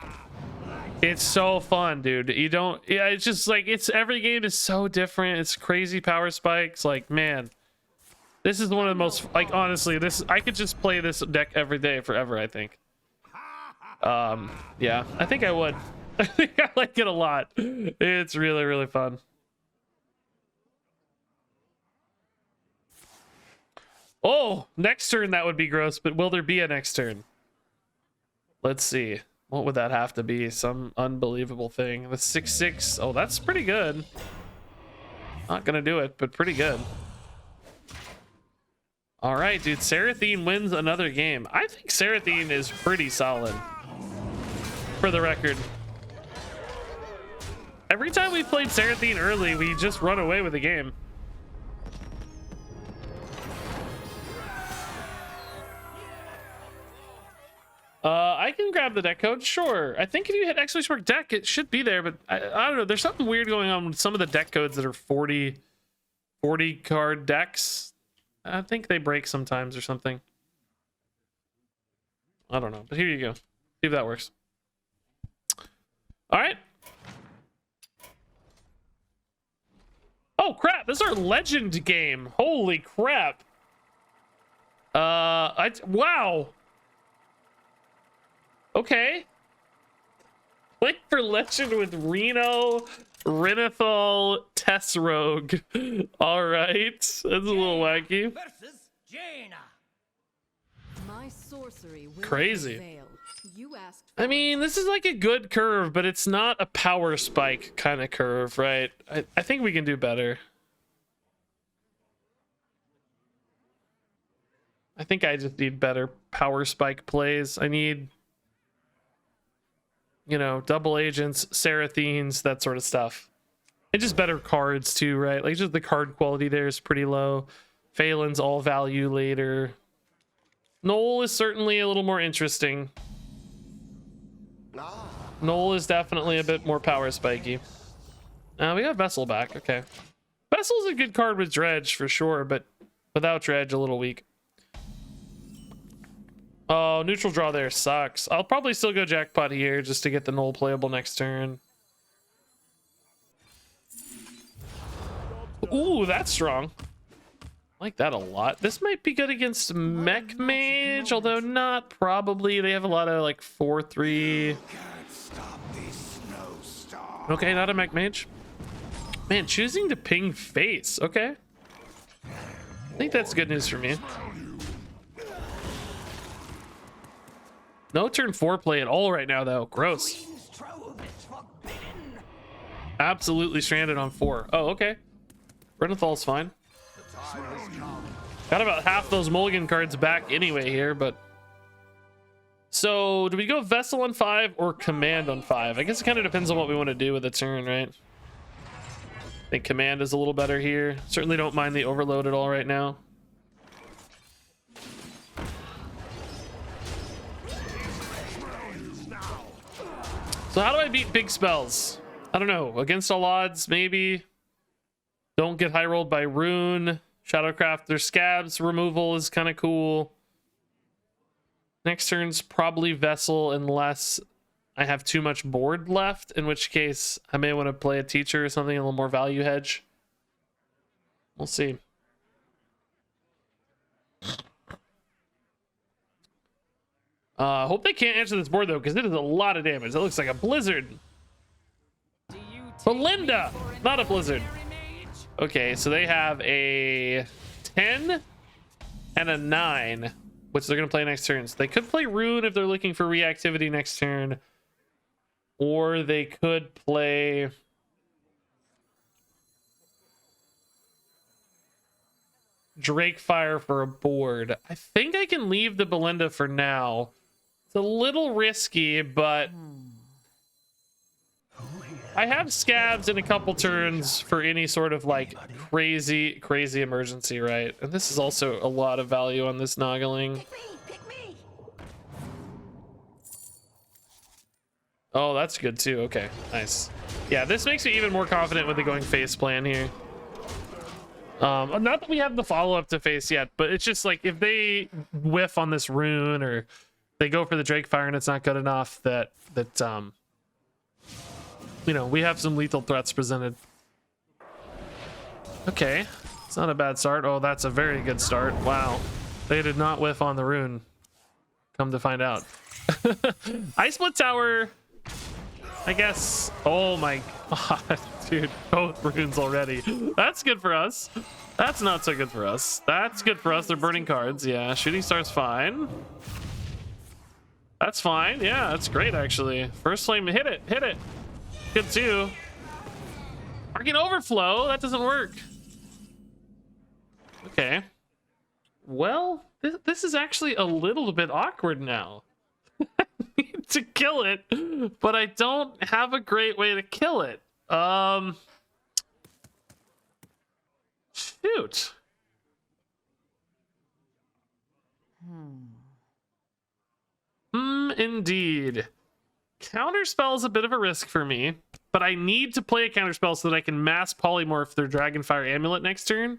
It's so fun, dude. You don't, yeah, it's just like, it's, every game is so different. It's crazy power spikes. Like, man, this is one of the most, like, honestly, this, I could just play this deck every day forever, I think. Yeah, I think I would. I think I like it a lot. It's really, really fun. Oh, next turn that would be gross, but will there be a next turn? Let's see. What would that have to be? Some unbelievable thing. The 6/6. Oh, that's pretty good. Not gonna do it, but pretty good. All right, dude. Seraphine wins another game. I think Seraphine is pretty solid. For the record. Every time we played Seraphine early, we just run away with the game. I can grab the deck code, sure. I think if you hit Exploits Work deck, it should be there, but I don't know. There's something weird going on with some of the deck codes that are 40 card decks. I think they break sometimes or something. I don't know, but here you go. See if that works. All right. Oh crap! This is our legend game. Holy crap! Wow. Okay. Play for legend with Reno, Renathal Rogue. All right, that's a little wacky. Versus Jaina. My sorcery will Crazy. prevail. You asked I mean, this is like a good curve, but it's not a power spike kind of curve, right? I think we can do better. I think I just need better power spike plays. I need, you know, double agents, Seraphines, that sort of stuff. And just better cards too, right? Like just the card quality there is pretty low. Phelan's all value later. Knoll is certainly a little more interesting. Knoll is definitely a bit more power spiky. We got Vessel back. Okay. Vessel's a good card with Dredge for sure, but without Dredge, a little weak. Oh, neutral draw there sucks. I'll probably still go Jackpot here just to get the Knoll playable next turn. Ooh, that's strong. I like that a lot. This might be good against Mech Mage, although not probably. They have a lot of like 4/3. Okay, not a Mech Mage. Man, choosing to ping face. Okay. I think that's good news for me. No turn 4 play at all right now, though. Gross. Absolutely stranded on 4. Oh, okay. Renathal's fine. Got about half those mulligan cards back anyway here, but... So, do we go Vessel on 5 or Command on 5? I guess it kind of depends on what we want to do with the turn, right? I think Command is a little better here. Certainly don't mind the Overload at all right now. So how do I beat big spells? I don't know. Against all odds, maybe. Don't get high rolled by Rune. Shadowcraft or Scabs removal is kind of cool. Next turn's probably Vessel unless I have too much board left, in which case I may want to play a Teacher or something, a little more value hedge. We'll see. Hope they can't answer this board though, because it is a lot of damage. It looks like a blizzard. Belinda, not a blizzard. Okay, so they have a 10 and a 9, which they're going to play next turn. So they could play Rune if they're looking for reactivity next turn. Or they could play... Drakefire for a board. I think I can leave the Belinda for now. It's a little risky, but... I have Scabs in a couple turns for any sort of like crazy emergency, right? And this is also a lot of value on this Noggling. Pick me. Oh, that's good too. Okay, nice. Yeah, this makes me even more confident with the going face plan here. Not that we have the follow-up to face yet, but it's just like if they whiff on this Rune or they go for the Drakefire and it's not good enough, that you know, we have some lethal threats presented. Okay, it's not a bad start. Oh, that's a very good start. Wow, they did not whiff on the Rune. Come to find out. Ice Split Tower, I guess. Oh my god, dude, both Runes already. That's good for us. That's not so good for us. That's good for us. They're burning cards. Yeah, Shooting Star's fine. That's fine. Yeah, that's great actually. First Flame, hit it. Good too. Arcane Overflow, that doesn't work. Okay. Well, this is actually a little bit awkward now. I need to kill it, but I don't have a great way to kill it. Shoot. Indeed. Counterspell is a bit of a risk for me, but I need to play a counterspell so that I can mass polymorph their Dragonfire Amulet next turn.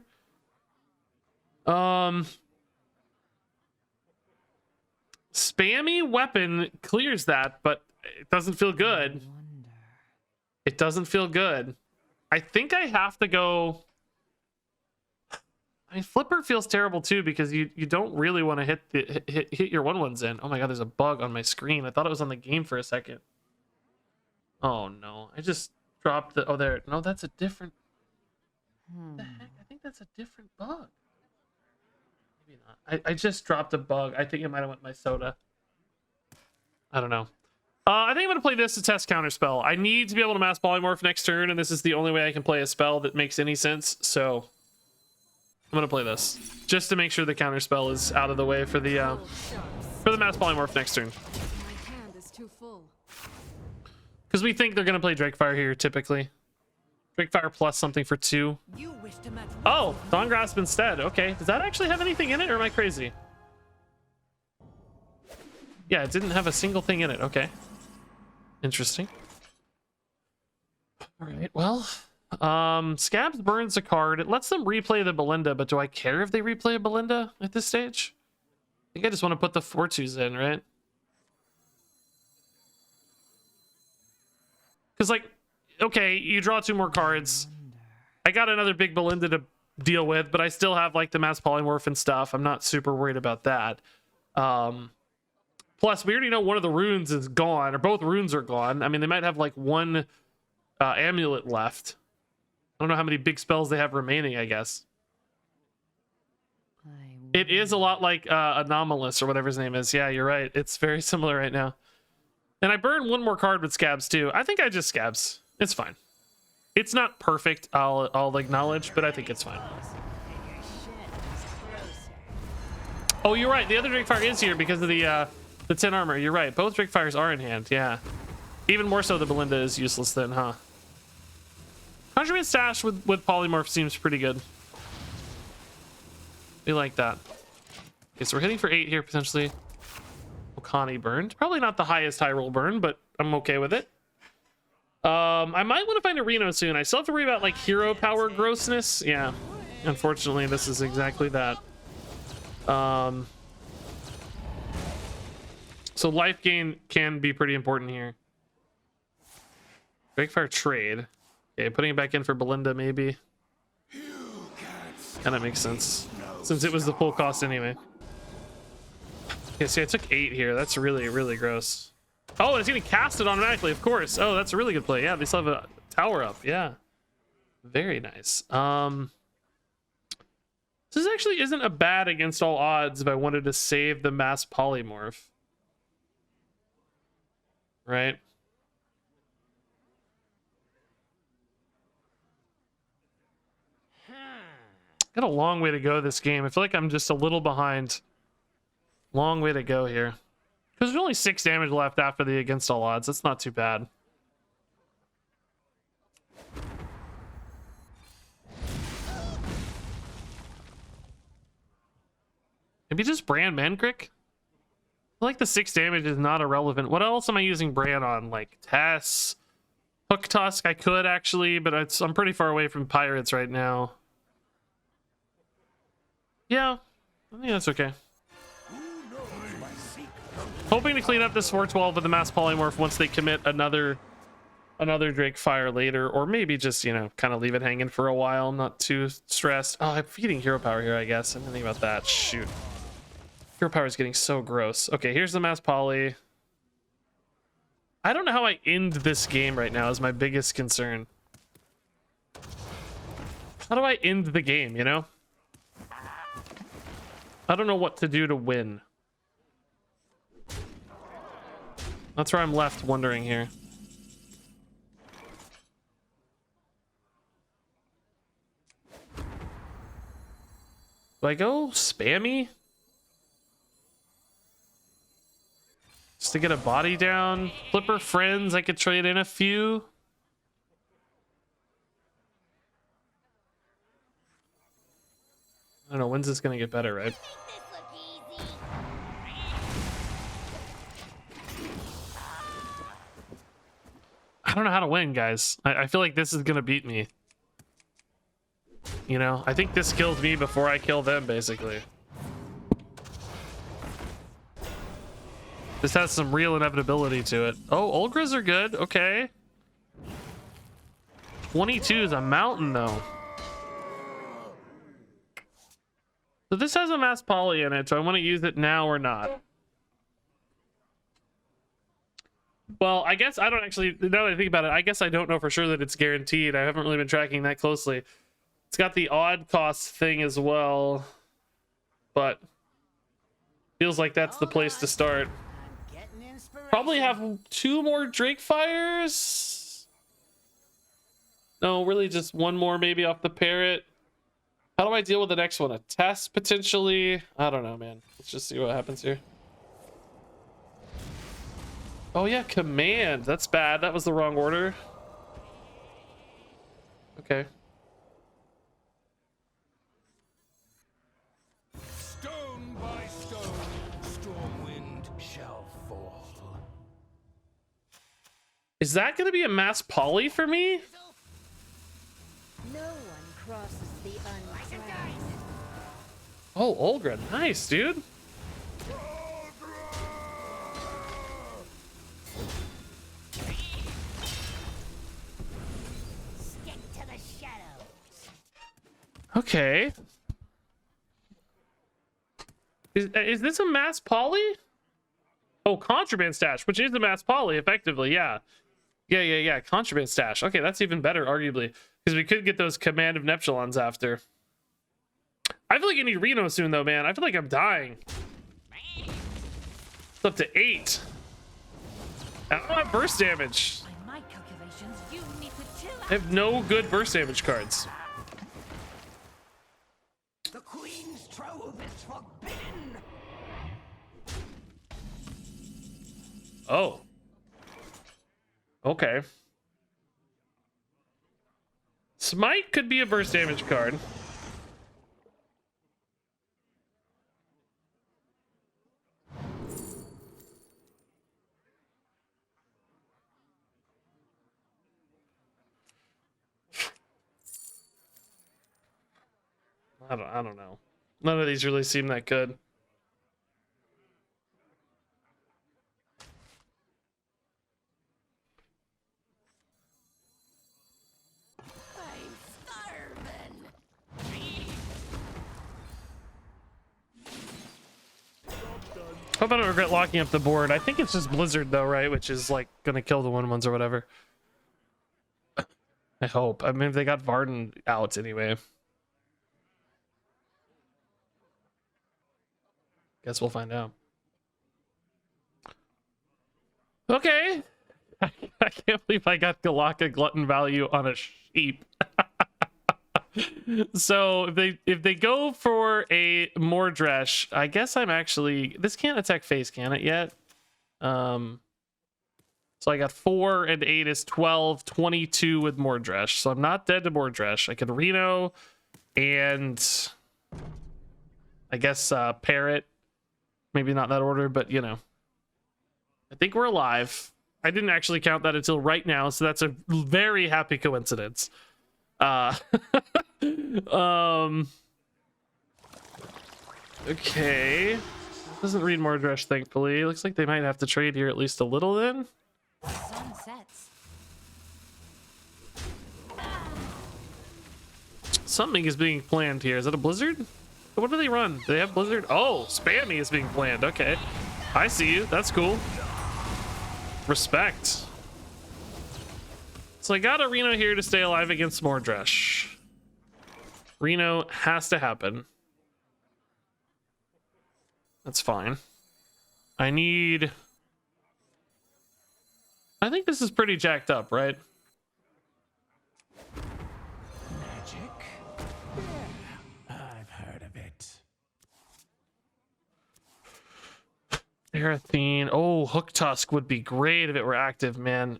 Spammy Weapon clears that, but it doesn't feel good. It doesn't feel good. I think I have to go... I mean, Flipper feels terrible too because you don't really want to hit your 1/1s in. Oh my god, there's a bug on my screen. I thought it was on the game for a second. Oh no, I just dropped the... Oh, there. No, that's a different... What the heck? I think that's a different bug. Maybe not. I just dropped a bug. I think it might have went my soda. I don't know. I think I'm going to play this to test Counterspell. I need to be able to mass polymorph next turn, and this is the only way I can play a spell that makes any sense, so... I'm gonna play this just to make sure the counterspell is out of the way for the mass polymorph next turn. My hand is too full. Because we think they're gonna play Drakefire here typically. Drakefire plus something for 2. You wish to match Oh, Dawn Grasp instead. Okay. Does that actually have anything in it, or am I crazy? Yeah, it didn't have a single thing in it. Okay. Interesting. All right. Well, Scabs burns a card. It lets them replay the Belinda, but do I care if they replay a Belinda at this stage? I think I just want to put the 4/2s in, right? Because, like, okay, you draw 2 more cards. I got another big Belinda to deal with, but I still have, like, the mass polymorph and stuff. I'm not super worried about that. Plus, we already know one of the runes is gone, or both runes are gone. I mean, they might have, like, one amulet left. I don't know how many big spells they have remaining, I guess. It is a lot like Anomalous, or whatever his name is. Yeah, you're right. It's very similar right now. And I burned 1 more card with Scabs, too. I think I just Scabs. It's fine. It's not perfect, I'll acknowledge, but I think it's fine. Oh, you're right. The other Drakefire is here because of the 10 armor. You're right. Both Drakefires are in hand, yeah. Even more so, the Belinda is useless then, huh? Conjurement Stash with Polymorph seems pretty good. We like that. Okay, so we're hitting for 8 here, potentially. Okani burned. Probably not the highest high roll burn, but I'm okay with it. I might want to find a Reno soon. I still have to worry about, like, hero power grossness. Yeah, unfortunately, this is exactly that. So life gain can be pretty important here. Drakefire trade. Okay, putting it back in for Belinda, maybe. And that makes sense, since it was the full cost anyway. Okay, see, I took 8 here. That's really, really gross. Oh, it's getting casted automatically, of course. Oh, that's a really good play. Yeah, they still have a tower up. Yeah. Very nice. This actually isn't a bad against all odds if I wanted to save the mass polymorph. Right? Got a long way to go this game. I feel like I'm just a little behind. Long way to go here. Because there's only 6 damage left after the against all odds. That's not too bad. Maybe just Bran Mankrik? I feel like the 6 damage is not irrelevant. What else am I using Bran on? Like Tess? Hook Tusk I could actually, but I'm pretty far away from Pirates right now. Yeah, I think that's okay. Hoping to clean up this 412 with the mass polymorph once they commit another Drakefire later, or maybe just, you know, kind of leave it hanging for a while. Not too stressed. Oh, I'm feeding hero power here, I guess. I didn't think about that. Shoot. Hero power is getting so gross. Okay, here's the mass poly. I don't know how I end this game right now is my biggest concern. How do I end the game, you know? I don't know what to do to win. That's where I'm left wondering here. Do I go spammy? Just to get a body down? Flipper friends, I could trade in a few. I don't know, when's this gonna get better, right? I don't know how to win, guys. I feel like this is gonna beat me. You know, I think this kills me before I kill them, basically. This has some real inevitability to it. Oh, Olgras are good. Okay. 22 is a mountain, though. So this has a mass poly in it, so I want to use it now or not. Well, I guess I don't actually, now that I think about it, I guess I don't know for sure that it's guaranteed. I haven't really been tracking that closely. It's got the odd cost thing as well, but feels like that's the place to start. Probably have 2 more Drakefires. No, really just 1 more maybe off the Parrot. How do I deal with the next one? A Test potentially? I don't know, man. Let's just see what happens here. Oh yeah, Command. That's bad. That was the wrong order. Okay. Stone by stone, storm wind shall fall. Is that going to be a mass poly for me? No one crosses the untracked. Oh, Olga. Nice, dude. Stick to the shadows. Okay. Is this a mass poly? Oh, contraband stash, which is a mass poly, effectively, yeah. Yeah. Contraband stash. Okay, that's even better, arguably. Because we could get those command of Neptulons after. I feel like I need Reno soon, though, man. I feel like I'm dying. It's up to 8. I don't have burst damage. By my calculations, you need to chill I out. have no good burst damage cards. The Queen's trove is forbidden. Oh. Okay. Smite could be a burst damage card. I don't know. None of these really seem that good. I'm starving. Hope I don't regret locking up the board. I think it's just Blizzard though, right? Which is like gonna kill the 1/1s or whatever. I hope. I mean, they got Varden out anyway. Guess we'll find out. Okay. I can't believe I got Galaka Glutton value on a sheep. So if they go for a Mordresh, I guess I'm actually, this can't attack face, can it yet? So I got 4 and 8 is 12, 22 with Mordresh. So I'm not dead to Mordresh. I could Reno and I guess Parrot. Maybe not that order, but you know. I think we're alive. I didn't actually count that until right now, so that's a very happy coincidence. Okay. Doesn't read Mordresh, thankfully. Looks like they might have to trade here at least a little then. Sun sets. Something is being planned here. Is that a blizzard? What do they run? Do they have blizzard? Oh, spammy is being planned. Okay. I see you. That's cool. Respect. So I got a Reno here to stay alive against Mordresh. Reno has to happen. That's fine. I think this is pretty jacked up, right? Magic? Yeah, I've heard of it. Arathine. Oh, Hook Tusk would be great if it were active, man.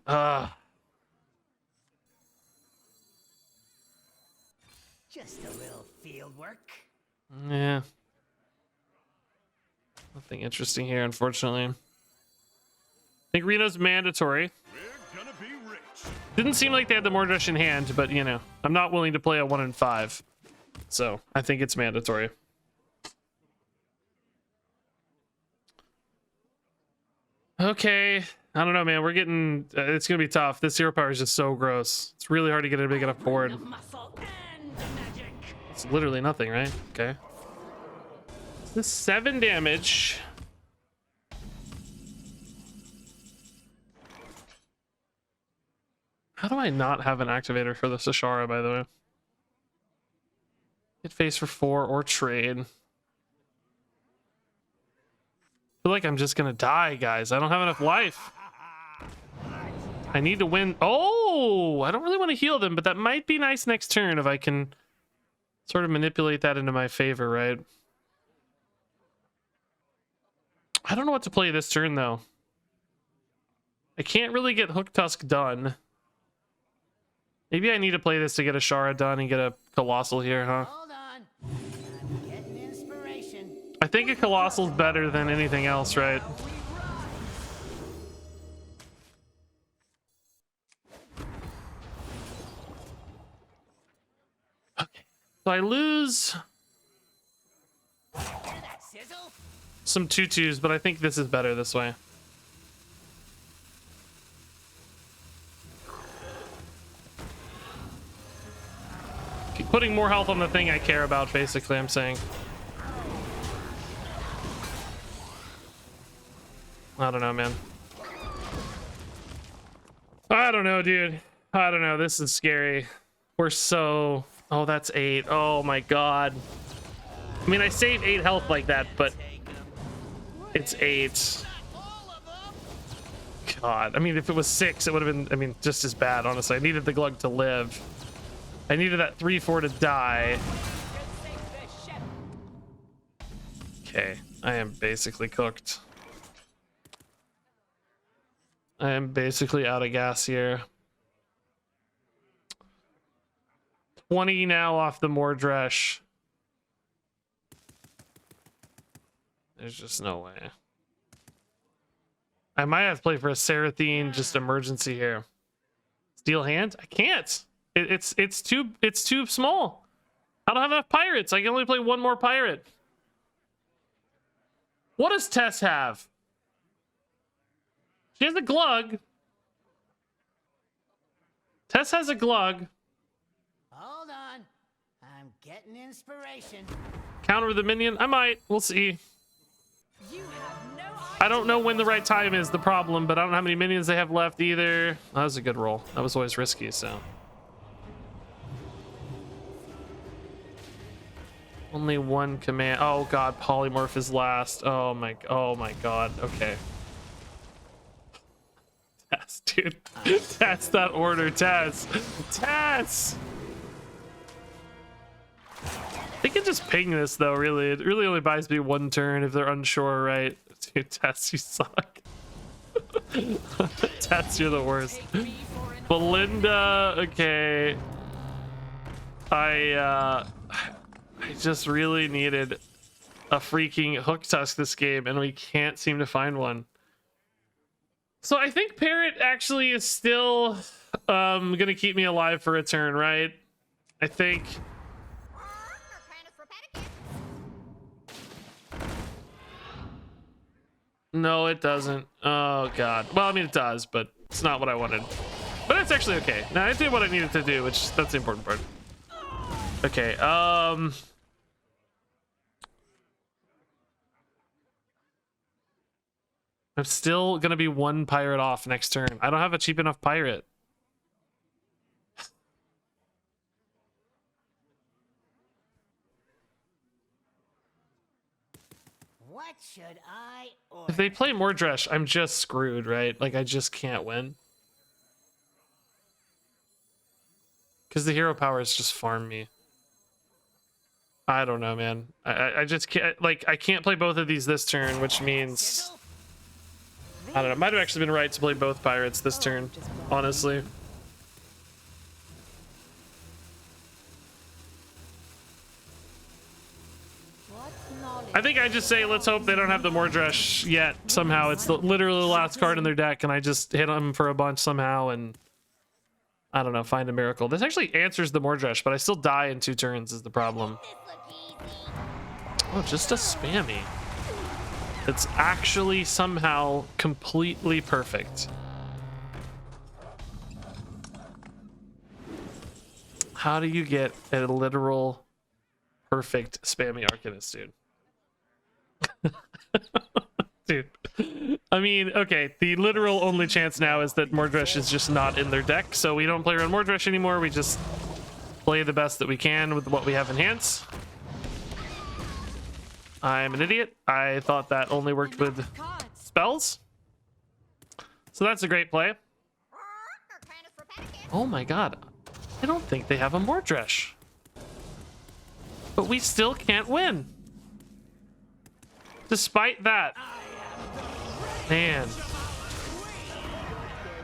Just a little field work. Yeah. Nothing interesting here, unfortunately. I think Reno's mandatory. We're gonna be rich. Didn't seem like they had the Mordresh in hand, but you know, I'm not willing to play a 1 in 5. So I think it's mandatory. Okay. I don't know, man. We're getting, it's going to be tough. This hero power is just so gross. It's really hard to get a big enough board. Of muscle and magic. It's literally nothing, right? Okay. This 7 damage. How do I not have an activator for the Sashara, by the way? Hit face for 4 or trade. I feel like I'm just gonna die, guys. I don't have enough life. I need to win. Oh, I don't really want to heal them, but that might be nice next turn if I can sort of manipulate that into my favor, right? I don't know what to play this turn, though. I can't really get Hook Tusk done. Maybe I need to play this to get a Shara done and get a Colossal here, huh? Hold on. I'm getting inspiration. I think a Colossal's better than anything else, right? Okay. So I lose Hear that sizzle? some 2/2s, but I think this is better this way. Keep putting more health on the thing I care about, basically, I'm saying. I don't know, man. I don't know, dude. I don't know. This is scary. We're so... Oh, that's 8. Oh, my God. I mean, I save 8 health like that, but it's 8. God. I mean, if it was 6, it would have been, I mean, just as bad, honestly. I needed the Glug to live. I needed that 3/4 to die. Okay. I am basically cooked. I am basically out of gas here. 20 now off the Mordresh. There's just no way. I might have to play for a Seraphine, just emergency here. Steel hand? I can't. It's too small. I don't have enough pirates. I can only play one more pirate. What does Tess have? She has a Glug. Tess has a Glug. Hold on. I'm getting inspiration. Counter the minion? I might. We'll see. I don't know when the right time is the problem, but I don't know how many minions they have left either. That was a good roll. That was always risky, so. Only one command. Oh god, polymorph is last. Oh my god. Okay. Tess, dude. Tess, that order, Tess. Tess! They can just ping this though, really. It really only buys me 1 turn if they're unsure, right? Dude, Tess, you suck. Tess, you're the worst. Belinda, okay. I just really needed a freaking hook tusk this game, and we can't seem to find one. So I think Parrot actually is still gonna keep me alive for a turn, right? I think. No, it doesn't. Oh god. Well, I mean it does, but it's not what I wanted. But that's actually okay. Now I did what I needed to do, which that's the important part. Okay, I'm still gonna be 1 pirate off next turn. I don't have a cheap enough pirate. What should I order? If they play Mordresh, I'm just screwed, right? Like I just can't win. Because the hero powers just farm me. I don't know, man. I just can't, like, I can't play both of these this turn, which means... I don't know. Might have actually been right to play both pirates this turn, honestly. I think I just say, let's hope they don't have the Mordresh yet. Somehow, it's literally the last card in their deck, and I just hit them for a bunch somehow, and... I don't know, find a miracle. This actually answers the Mordresh, but I still die in 2 turns is the problem. Oh, just a spammy. It's actually somehow completely perfect. How do you get a literal perfect spammy Arcanist, dude? Dude. I mean, okay, the literal only chance now is that Mordresh is just not in their deck, so we don't play around Mordresh anymore. We just play the best that we can with what we have in hands. I'm an idiot. I thought that only worked with spells. So that's a great play. Oh my god. I don't think they have a Mordresh. But we still can't win. Despite that. Man.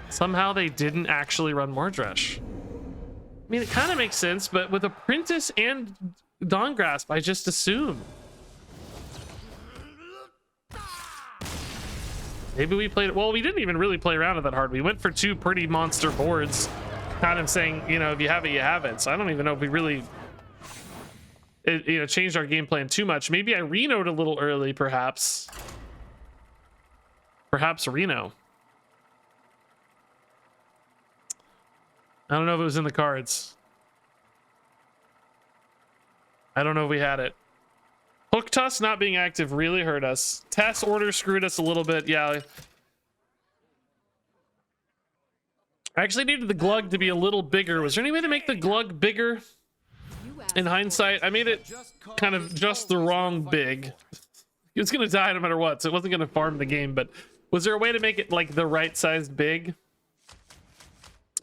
Somehow they didn't actually run Mordresh. I mean, it kind of makes sense, but with Apprentice and Dawn Grasp, I just assume. Maybe we played, well, we didn't even really play around with that hard. We went for 2 pretty monster boards, kind of saying, you know, if you have it, you have it. So I don't even know if we really, changed our game plan too much. Maybe I Reno'd a little early, perhaps. Perhaps Reno. I don't know if it was in the cards. I don't know if we had it. Hook Tusk not being active really hurt us. Test order screwed us a little bit. Yeah. I actually needed the glug to be a little bigger. Was there any way to make the glug bigger? In hindsight, I made it kind of just the wrong big. It was going to die no matter what, so it wasn't going to farm the game, but was there a way to make it like the right sized big? You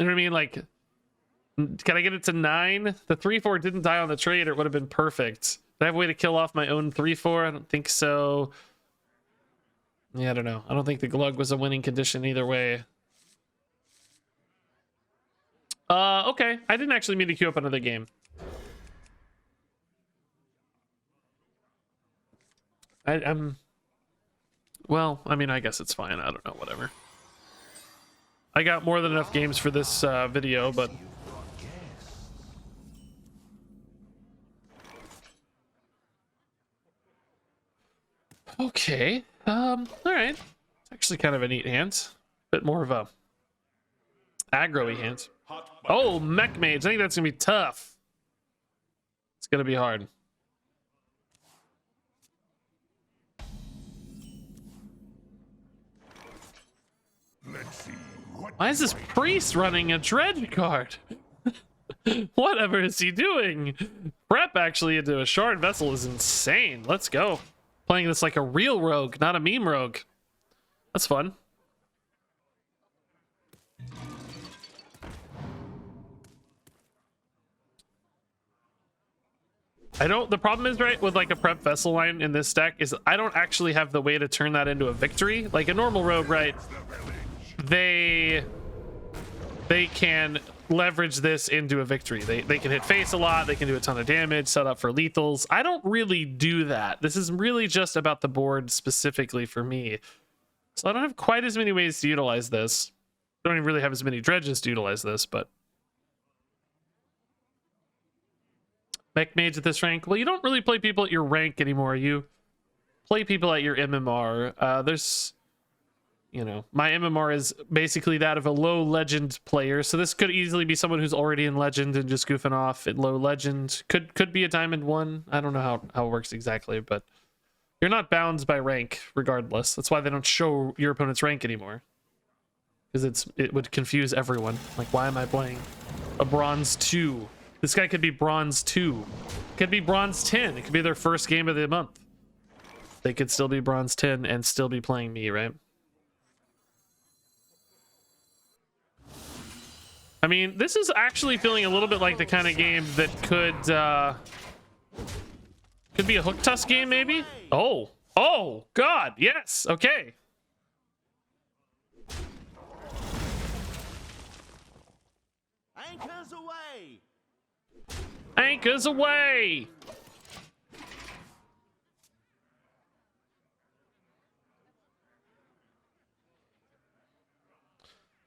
know what I mean? Like, can I get it to 9? The 3/4 didn't die on the trade, or it would have been perfect. Do I have a way to kill off my own 3/4? I don't think so. Yeah, I don't know. I don't think the glug was a winning condition either way. Okay. I didn't actually mean to queue up another game. Well, I mean, I guess it's fine. I don't know, whatever. I got more than enough games for this video, but okay. All right. It's actually kind of a neat hand. Bit more of a aggro-y hand. Oh, mech mage. I think that's gonna be tough. It's gonna be hard. Let's see what. Why is this priest running a dredge card? Whatever is he doing? Prep actually into a shard vessel is insane. Let's go. Playing this like a real rogue, not a meme rogue. That's fun. The problem is, right, with like a prep vessel line in this deck is I don't actually have the way to turn that into a victory. Like a normal rogue, right? They can leverage this into a victory. They can hit face a lot, they can do a ton of damage, set up for lethals. I don't really do that. This is really just about the board specifically for me. So I don't have quite as many ways to utilize this. I don't even really have as many dredges to utilize this, but mech mage at this rank. Well, you don't really play people at your rank anymore. You play people at your MMR. There's, you know, my MMR is basically that of a low legend player. So this could easily be someone who's already in legend and just goofing off at low legend. Could be a diamond 1. I don't know how it works exactly, but you're not bound by rank regardless. That's why they don't show your opponent's rank anymore. Because it would confuse everyone. Like, why am I playing a bronze 2? This guy could be bronze 2. Could be bronze 10. It could be their first game of the month. They could still be bronze 10 and still be playing me, right? I mean, this is actually feeling a little bit like the kind of game that could be a Hook Tusk game, maybe? Oh, God, yes, okay. Anchors away! Anchors away!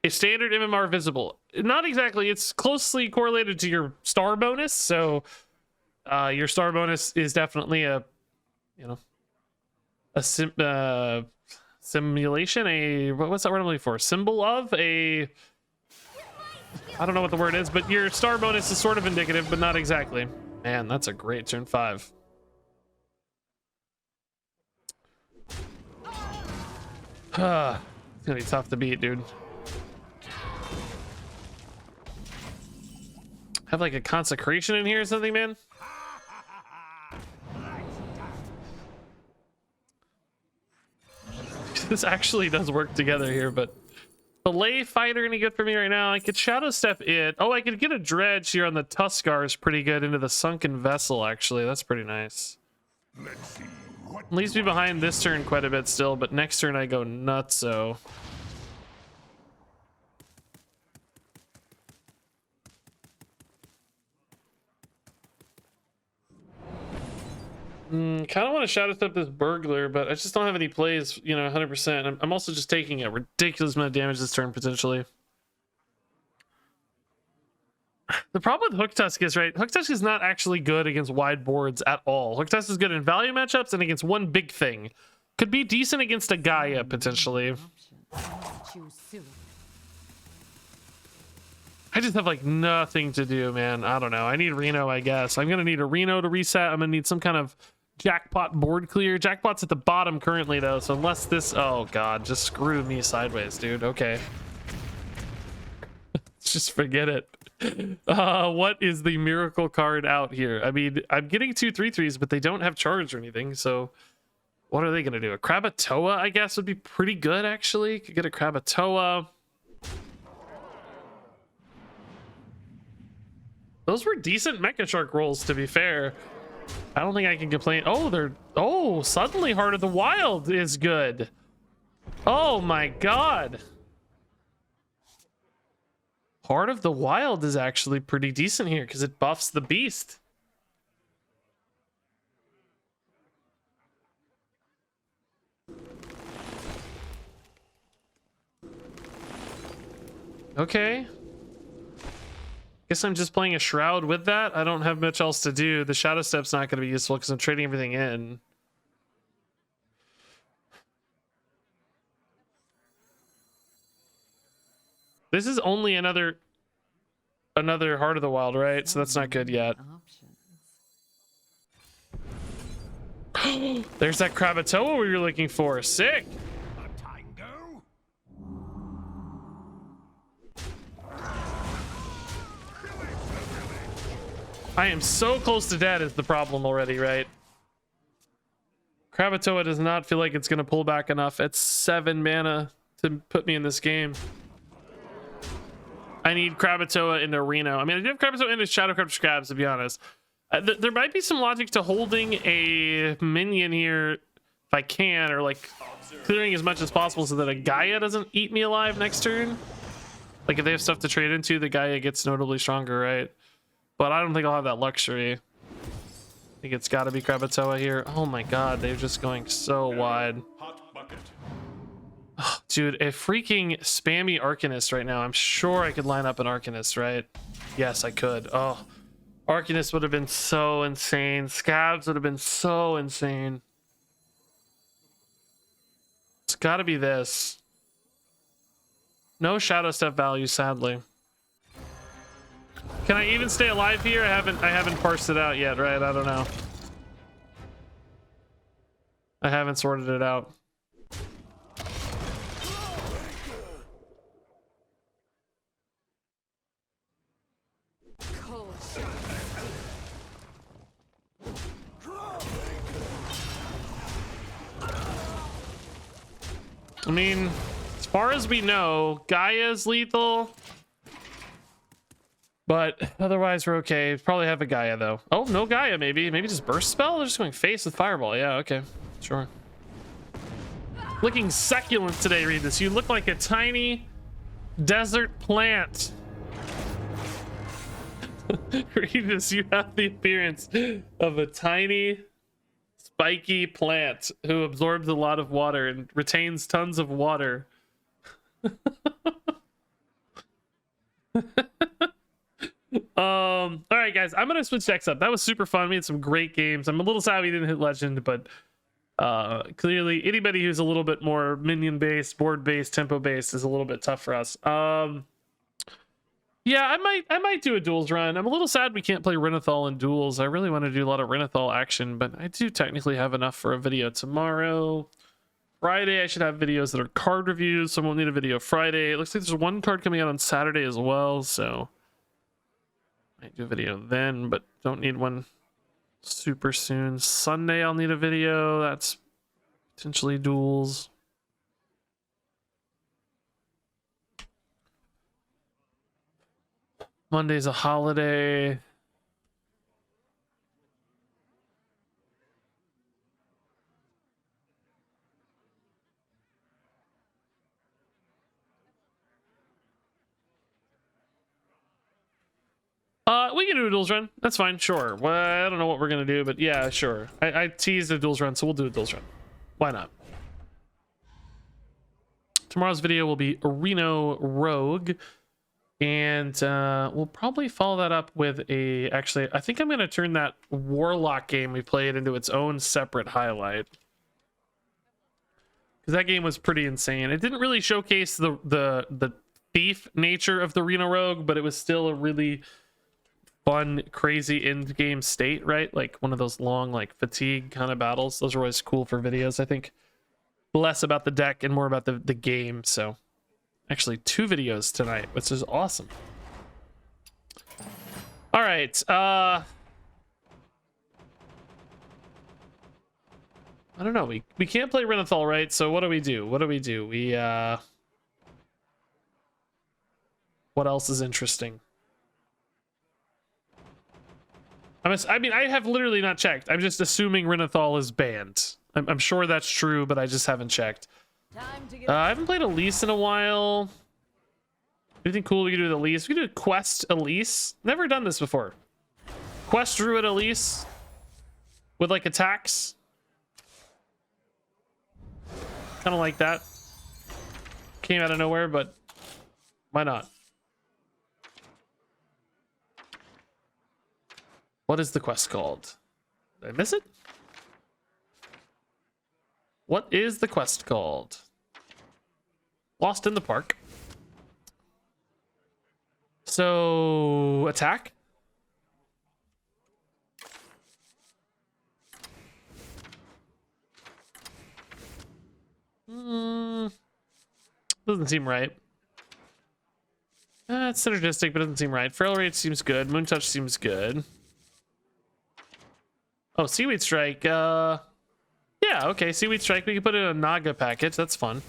A standard MMR visible. Not exactly. It's closely correlated to your star bonus. So your star bonus is definitely a simulation. What's that word I'm looking for? Symbol of a. I don't know what the word is, but your star bonus is sort of indicative, but not exactly. Man, that's a great turn 5. It's gonna be tough to beat, dude. Have like a consecration in here or something, man? This actually does work together here, but Belay Fighter any good for me right now? I could Shadow Step it. Oh, I could get a Dredge here on the Tuskars pretty good into the Sunken Vessel, actually. That's pretty nice. Let's see what. Leaves me behind this turn quite a bit still, but next turn I go nutso. Kind of want to shadow step this burglar, but I just don't have any plays, you know, 100%. I'm also just taking a ridiculous amount of damage this turn potentially. The problem with Hook Tusk is, right, Hook Tusk is not actually good against wide boards at all. Hook Tusk is good in value matchups and against one big thing. Could be decent against a Gaia potentially. Choose soon. I just have like nothing to do, man. I don't know. I need Reno, I guess. I'm gonna need a Reno to reset. I'm gonna need some kind of jackpot board clear. Jackpot's at the bottom currently though, so unless this, oh god, just screw me sideways, dude. Okay. Just forget it. What is the miracle card out here? I mean, I'm getting 2 3/3s, but they don't have charge or anything, so what are they gonna do? A Krakatoa, I guess, would be pretty good actually. Could get a Krakatoa. Those were decent Mecha Shark rolls, to be fair. I don't think I can complain. Oh, suddenly Heart of the Wild is good. Oh my god. Heart of the Wild is actually pretty decent here because it buffs the beast. Okay. Guess I'm just playing a Shroud with that. I don't have much else to do. The Shadow Step's not going to be useful because I'm trading everything in. This is only another Heart of the Wild, right? So that's not good yet. There's that Krakatoa we were looking for. Sick. A tango? I am so close to dead is the problem already, right? Krakatoa does not feel like it's going to pull back enough at 7 mana to put me in this game. I need Krakatoa into Reno. I mean, I do have Krakatoa into Shadowcrypt Scabs, to be honest. There might be some logic to holding a minion here if I can, or like clearing as much as possible so that a Gaia doesn't eat me alive next turn. Like if they have stuff to trade into, the Gaia gets notably stronger, right? But I don't think I'll have that luxury. I think it's got to be Krakatoa here. Oh my god, they're just going so wide. Hot bucket. Oh, dude, a freaking spammy Arcanist right now. I'm sure I could line up an Arcanist, right? Yes, I could. Oh, Arcanist would have been so insane. Scabs would have been so insane. It's got to be this. No Shadow Step value, sadly. Can I even stay alive here? I haven't parsed it out yet, right? I don't know. I haven't sorted it out. I mean, as far as we know, Gaia's lethal. But otherwise, we're okay. Probably have a Gaia, though. Oh, no Gaia, maybe. Maybe just Burst Spell? They're just going face with Fireball. Yeah, okay. Sure. Looking succulent today, read this. You look like a tiny desert plant. Read this. You have the appearance of a tiny, spiky plant who absorbs a lot of water and retains tons of water. All right, guys, I'm gonna switch decks up. That was super fun. We had some great games. I'm a little sad we didn't hit Legend, but clearly anybody who's a little bit more minion based, board based, tempo based is a little bit tough for us. Yeah, I might do a Duels run. I'm a little sad we can't play Renathal in Duels. I really want to do a lot of Renathal action, but I do technically have enough for a video tomorrow. Friday, I should have videos that are card reviews, so I won't need a video Friday. It looks like there's one card coming out on Saturday as well, so might do a video then, but don't need one super soon. Sunday, I'll need a video. That's potentially Duels. Monday's a holiday. We can do a duels run. That's fine. Sure. Well, I don't know what we're gonna do, but yeah, sure. I teased a duels run, so we'll do a duels run. Why not? Tomorrow's video will be Reno Rogue, and we'll probably follow that up with a. Actually, I think I'm gonna turn that Warlock game we played into its own separate highlight, because that game was pretty insane. It didn't really showcase the thief nature of the Reno Rogue, but it was still a really fun, crazy end game state, right? Like one of those long, like fatigue kind of battles. Those are always cool for videos. I think less about the deck and more about the game. So actually 2 videos tonight, which is awesome. All right. I don't know. We can't play Renathal, right? So what do we do? What do we do? What else is interesting? I mean, I have literally not checked. I'm just assuming Renathal is banned. I'm sure that's true, but I just haven't checked. I haven't played Elise in a while. Anything cool we can do with Elise? We can do a Quest Elise. Never done this before. Quest Druid Elise with like attacks. Kind of like that. Came out of nowhere, but why not? What is the quest called? Did I miss it? What is the quest called? Lost in the Park. So, attack. Doesn't seem right. It's synergistic, but doesn't seem right. Frail Rate seems good. Moon Touch seems good. Oh, Seaweed Strike. Yeah, okay. Seaweed Strike. We can put it in a Naga package. That's fun.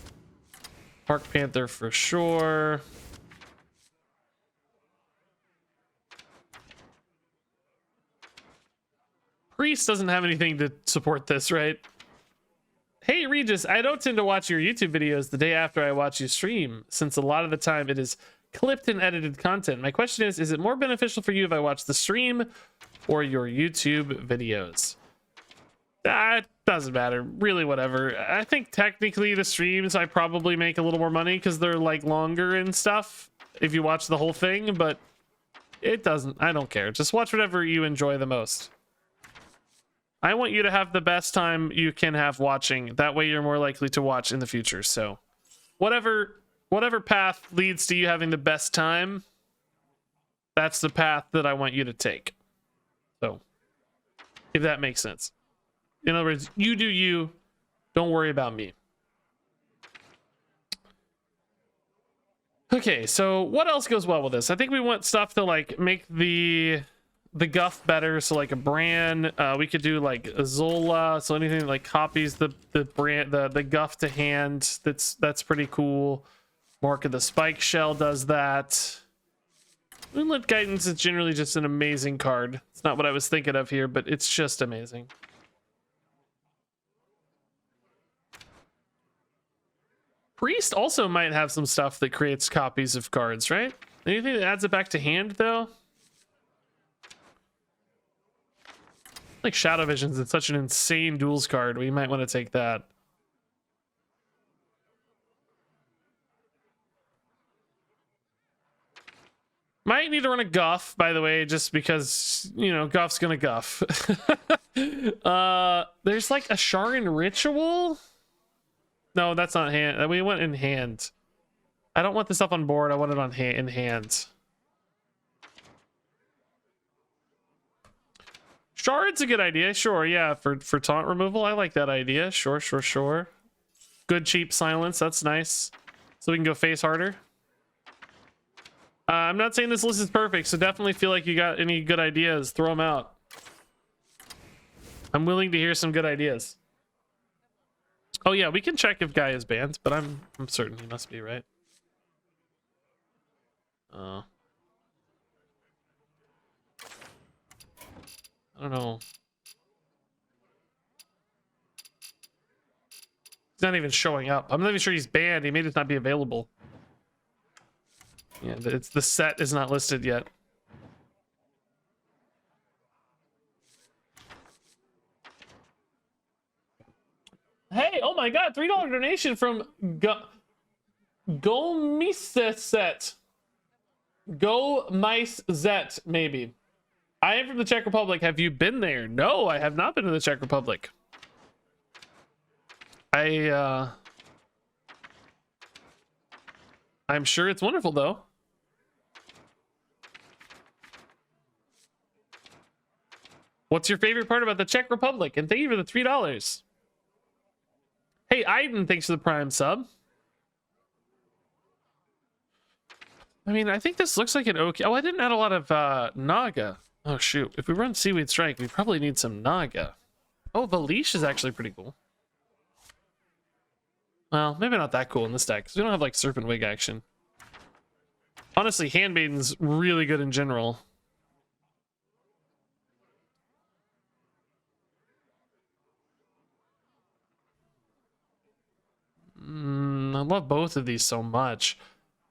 Park Panther for sure. Priest doesn't have anything to support this, right? Hey, Regis, I don't tend to watch your YouTube videos the day after I watch you stream, since a lot of the time it is clipped and edited content. My question is it more beneficial for you if I watch the stream or your YouTube videos? That doesn't matter. Really, whatever. I think technically the streams I probably make a little more money because they're like longer and stuff if you watch the whole thing, but it doesn't. I don't care. Just watch whatever you enjoy the most. I want you to have the best time you can have watching. That way you're more likely to watch in the future. So whatever path leads to you having the best time, that's the path that I want you to take. So if that makes sense. In other words, you do you, don't worry about me. Okay, so what else goes well with this? I think we want stuff to like make the Guff better. So like a Bran, we could do like a Zola, so anything that like copies the brand, the Guff to hand. That's pretty cool. Mark of the Spike Shell does that. Moonlit Guidance is generally just an amazing card. It's not what I was thinking of here, but it's just amazing. Priest also might have some stuff that creates copies of cards, right? Anything that adds it back to hand, though? Like Shadow Visions, it's such an insane duels card. We might want to take that. Might need to run a Guff, by the way, just because, you know, Guff's gonna Guff. There's like a Sharin Ritual? No, that's not hand. We went in hand. I don't want this up on board. I want it on in hand. Shard's a good idea. Sure, yeah, for taunt removal. I like that idea. Sure. Good cheap silence. That's nice. So we can go face harder. I'm not saying this list is perfect, so definitely feel like you got any good ideas. Throw them out. I'm willing to hear some good ideas. Oh yeah, we can check if Guy is banned, but I'm certain he must be, right? I don't know. He's not even showing up. I'm not even sure he's banned. He may just not be available. Yeah, the set is not listed yet. my god, $3 donation from Go Mice Zet, maybe. I am from the Czech Republic. Have you been there? No, I have not been to the Czech Republic. I'm sure it's wonderful though. What's your favorite part about the Czech Republic? And thank you for the $3. Hey, Aiden, thanks for the Prime sub. I mean, I think this looks like an okay. Oh, I didn't add a lot of Naga. Oh shoot! If we run Seaweed Strike, we probably need some Naga. Oh, the leash is actually pretty cool. Well, maybe not that cool in this deck because we don't have like Serpent Wig action. Honestly, Handmaiden's really good in general. I love both of these so much.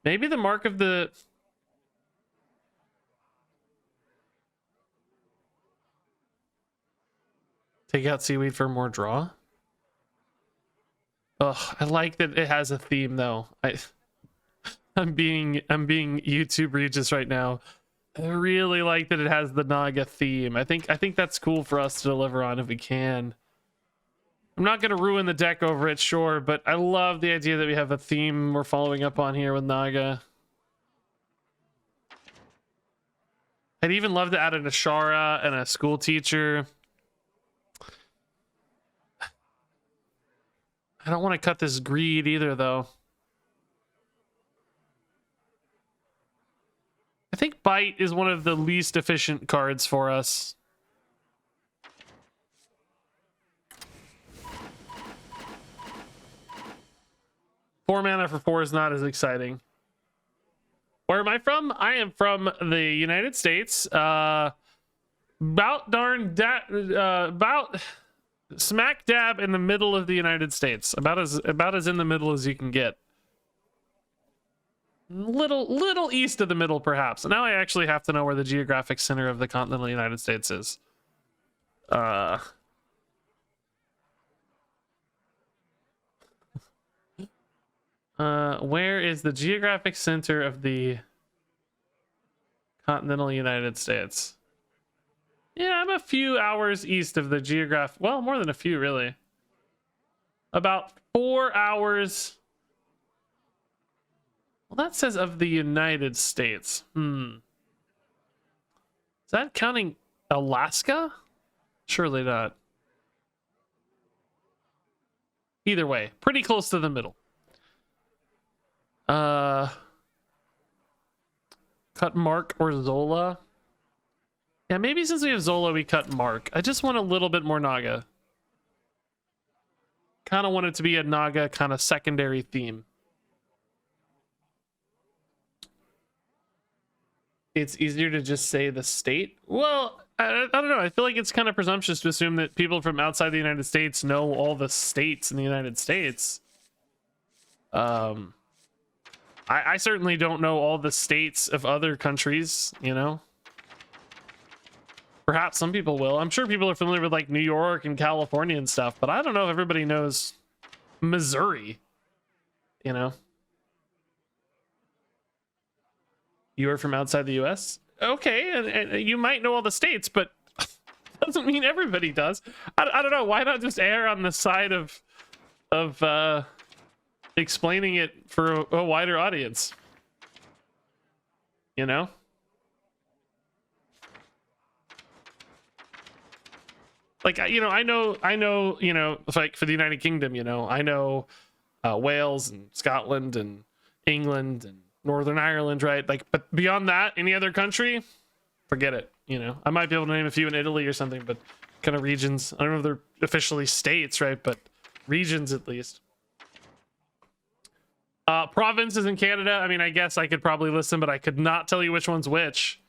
Maybe the Mark of the... Take out Seaweed for more draw. Ugh, I like that it has a theme though. I'm being YouTube Regis right now. I really like that it has the Naga theme. I think that's cool for us to deliver on if we can. I'm not going to ruin the deck over it, sure, but I love the idea that we have a theme we're following up on here with Naga. I'd even love to add an Ashara and a school teacher. I don't want to cut this greed either, though. I think Bite is one of the least efficient cards for us. 4 mana for 4 is not as exciting. Where am I from? I am from the United States. About smack dab in the middle of the United States. About as in the middle as you can get. Little east of the middle, perhaps. Now I actually have to know where the geographic center of the continental United States is. Where is the geographic center of the continental United States? Yeah, I'm a few hours east of the geographic... Well, more than a few, really. About 4 hours... Well, that says of the United States. Is that counting Alaska? Surely not. Either way, pretty close to the middle. Cut Mark or Zola. Yeah, maybe since we have Zola, we cut Mark. I just want a little bit more Naga. Kind of want it to be a Naga kind of secondary theme. It's easier to just say the state. Well, I don't know. I feel like it's kind of presumptuous to assume that people from outside the United States know all the states in the United States. I certainly don't know all the states of other countries, you know? Perhaps some people will. I'm sure people are familiar with like New York and California and stuff, but I don't know if everybody knows Missouri, you know? You are from outside the US? Okay, and you might know all the states, but doesn't mean everybody does. I don't know. Why not just err on the side of explaining it for a wider audience? You know? Like, you know, I know, you know, like for the United Kingdom, you know, I know Wales and Scotland and England and Northern Ireland, right? Like, but beyond that, any other country, forget it. You know, I might be able to name a few in Italy or something, but kind of regions. I don't know if they're officially states, right? But regions at least. Provinces in Canada. I mean, I guess I could probably list them, but I could not tell you which one's which.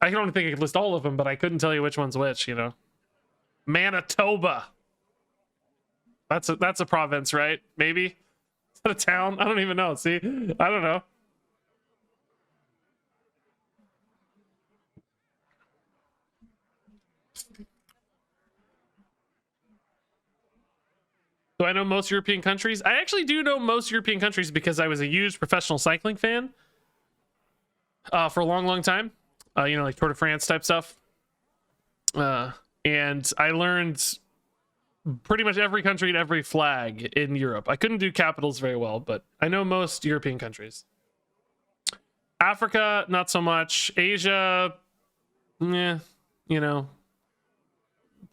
I don't think I could list all of them, but I couldn't tell you which one's which, you know. Manitoba. That's a province, right? Maybe? Is that a town? I don't even know. See? I don't know. Do I know most European countries? I actually do know most European countries because I was a huge professional cycling fan for a long time. You know, like Tour de France type stuff. And I learned pretty much every country and every flag in Europe. I couldn't do capitals very well, but I know most European countries. Africa, not so much. Asia, yeah, you know,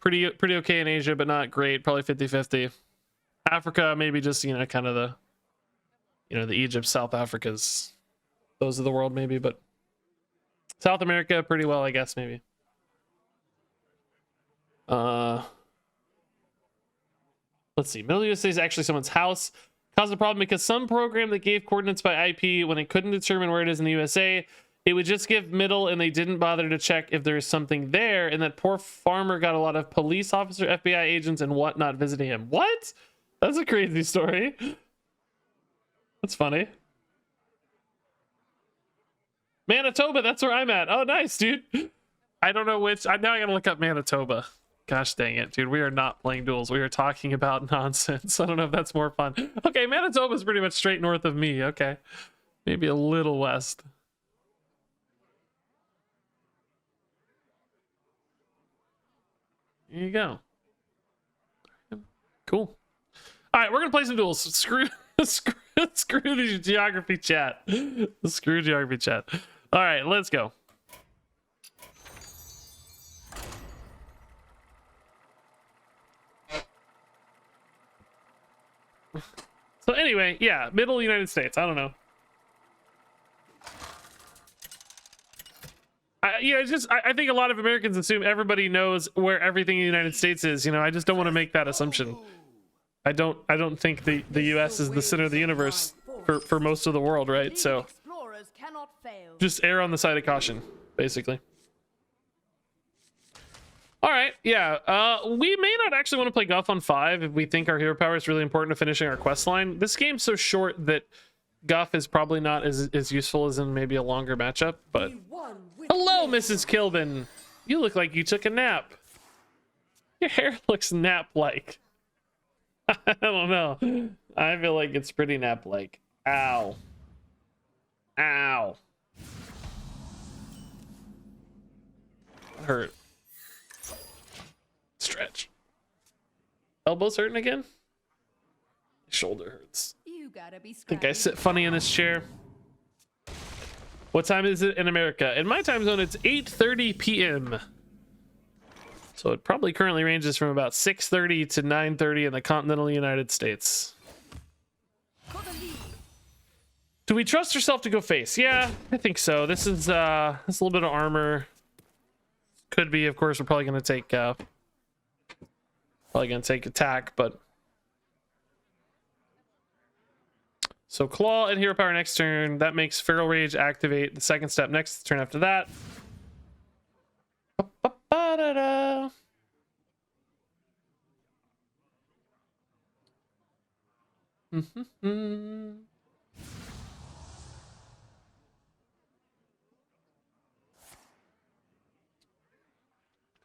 pretty okay in Asia, but not great. Probably 50-50. Africa, maybe just, you know, kind of the, you know, the Egypt, South Africas, those of the world maybe, but South America, pretty well, I guess, maybe. Let's see. Middle USA is actually someone's house. Caused a problem because some program that gave coordinates by IP, when it couldn't determine where it is in the USA, it would just give middle, and they didn't bother to check if there is something there. And that poor farmer got a lot of police officer, FBI agents, and whatnot visiting him. What? That's a crazy story. That's funny. Manitoba, that's where I'm at. Oh, nice, dude. I don't know which. Now I gotta look up Manitoba. Gosh dang it, dude. We are not playing Duels. We are talking about nonsense. I don't know if that's more fun. Okay, Manitoba's pretty much straight north of me. Okay. Maybe a little west. There you go. Cool. All right, we're gonna play some Duels. Screw the geography chat. Screw geography chat. All right, let's go. So anyway, yeah, middle United States. I don't know. I think a lot of Americans assume everybody knows where everything in the United States is. You know, I just don't want to make that assumption. I don't think the U.S. is the center of the universe for most of the world, right? So just err on the side of caution, basically. All right, yeah. We may not actually want to play Guff on 5 if we think our hero power is really important to finishing our quest line. This game's so short that Guff is probably not as useful as in maybe a longer matchup, but... Hello, Mrs. Kilbin. You look like you took a nap. Your hair looks nap-like. I don't know. I feel like it's pretty nap-like. Ow. Ow. That hurt. Stretch. Elbows hurting again? Shoulder hurts. You gotta be Think I sit funny in this chair. What time is it in America? In my time zone, it's 8:30 p.m. So it probably currently ranges from about 6:30 to 9:30 in the continental United States. Do we trust ourselves to go face? Yeah, I think so. This is a little bit of armor. Could be, of course, we're probably gonna take attack, but so claw and hero power next turn. That makes feral rage activate the second step next turn after that.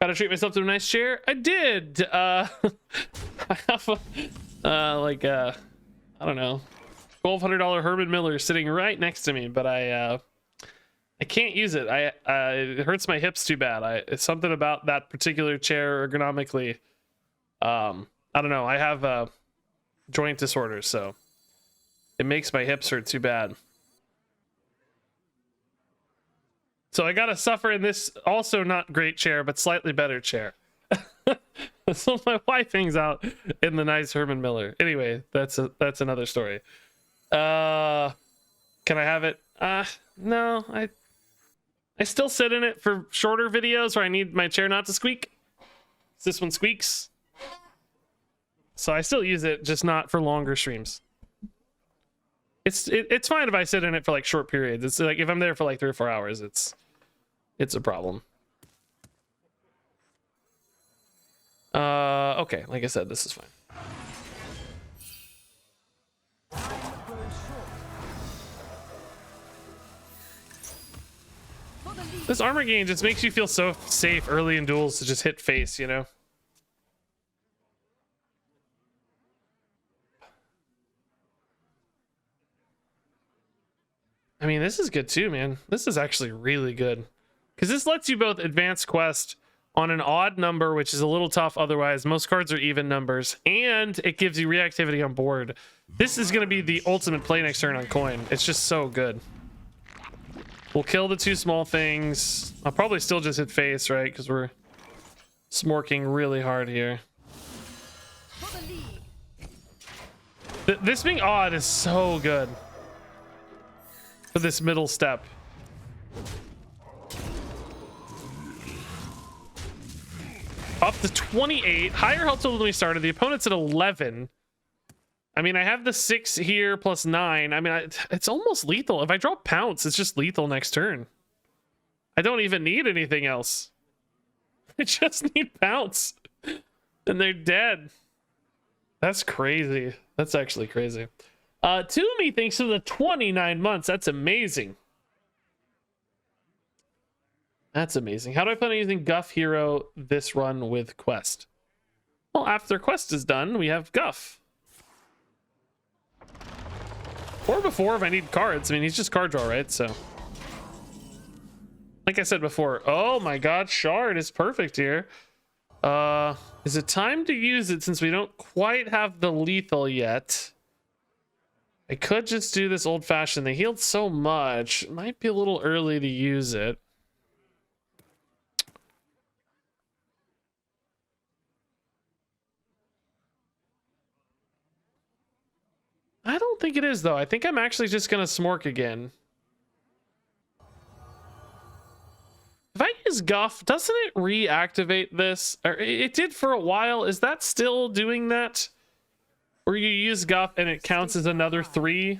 Gotta treat myself to a nice chair. I did. I have I don't know, $1,200 Herman Miller sitting right next to me, but I can't use it. It hurts my hips too bad. It's something about that particular chair ergonomically. I don't know. I have joint disorder, so it makes my hips hurt too bad. So I gotta suffer in this also not great chair, but slightly better chair. So my wife hangs out in the nice Herman Miller. Anyway, that's another story. Can I have it? No, I still sit in it for shorter videos where I need my chair not to squeak. This one squeaks. So I still use it, just not for longer streams. It's fine if I sit in it for like short periods. It's like if I'm there for like 3 or 4 hours, it's a problem. Okay, like I said, this is fine. This armor gain just makes you feel so safe early in duels to just hit face, you know? I mean, this is good too, man. This is actually really good. Because this lets you both advance quest on an odd number, which is a little tough otherwise. Most cards are even numbers. And it gives you reactivity on board. This is going to be the ultimate play next turn on coin. It's just so good. We'll kill the 2 small things. I'll probably still just hit face, right? Because we're smorking really hard here. This being odd is so good for this middle step. Up to 28. Higher health total than we started. The opponent's at 11. I mean, I have the 6 here plus 9. I mean, it's almost lethal. If I draw Pounce, it's just lethal next turn. I don't even need anything else. I just need Pounce. And they're dead. That's crazy. That's actually crazy. Toomey thanks for the 29 months. That's amazing. That's amazing. How do I plan on using Guff Hero this run with Quest? Well, after Quest is done, we have Guff. Or before if I need cards. I mean, he's just card draw, right? So, like I said before, oh my god, Shard is perfect here. Is it time to use it since we don't quite have the lethal yet? I could just do this old-fashioned. They healed so much. It might be a little early to use it. I don't think it is, though. I think I'm actually just going to smork again. If I use Guff, doesn't it reactivate this? Or it did for a while. Is that still doing that? Or you use Guff and it counts as another 3?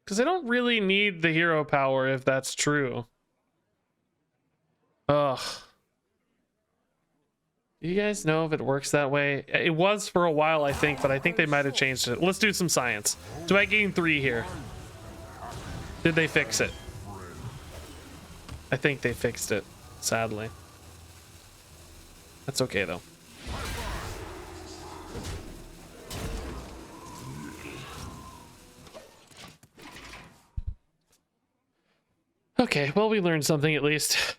Because I don't really need the hero power if that's true. Ugh. Do you guys know if it works that way? It was for a while, I think, but I think they might have changed it. Let's do some science. Do I gain 3 here? Did they fix it? I think they fixed it, sadly. That's okay, though. Okay, well, we learned something at least.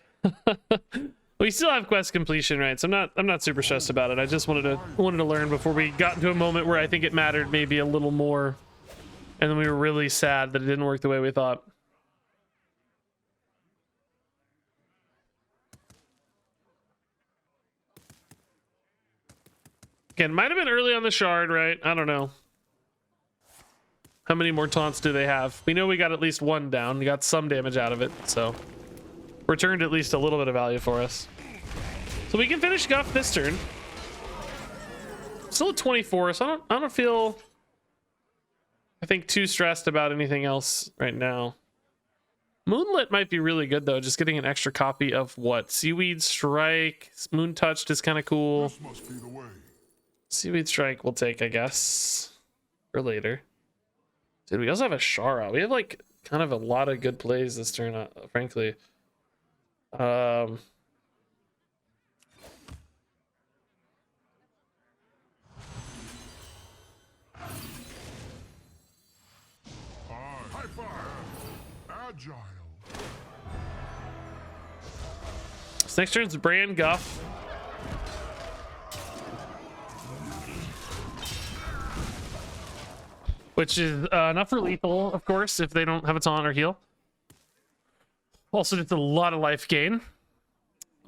We still have quest completion, right? So I'm not super stressed about it. I just wanted to learn before we got into a moment where I think it mattered maybe a little more, and then we were really sad that it didn't work the way we thought. Again, might have been early on the shard, right? I don't know. How many more taunts do they have? We know we got at least 1 down. We got some damage out of it, so returned at least a little bit of value for us. So we can finish Guff this turn. Still at 24, so I don't feel, I think, too stressed about anything else right now. Moonlit might be really good though, just getting an extra copy of what? Seaweed Strike, Moon Touched is kind of cool. Seaweed Strike we'll take, I guess, for later. Dude, we also have a Shara. We have like kind of a lot of good plays this turn, frankly. High fire. Agile. So next turn's Brand Guff. Which is enough for lethal, of course, if they don't have a taunt or heal. Also, just a lot of life gain.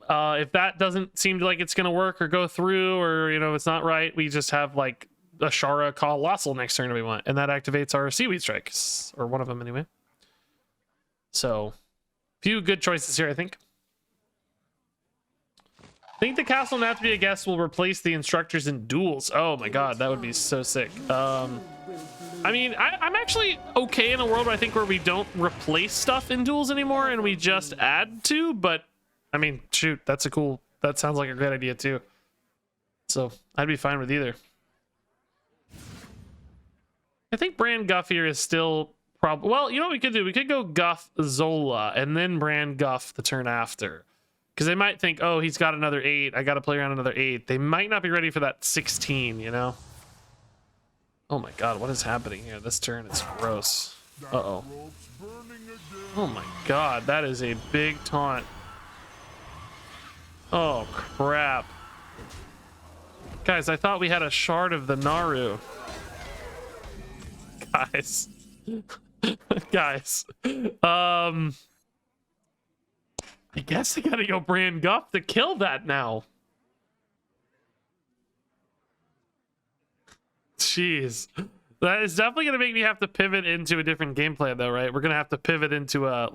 If that doesn't seem like it's going to work or go through, or, you know, it's not right, we just have, like, a Shara Colossal next turn if we want. And that activates our Seaweed Strikes, or one of them anyway. So, few good choices here, I think. I think the Castle Nathria guest will replace the instructors in Duels. Oh my god, that would be so sick. I mean, I'm actually okay in a world where I think where we don't replace stuff in Duels anymore and we just add to, but I mean, shoot, that sounds like a great idea too. So I'd be fine with either. I think Brand Guff here is still well, you know what we could do? We could go Guff Zola and then Brand Guff the turn after. Because they might think, oh, he's got another 8. I got to play around another 8. They might not be ready for that 16, you know? Oh my god, what is happening here? This turn is gross. Uh-oh. Oh my god, that is a big taunt. Oh, crap. Guys, I thought we had a shard of the Naru. Guys. Guys. I guess I gotta go brand Guff to kill that now. Jeez. That is definitely gonna make me have to pivot into a different game plan though, right? We're gonna have to pivot into a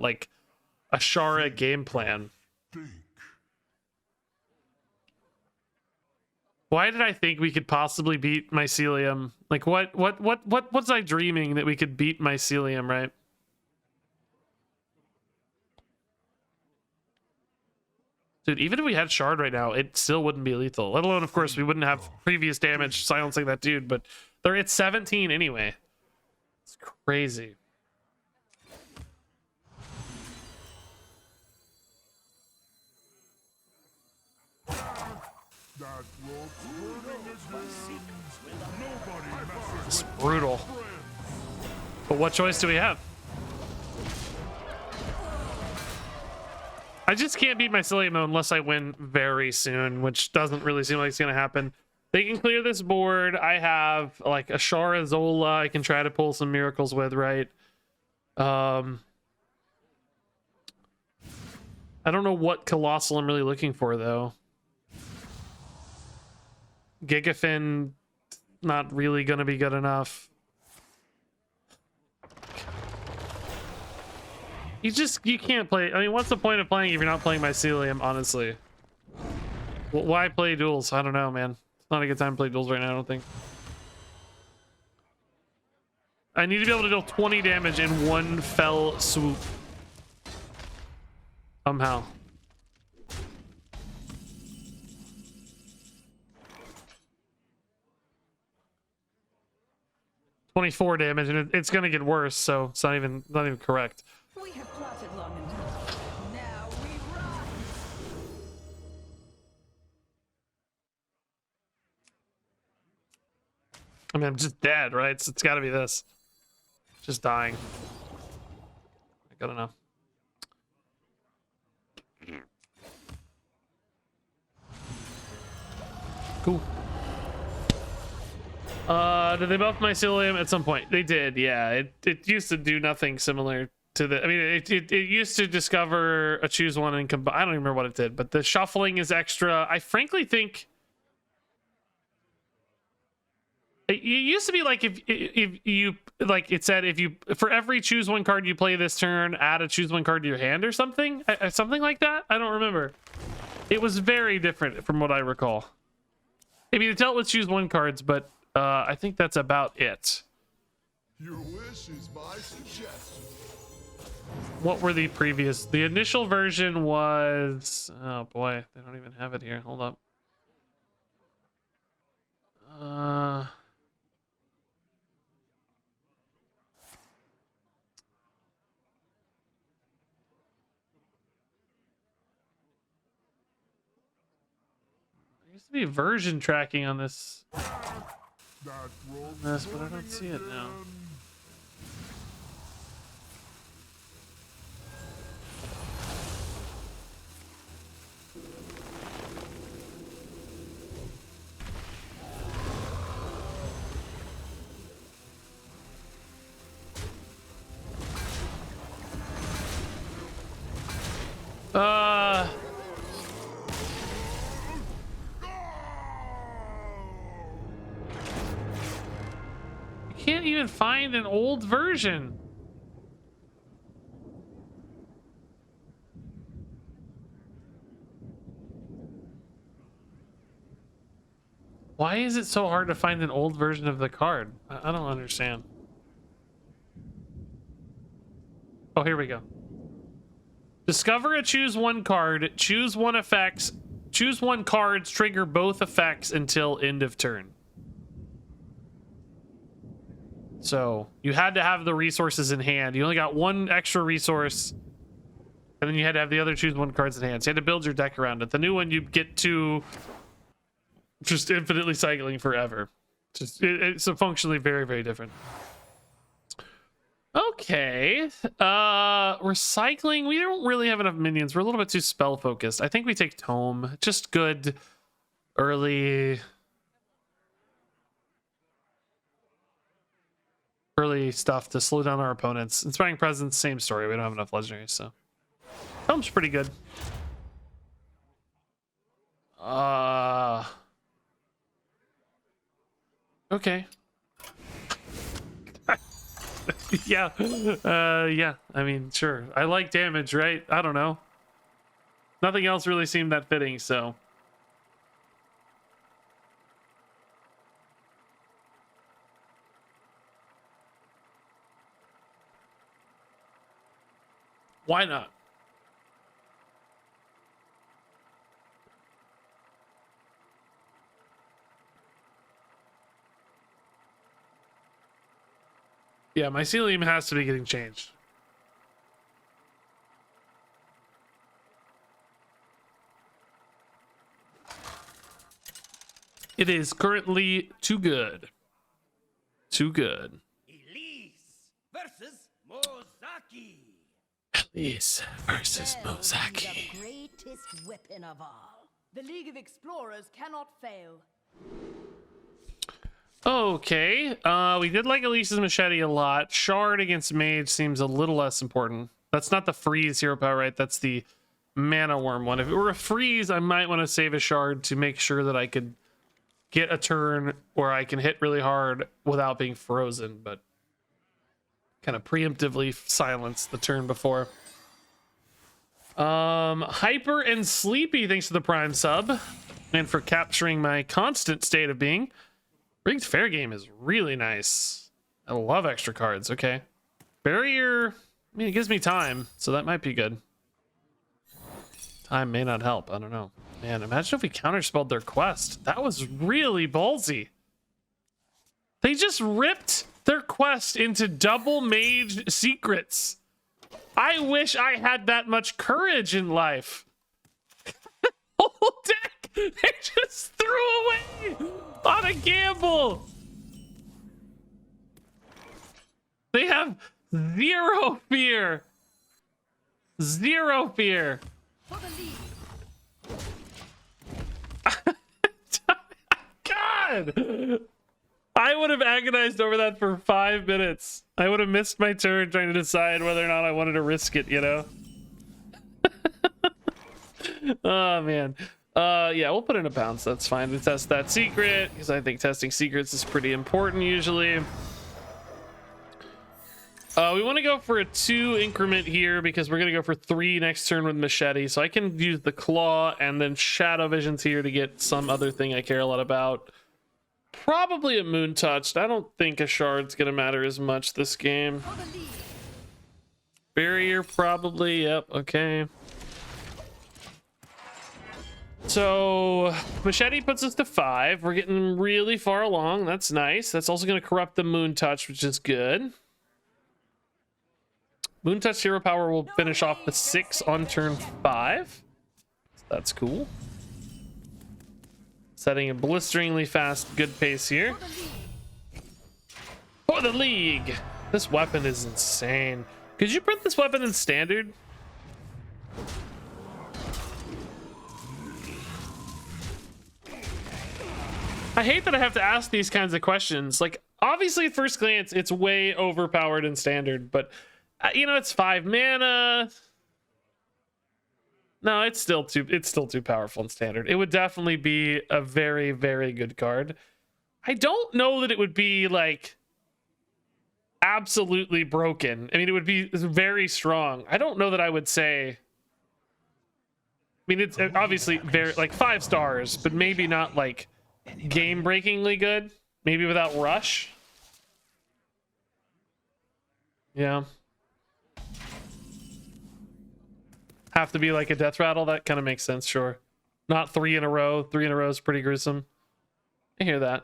Shara game plan. Why did I think we could possibly beat Mycelium? Like what was I dreaming that we could beat Mycelium, right? Dude, even if we had Shard right now, it still wouldn't be lethal. Let alone, of course, we wouldn't have previous damage silencing that dude, but they're at 17 anyway. It's crazy. It's brutal. But what choice do we have? I just can't beat Mycelium unless I win very soon, which doesn't really seem like it's going to happen. They can clear this board. I have like a Shara Zola I can try to pull some miracles with, right? I don't know what Colossal I'm really looking for, though. Gigafin, not really going to be good enough. You can't play. I mean, what's the point of playing if you're not playing Mycelium, honestly? Well, why play Duels? I don't know, man. It's not a good time to play Duels right now, I don't think. I need to be able to deal 20 damage in one fell swoop. Somehow. $24 damage, and it's gonna get worse, so it's not even correct. We have plotted long enough. Now we run. I mean, I'm just dead, right? It's got to be this. Just dying. I gotta know. Cool. Did they buff Mycelium at some point? They did, yeah. It used to do nothing similar to the. I mean, it used to discover a choose one and combine. I don't even remember what it did, but the shuffling is extra. I frankly think it used to be like if you like it said if you for every choose one card you play this turn, add a choose one card to your hand or something, something like that. I don't remember. It was very different from what I recall. I mean, it dealt with choose one cards, but I think that's about it. Your wish is my suggestion. What were the previous? The initial version was. Oh boy, they don't even have it here. Hold up. There used to be version tracking on this. But I don't see it now. You can't even find an old version. Why is it so hard to find an old version of the card? I don't understand. Oh, here we go. Discover a choose one card, choose one effects, choose one cards, trigger both effects until end of turn. So you had to have the resources in hand. You only got one extra resource And then you had to have the other choose one cards in hand. So you had to build your deck around it. The new one, you get to just infinitely cycling forever. Just it's so functionally very, very different. Okay. Recycling. We don't really have enough minions. We're a little bit too spell focused. I think we take Tome. Just good early stuff to slow down our opponents. Inspiring Presence, same story. We don't have enough legendaries, so Tome's pretty good. Okay. Yeah. Yeah. I mean, sure. I like damage, right? I don't know. Nothing else really seemed that fitting, so. Why not? Yeah, mycelium has to be getting changed. It is currently too good. Too good. Elise versus Mozaki. Elise versus Spell is Mozaki. the greatest weapon of all. The League of Explorers cannot fail. Okay, we did like Elise's machete a lot. Shard against mage seems a little less important. That's not the freeze hero power, right? That's the mana worm one. If it were a freeze, I might want to save a shard to make sure that I could get a turn where I can hit really hard without being frozen, but kind of preemptively silence the turn before. Hyper and Sleepy, thanks to the Prime sub and for capturing my constant state of being. Rigged Fair Game is really nice. I love extra cards. Okay. Barrier, I mean, it gives me time, so that might be good. Time may not help. I don't know. Man, imagine if we counterspelled their quest. That was really ballsy. They just ripped their quest into double mage secrets. I wish I had that much courage in life. Whole deck, they just threw away on a gamble. They have zero fear. Zero fear. For the lead. God! I would have agonized over that for 5 minutes. I would have missed my turn trying to decide whether or not I wanted to risk it, you know? Oh, man. Yeah, we'll put in a bounce. That's fine. We test that secret, because I think testing secrets is pretty important usually. We want to go for a 2 increment here because we're going to go for 3 next turn with machete. So I can use the claw and then shadow visions here to get some other thing I care a lot about. Probably a moon touched. I don't think a shard's going to matter as much this game. Barrier probably. Yep. Okay. So machete puts us to 5. We're getting really far along. That's nice. That's also going to corrupt the moon touch, which is good. Moon touch hero power will finish off the 6 on turn 5. So that's cool. Setting a blisteringly fast, good pace here. For the league! This weapon is insane. Could you print this weapon in standard? I hate that I have to ask these kinds of questions. Like, obviously at first glance, it's way overpowered in standard, but you know, it's 5 mana. No, it's still too powerful in standard. It would definitely be a very, very good card. I don't know that it would be like absolutely broken. I mean, it would be very strong. I don't know that I would say. I mean, it's obviously very like 5 stars, but maybe not like game-breakingly good. Maybe without rush. Yeah. Have to be like a death rattle. That kind of makes sense. Sure. Not 3 in a row. 3 in a row is pretty gruesome. I hear that.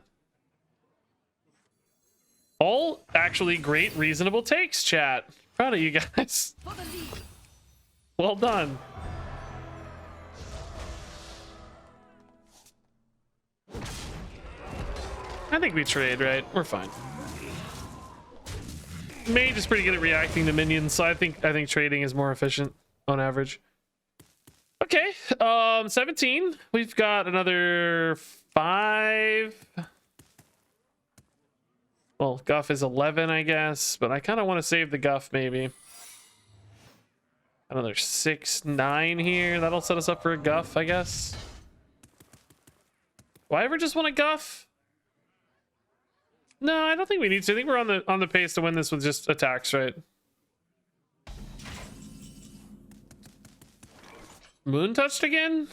All actually great, reasonable takes, chat. Proud of you guys. Well done. I think we trade, right? We're fine. Mage is pretty good at reacting to minions, so I think trading is more efficient on average. Okay, 17. We've got another 5. Well, Guff is 11, I guess, but I kind of want to save the Guff maybe. Another 6, 9 here. That'll set us up for a Guff, I guess. Do I ever just want a Guff? No, I don't think we need to. I think we're on the pace to win this with just attacks, right? Moon touched again?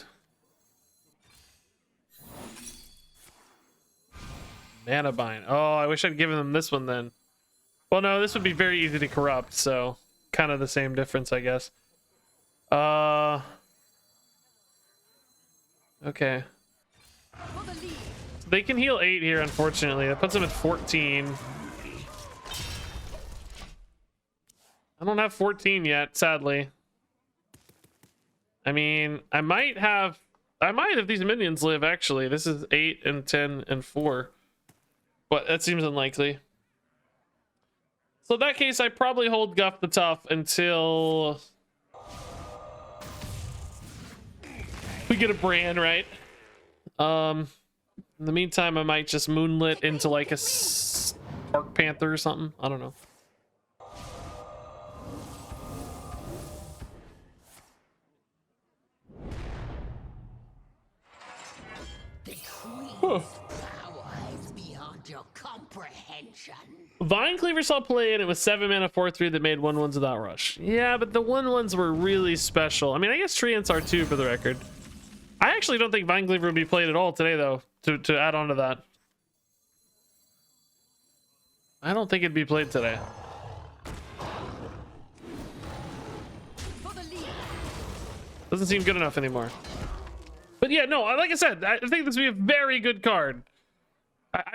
Mana bind. Oh, I wish I'd given them this one then. Well, no, this would be very easy to corrupt, so kind of the same difference, I guess. Okay. They can heal 8 here, unfortunately. That puts them at 14. I don't have 14 yet, sadly. I mean, I might if these minions live, actually. This is 8 and 10 and 4. But that seems unlikely. So in that case, I probably hold Guff the Tough until we get a brand, right? In the meantime, I might just moonlit into like a Dark Panther or something. I don't know. Huh. Vine Cleaver saw play and it was 7 mana 4/3 that made 1/1s without rush. Yeah, but the 1/1s were really special. I mean, I guess Treants are too, for the record. I actually don't think Vine Cleaver would be played at all today, though, to add on to that. I don't think it'd be played today. Doesn't seem good enough anymore. But yeah, no, like I said, I think this would be a very good card.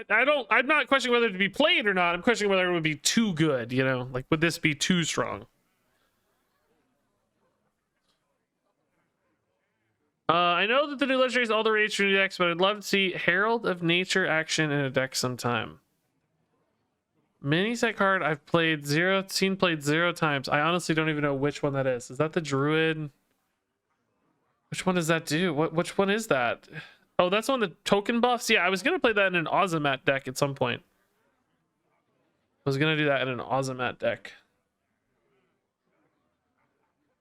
I'm not questioning whether to be played or not. I'm questioning whether it would be too good, you know? Like, would this be too strong? I know that the new legendaries all the rage for new decks, but I'd love to see Herald of Nature action in a deck sometime. Mini set card I've seen played 0 times. I honestly don't even know which one that is. Is that the Druid? Which one does that do? Which one is that? Oh, that's on the token buffs? Yeah, I was going to play that in an Ozomat deck at some point. I was going to do that in an Ozomat deck.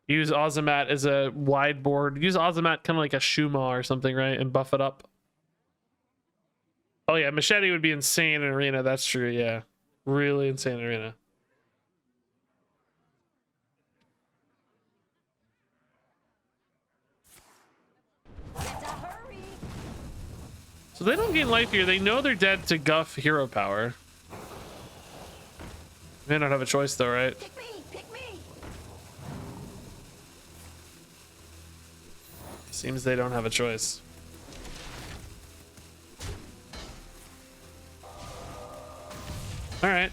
Use Ozomat as a wide board. Use Ozomat kind of like a Shuma or something, right? And buff it up. Oh yeah, Machete would be insane in Arena. That's true, yeah. Really insane in Arena. So they don't gain life here. They know they're dead to Guff hero power. May not have a choice though, right? Pick me, pick me. Seems they don't have a choice. All right.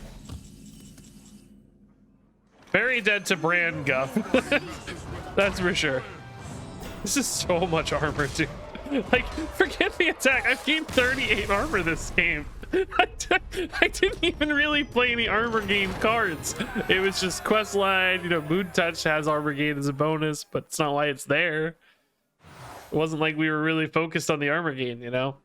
Very dead to brand Guff. That's for sure. This is so much armor, dude. Like, forget the attack. I've gained 38 armor this game. I didn't even really play any armor gain cards. It was just quest line. You know, Moon Touch has armor gain as a bonus, but it's not why it's there. It wasn't like we were really focused on the armor gain, you know?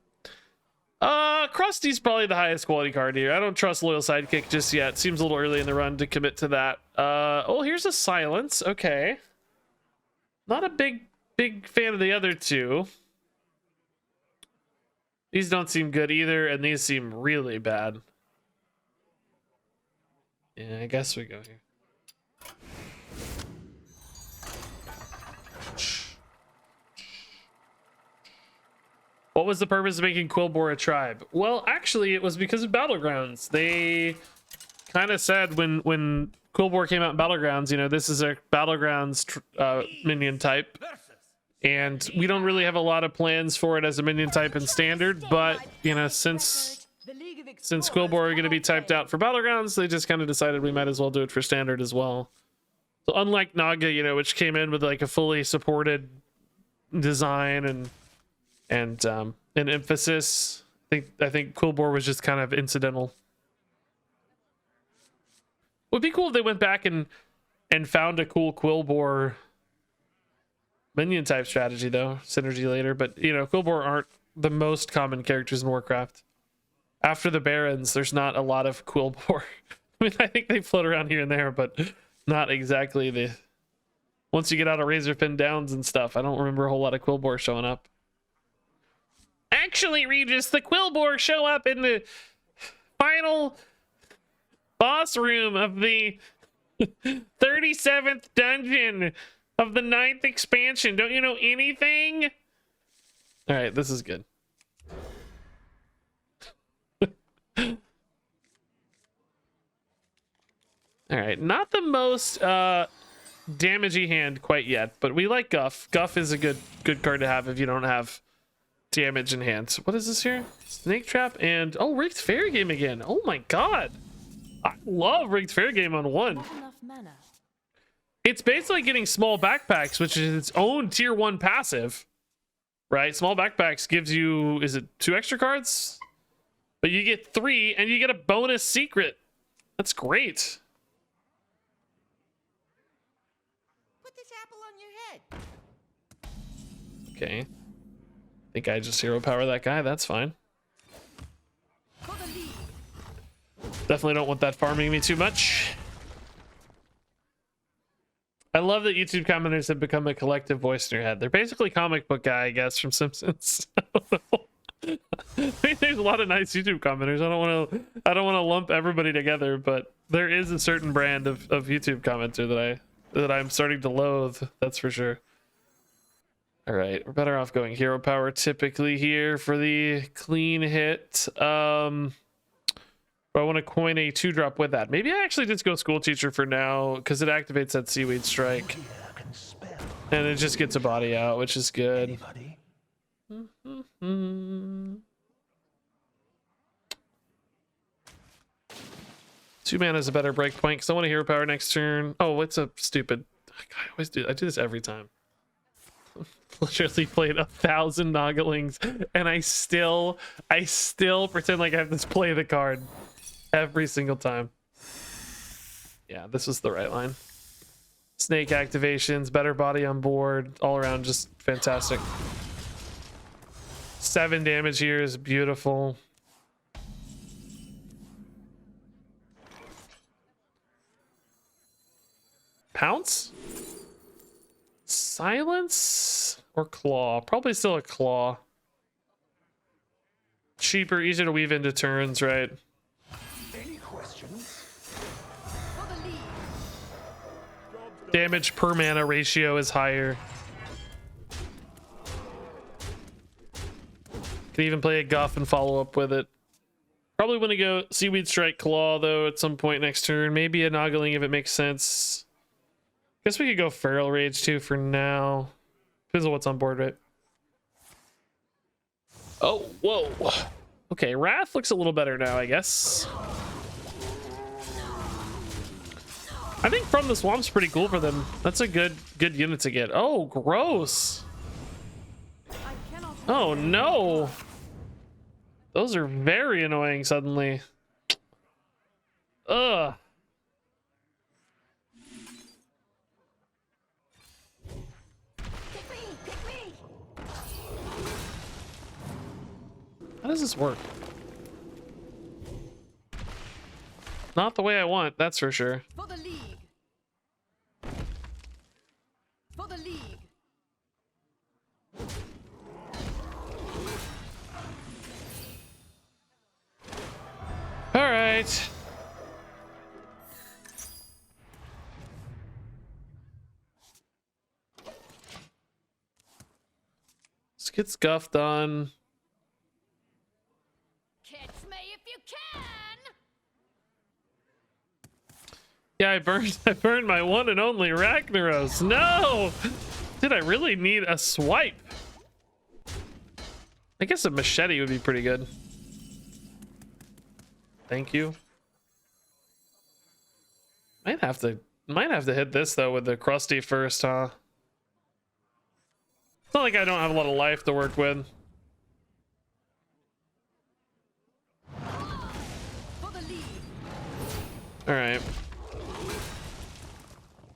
Krusty's probably the highest quality card here. I don't trust Loyal Sidekick just yet. Seems a little early in the run to commit to that. Oh, here's a Silence. Okay. Not a big fan of the other two. These don't seem good either, and these seem really bad. Yeah, I guess we go here. What was the purpose of making Quilboar a tribe? Well, actually, it was because of Battlegrounds. They kind of said when Quilboar came out in Battlegrounds, you know, this is a Battlegrounds minion type. And we don't really have a lot of plans for it as a minion type in Standard, but, you know, since Quilboar are going to be typed out for Battlegrounds, they just kind of decided we might as well do it for Standard as well. So unlike Naga, you know, which came in with like a fully supported design and an emphasis, I think Quillbore was just kind of incidental. Would be cool if they went back and found a cool Quillbore minion type strategy though, synergy later. But you know, Quillbore aren't the most common characters in Warcraft. After the Barons, there's not a lot of Quillbore. I mean, I think they float around here and there, but not exactly the. Once you get out of Razorfin Downs and stuff, I don't remember a whole lot of Quillbore showing up. Actually, Regis, the Quillbore show up in the final boss room of the 37th dungeon of the 9th expansion. Don't you know anything? All right, this is good. All right, not the most damagey hand quite yet, but we like Guff. Guff is a good card to have if you don't have damage in hand. What is this here? Snake Trap and Rigged Fair Game again. Oh my god, I love Rigged Fair Game on 1. Not enough mana. It's basically getting small backpacks, which is its own tier 1 passive, right? Small backpacks gives you, is it 2 extra cards? But you get 3 and you get a bonus secret. That's great. Okay. I think I just hero power that guy. That's fine. Definitely don't want that farming me too much. I love that YouTube commenters have become a collective voice in your head. They're basically comic book guy, I guess, from Simpsons. I don't know. I mean, there's a lot of nice YouTube commenters. I don't want to lump everybody together, but there is a certain brand of YouTube commenter that I'm starting to loathe. That's for sure. All right, we're better off going hero power typically here for the clean hit. But I want to coin a 2-drop with that. Maybe I actually just go school teacher for now because it activates that seaweed strike, and it just gets a body out, which is good. Mm-hmm. 2 mana is a better break point because I want to hero power next turn. Oh, it's a stupid. I do this every time. Literally played 1,000 Nogglings and I still pretend like I have this play the card every single time. Yeah, this was the right line. Snake activations, better body on board, all around just fantastic. 7 damage here is beautiful. Pounce? Silence or claw? Probably still a claw. Cheaper, easier to weave into turns, right? Any questions? Damage per mana ratio is higher. Can even play a Guff and follow up with it. Probably want to go Seaweed Strike Claw though at some point next turn. Maybe a Noggling if it makes sense. Guess we could go Feral Rage too for now. Depends on what's on board, right? Oh, whoa. Okay, Wrath looks a little better now, I guess. I think From the Swamp's pretty cool for them. That's a good unit to get. Oh, gross. Oh, no. Those are very annoying suddenly. Ugh. How does this work? Not the way I want, that's for sure. For the league. For the league. All right. Let's get Guff done. Catch me if you can. Yeah, I burned my one and only Ragnaros. No! Did I really need a swipe? I guess a machete would be pretty good. Thank you. Might have to Might have to hit this though with the crusty first, huh? It's not like I don't have a lot of life to work with. All right.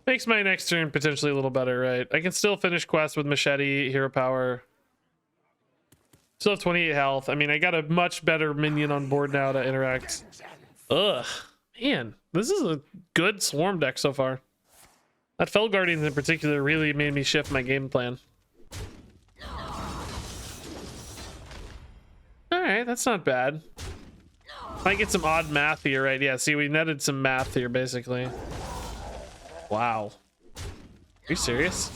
Makes my next turn potentially a little better, right? I can still finish quests with machete, hero power. Still have 28 health. I mean, I got a much better minion on board now to interact. Ugh, man, this is a good swarm deck so far. That Fell Guardians in particular really made me shift my game plan. All right, that's not bad. Might get some odd math here, right? Yeah, see, we netted some math here, basically. Wow. Are you serious?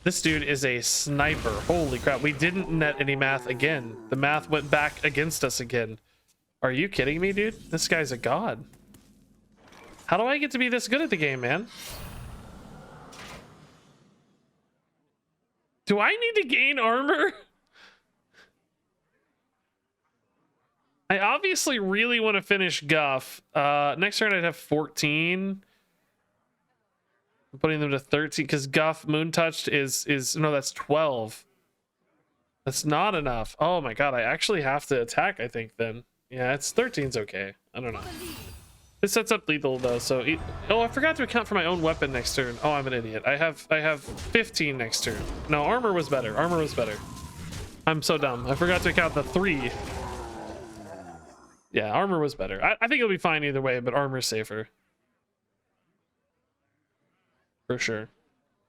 This dude is a sniper. Holy crap. We didn't net any math again. The math went back against us again. Are you kidding me, dude? This guy's a god. How do I get to be this good at the game, man? Do I need to gain armor? I obviously really want to finish Guff. Next turn I'd have 14. I'm putting them to 13 because Guff Moon Touched is no, that's 12. That's not enough. Oh my god, I actually have to attack, I think, then. Yeah, it's 13's okay. I don't know. This sets up lethal though, so oh, I forgot to account for my own weapon next turn. Oh, I'm an idiot. I have 15 next turn. No, armor was better. Armor was better. I'm so dumb. I forgot to account the 3. Yeah, armor was better. I think it'll be fine either way, but armor's safer. For sure.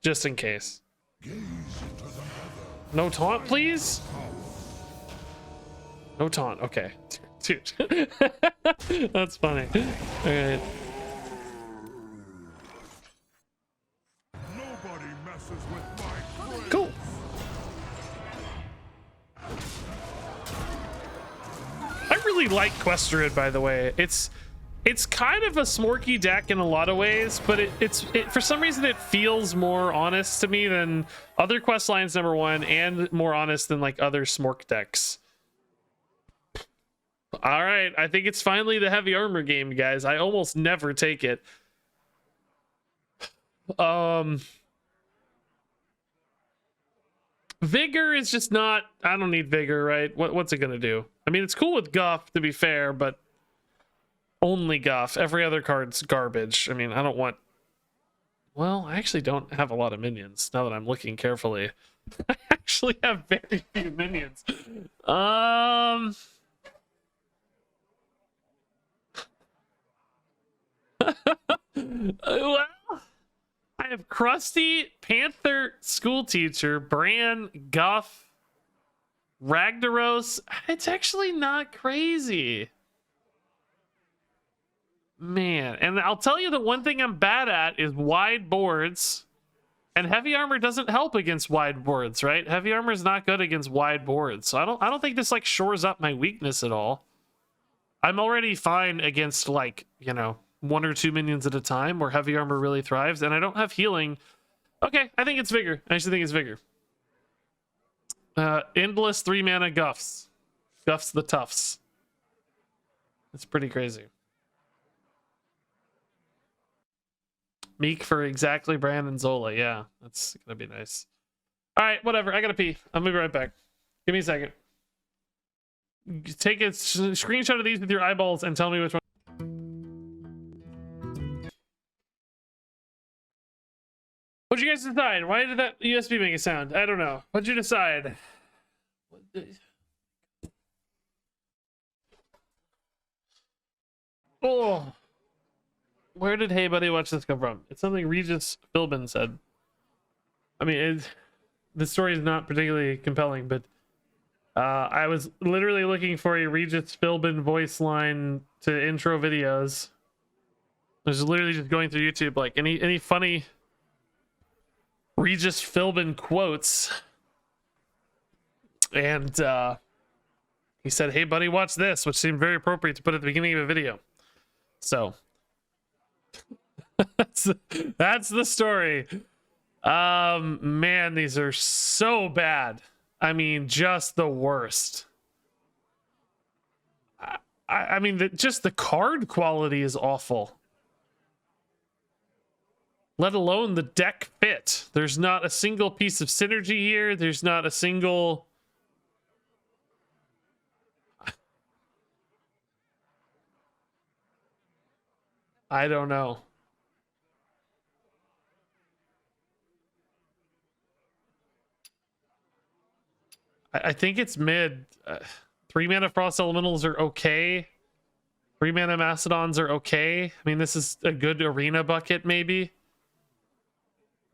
Just in case. No taunt, please? No taunt. Okay. Dude. That's funny. All right. Nobody messes with my friends. Cool. I really like Questurid, by the way. It's kind of a smorky deck in a lot of ways, but it for some reason it feels more honest to me than other quest lines, number one, and more honest than like other smork decks. All right, I think it's finally the heavy armor game, guys. I almost never take it. Vigor is just not, I don't need vigor, right? What's it gonna do? I mean, it's cool with Guff, to be fair, but only Guff. Every other card's garbage. I mean, I don't want, well, I actually don't have a lot of minions now that I'm looking carefully. I actually have very few minions. Well, I have Krusty, Panther, School Teacher, Bran, Guff, Ragnaros. It's actually not crazy. Man, and I'll tell you the one thing I'm bad at is wide boards. And heavy armor doesn't help against wide boards, right? Heavy armor is not good against wide boards. So I don't think this like shores up my weakness at all. I'm already fine against like, you know, 1 or 2 minions at a time where heavy armor really thrives, and I don't have healing. Okay, I think it's vigor. I actually think it's vigor. Endless 3 mana Guffs. Guffs the Toughs. That's pretty crazy. Meek for exactly Brandon Zola. Yeah, that's gonna be nice. All right, whatever. I gotta pee. I'll be right back. Give me a second. Take a screenshot of these with your eyeballs and tell me which one. What'd you guys decide? Why did that USB make a sound? I don't know. What'd you decide? Oh. Where did Hey Buddy Watch This come from? It's something RegisKillbin said. I mean, the story is not particularly compelling, but I was literally looking for a RegisKillbin voice line to intro videos. I was literally just going through YouTube, like any funny RegisKillbin quotes, and he said, "Hey buddy, watch this," which seemed very appropriate to put at the beginning of a video. So that's the story. Man, these are so bad. I mean, just the worst. I mean, just the card quality is awful. let alone the deck fit. There's not a single piece of synergy here. There's not a single... I don't know. I think it's mid. 3 mana Frost Elementals are okay. 3 mana Mastodons are okay. I mean, this is a good arena bucket, maybe.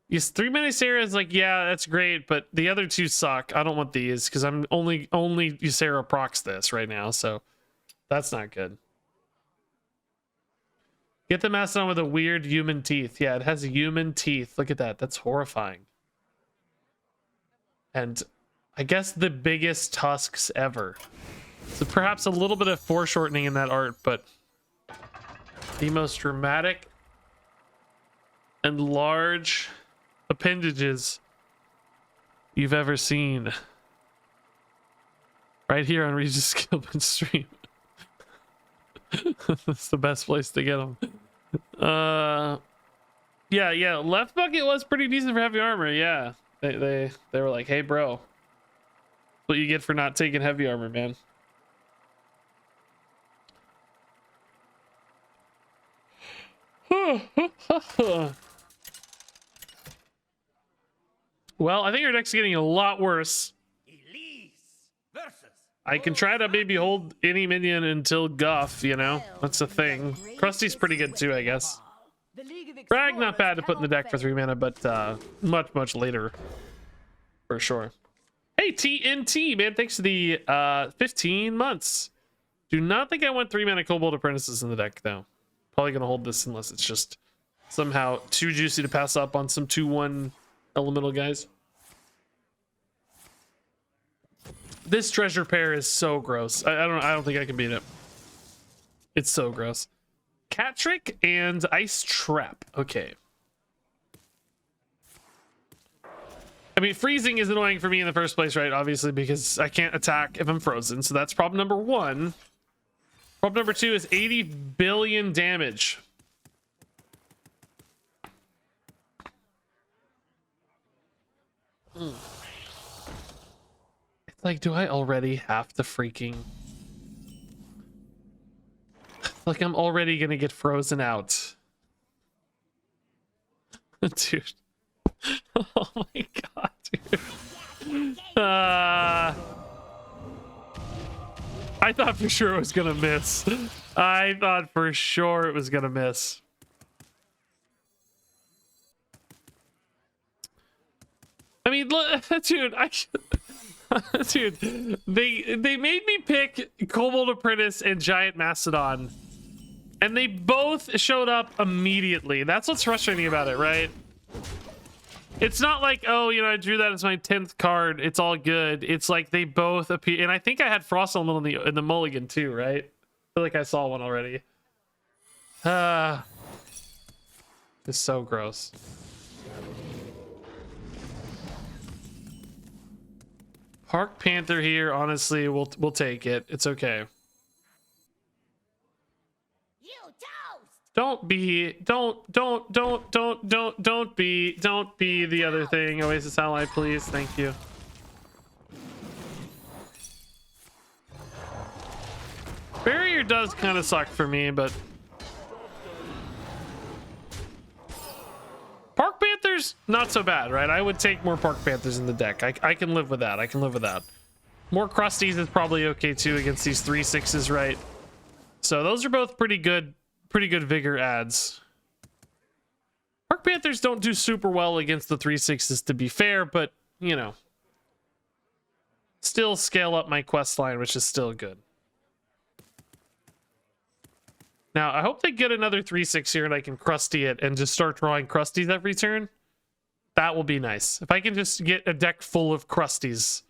Yes, 3 mana Ysera is like, yeah, that's great, but the other two suck. I don't want these because I'm only Ysera procs this right now, so that's not good. Get the Mastodon with a weird human teeth. Yeah, it has human teeth. Look at that. That's horrifying. And I guess the biggest tusks ever. So perhaps a little bit of foreshortening in that art, but the most dramatic and large appendages you've ever seen. Right here on RegisKillbin stream. That's the best place to get them. Yeah, left bucket was pretty decent for heavy armor. Yeah, they were like, hey bro, what you get for not taking heavy armor, man. Well, I think our deck's getting a lot worse. I can try to maybe hold any minion until Guff, you know? That's the thing. Krusty's pretty good too, I guess. Brag, not bad to put in the deck for 3 mana, but much later. For sure. Hey, TNT, man, thanks for the 15 months. Do not think I want 3 mana Kobold Apprentices in the deck, though. Probably going to hold this unless it's just somehow too juicy to pass up on some 2/1 elemental guys. This treasure pair is so gross. I don't think I can beat it. It's so gross. Cat Trick and Ice Trap. Okay. I mean, freezing is annoying for me in the first place, right? Obviously, because I can't attack if I'm frozen. So that's problem number 1. Problem number 2 is 80 billion damage. It's like, do I already have to freaking... Like, I'm already gonna get frozen out. Dude. Oh my god, dude. I thought for sure it was gonna miss. I thought for sure it was gonna miss. I mean, look, dude, dude, they made me pick Kobold Apprentice and Giant Mastodon, and they both showed up immediately. That's what's frustrating about it, right? It's not like, oh, you know, I drew that as my 10th card. It's all good. It's like they both appear, and I think I had Frost Elemental in the mulligan too, right? I feel like I saw one already. It's so gross. Park Panther here, honestly, we'll take it. It's okay. Don't be the other thing. Oasis Ally, please. Thank you. Barrier does kind of suck for me, but Park Panthers, not so bad, right? I would take more Park Panthers in the deck. I can live with that. I can live with that. More Krusties is probably okay too against these 3/6s, right? So those are both pretty good vigor adds. Park Panthers don't do super well against the 3/6s, to be fair, but you know, still scale up my quest line, which is still good. Now I hope they get another 3/6 here and I can Krusty it and just start drawing Krusties every turn. That will be nice. If I can just get a deck full of Krusties,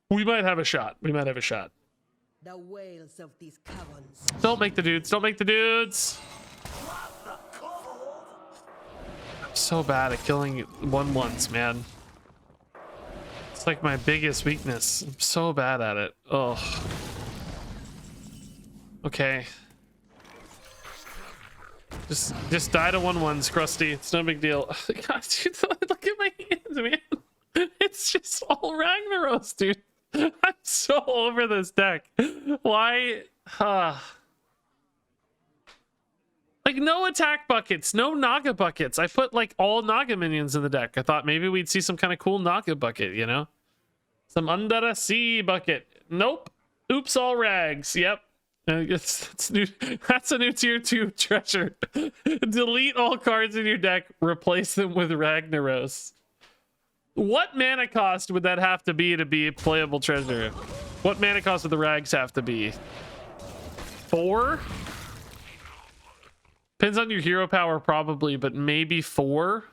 we might have a shot. We might have a shot. The whales of these caverns. Don't make the dudes. Don't make the dudes. I'm so bad at killing 1/1s, man. It's like my biggest weakness. I'm so bad at it. Oh. Okay. Just die to 1/1s, Krusty. It's no big deal. God, dude, look at my hands, man. It's just all Ragnaros, dude. I'm so over this deck. Why? Like, no attack buckets, no Naga buckets. I put like all Naga minions in the deck. I thought maybe we'd see some kind of cool Naga bucket, you know? Some under the sea bucket. Nope. Oops, all rags. Yep. That's a new tier 2 treasure. Delete all cards in your deck, replace them with Ragnaros. What mana cost would that have to be a playable treasure? What mana cost would the rags have to be? 4? Depends on your hero power probably, but maybe 4?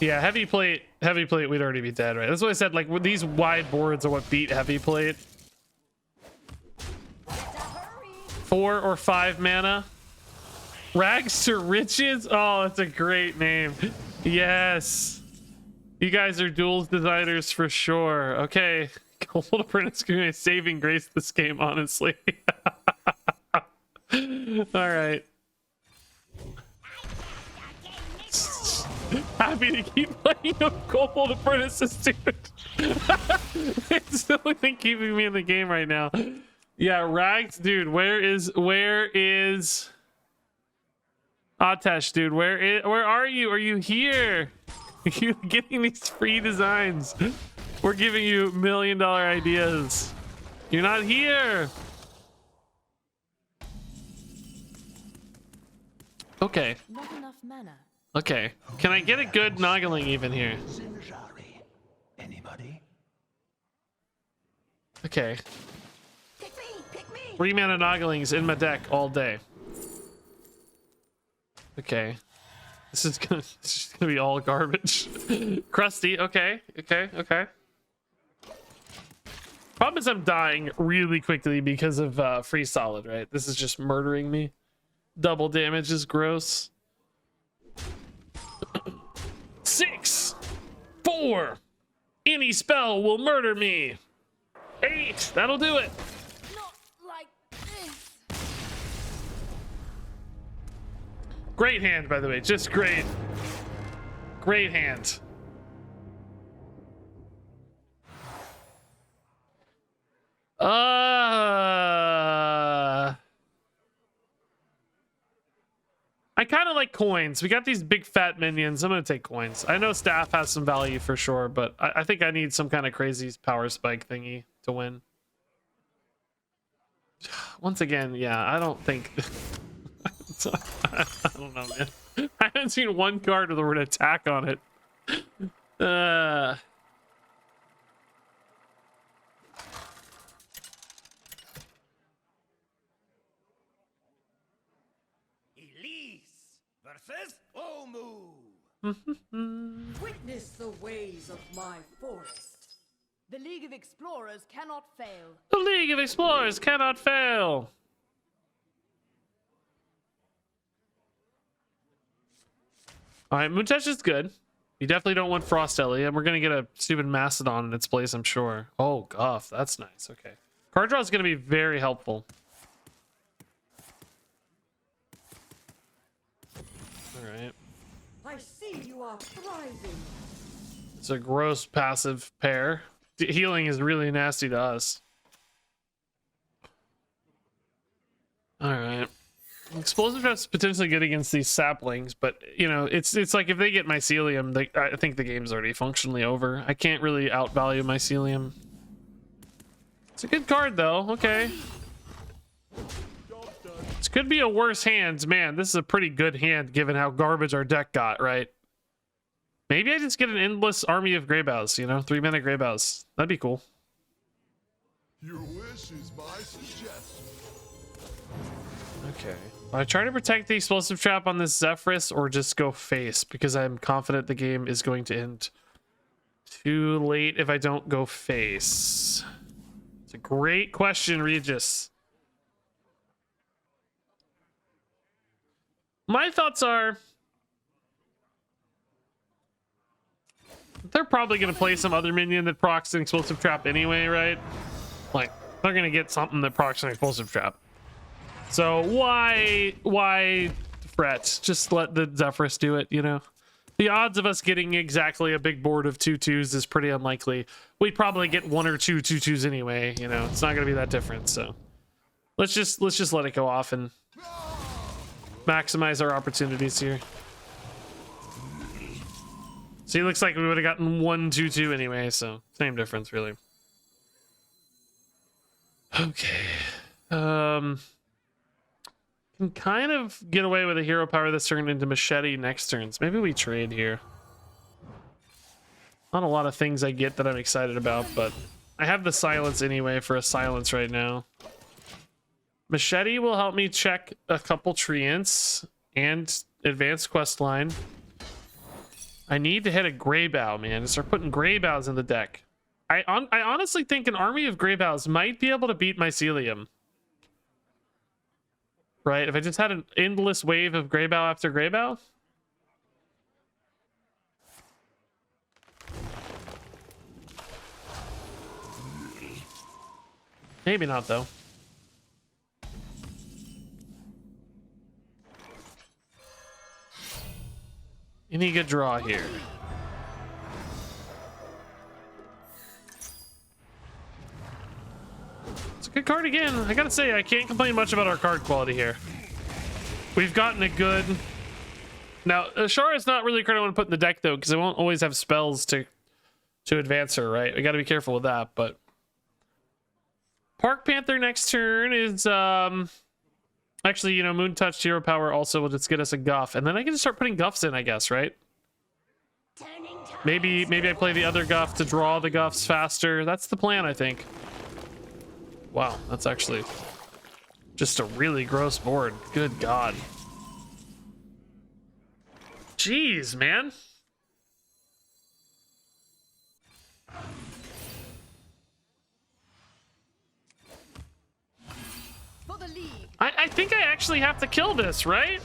Yeah, heavy plate, we'd already be dead, right? That's what I said, like, with these wide boards are what beat heavy plate. 4 or 5 mana. Rags to Riches? Oh, that's a great name. Yes. You guys are Duels designers for sure. Okay. Gold Apprentice gonna be a saving grace this game, honestly. Alright. Happy to keep playing Gold Apprentices, dude. It's the only thing keeping me in the game right now. Yeah, Rags, dude. Where is Atesh, dude? Where are you? Are you here? Are you getting these free designs? We're giving you $1 million ideas. You're not here. Okay. Not enough mana. Okay. Can I get a good Noggling even here? Zinjari. Anybody? Okay. Pick me! Pick me! 3 mana Nogglings in my deck all day. Okay. This is just gonna be all garbage. Krusty, okay. Problem is I'm dying really quickly because of free solid, right? This is just murdering me. Double damage is gross. 6, 4. Any spell will murder me. 8. That'll do it. Not like this. Great hand, by the way. Just great. Great hand. I kind of like coins. We got these big fat minions. I'm gonna take coins. I know staff has some value for sure, but I think I need some kind of crazy power spike thingy to win. Once again, yeah, I don't think I don't know, man. I haven't seen one card with the word attack on it. Elise versus Omu. Witness the ways of my forest. The League of Explorers cannot fail. The League of Explorers cannot fail. All right, Mootesh is good. You definitely don't want Frost Ellie, and we're gonna get a stupid Mastodon in its place, I'm sure. Oh, Guff, that's nice. Okay, card draw is gonna be very helpful. All right. I see you are thriving. It's a gross passive pair. Healing is really nasty to us. All right. Explosive Trap's potentially good against these saplings, but you know, it's like if they get Mycelium, I think the game's already functionally over. I can't really outvalue Mycelium. It's a good card though. Okay. This could be a worse hand. Man, this is a pretty good hand given how garbage our deck got, right? Maybe I just get an endless army of Greybows, you know, 3 mana Greybows. That'd be cool. Your wish is my suggestion. Okay. I try to protect the explosive trap on this Zephyrus or just go face because I'm confident the game is going to end too late if I don't go face. It's a great question, Regis. My thoughts are they're probably gonna play some other minion that procs an explosive trap anyway, right? Like they're gonna get something that procs an explosive trap. So why fret? Just let the Zephyrus do it, you know? The odds of us getting exactly a big board of 2/2s is pretty unlikely. We'd probably get 1 or 2 2/2s anyway, you know. It's not gonna be that different, so let's just let it go off and maximize our opportunities here. See, it looks like we would have gotten 1 2/2 anyway, so same difference really. Okay. Can kind of get away with a hero power that's turned into machete next turns. Maybe we trade here. Not a lot of things I get that I'm excited about, but I have the silence anyway for a silence right now. Machete will help me check a couple treants and advanced quest line. I need to hit a Greybough, man, and start putting Greyboughs in the deck. I honestly think an army of Greyboughs might be able to beat Mycelium. Right? If I just had an endless wave of Greybough after Greybough. Maybe not, though. Any good draw here? It's a good card again. I gotta say, I can't complain much about our card quality here. We've gotten a good... Now, Ashara is not really a card I want to put in the deck, though, because I won't always have spells to advance her, right? We gotta be careful with that, but... Park Panther next turn is... Actually, you know, Moon Touch Hero Power also will just get us a Guff, and then I can just start putting Guffs in, I guess, right? Maybe I play the other Guff to draw the Guffs faster. That's the plan, I think. Wow, that's actually just a really gross board. Good God. Jeez, man. For the league. I think I actually have to kill this, right?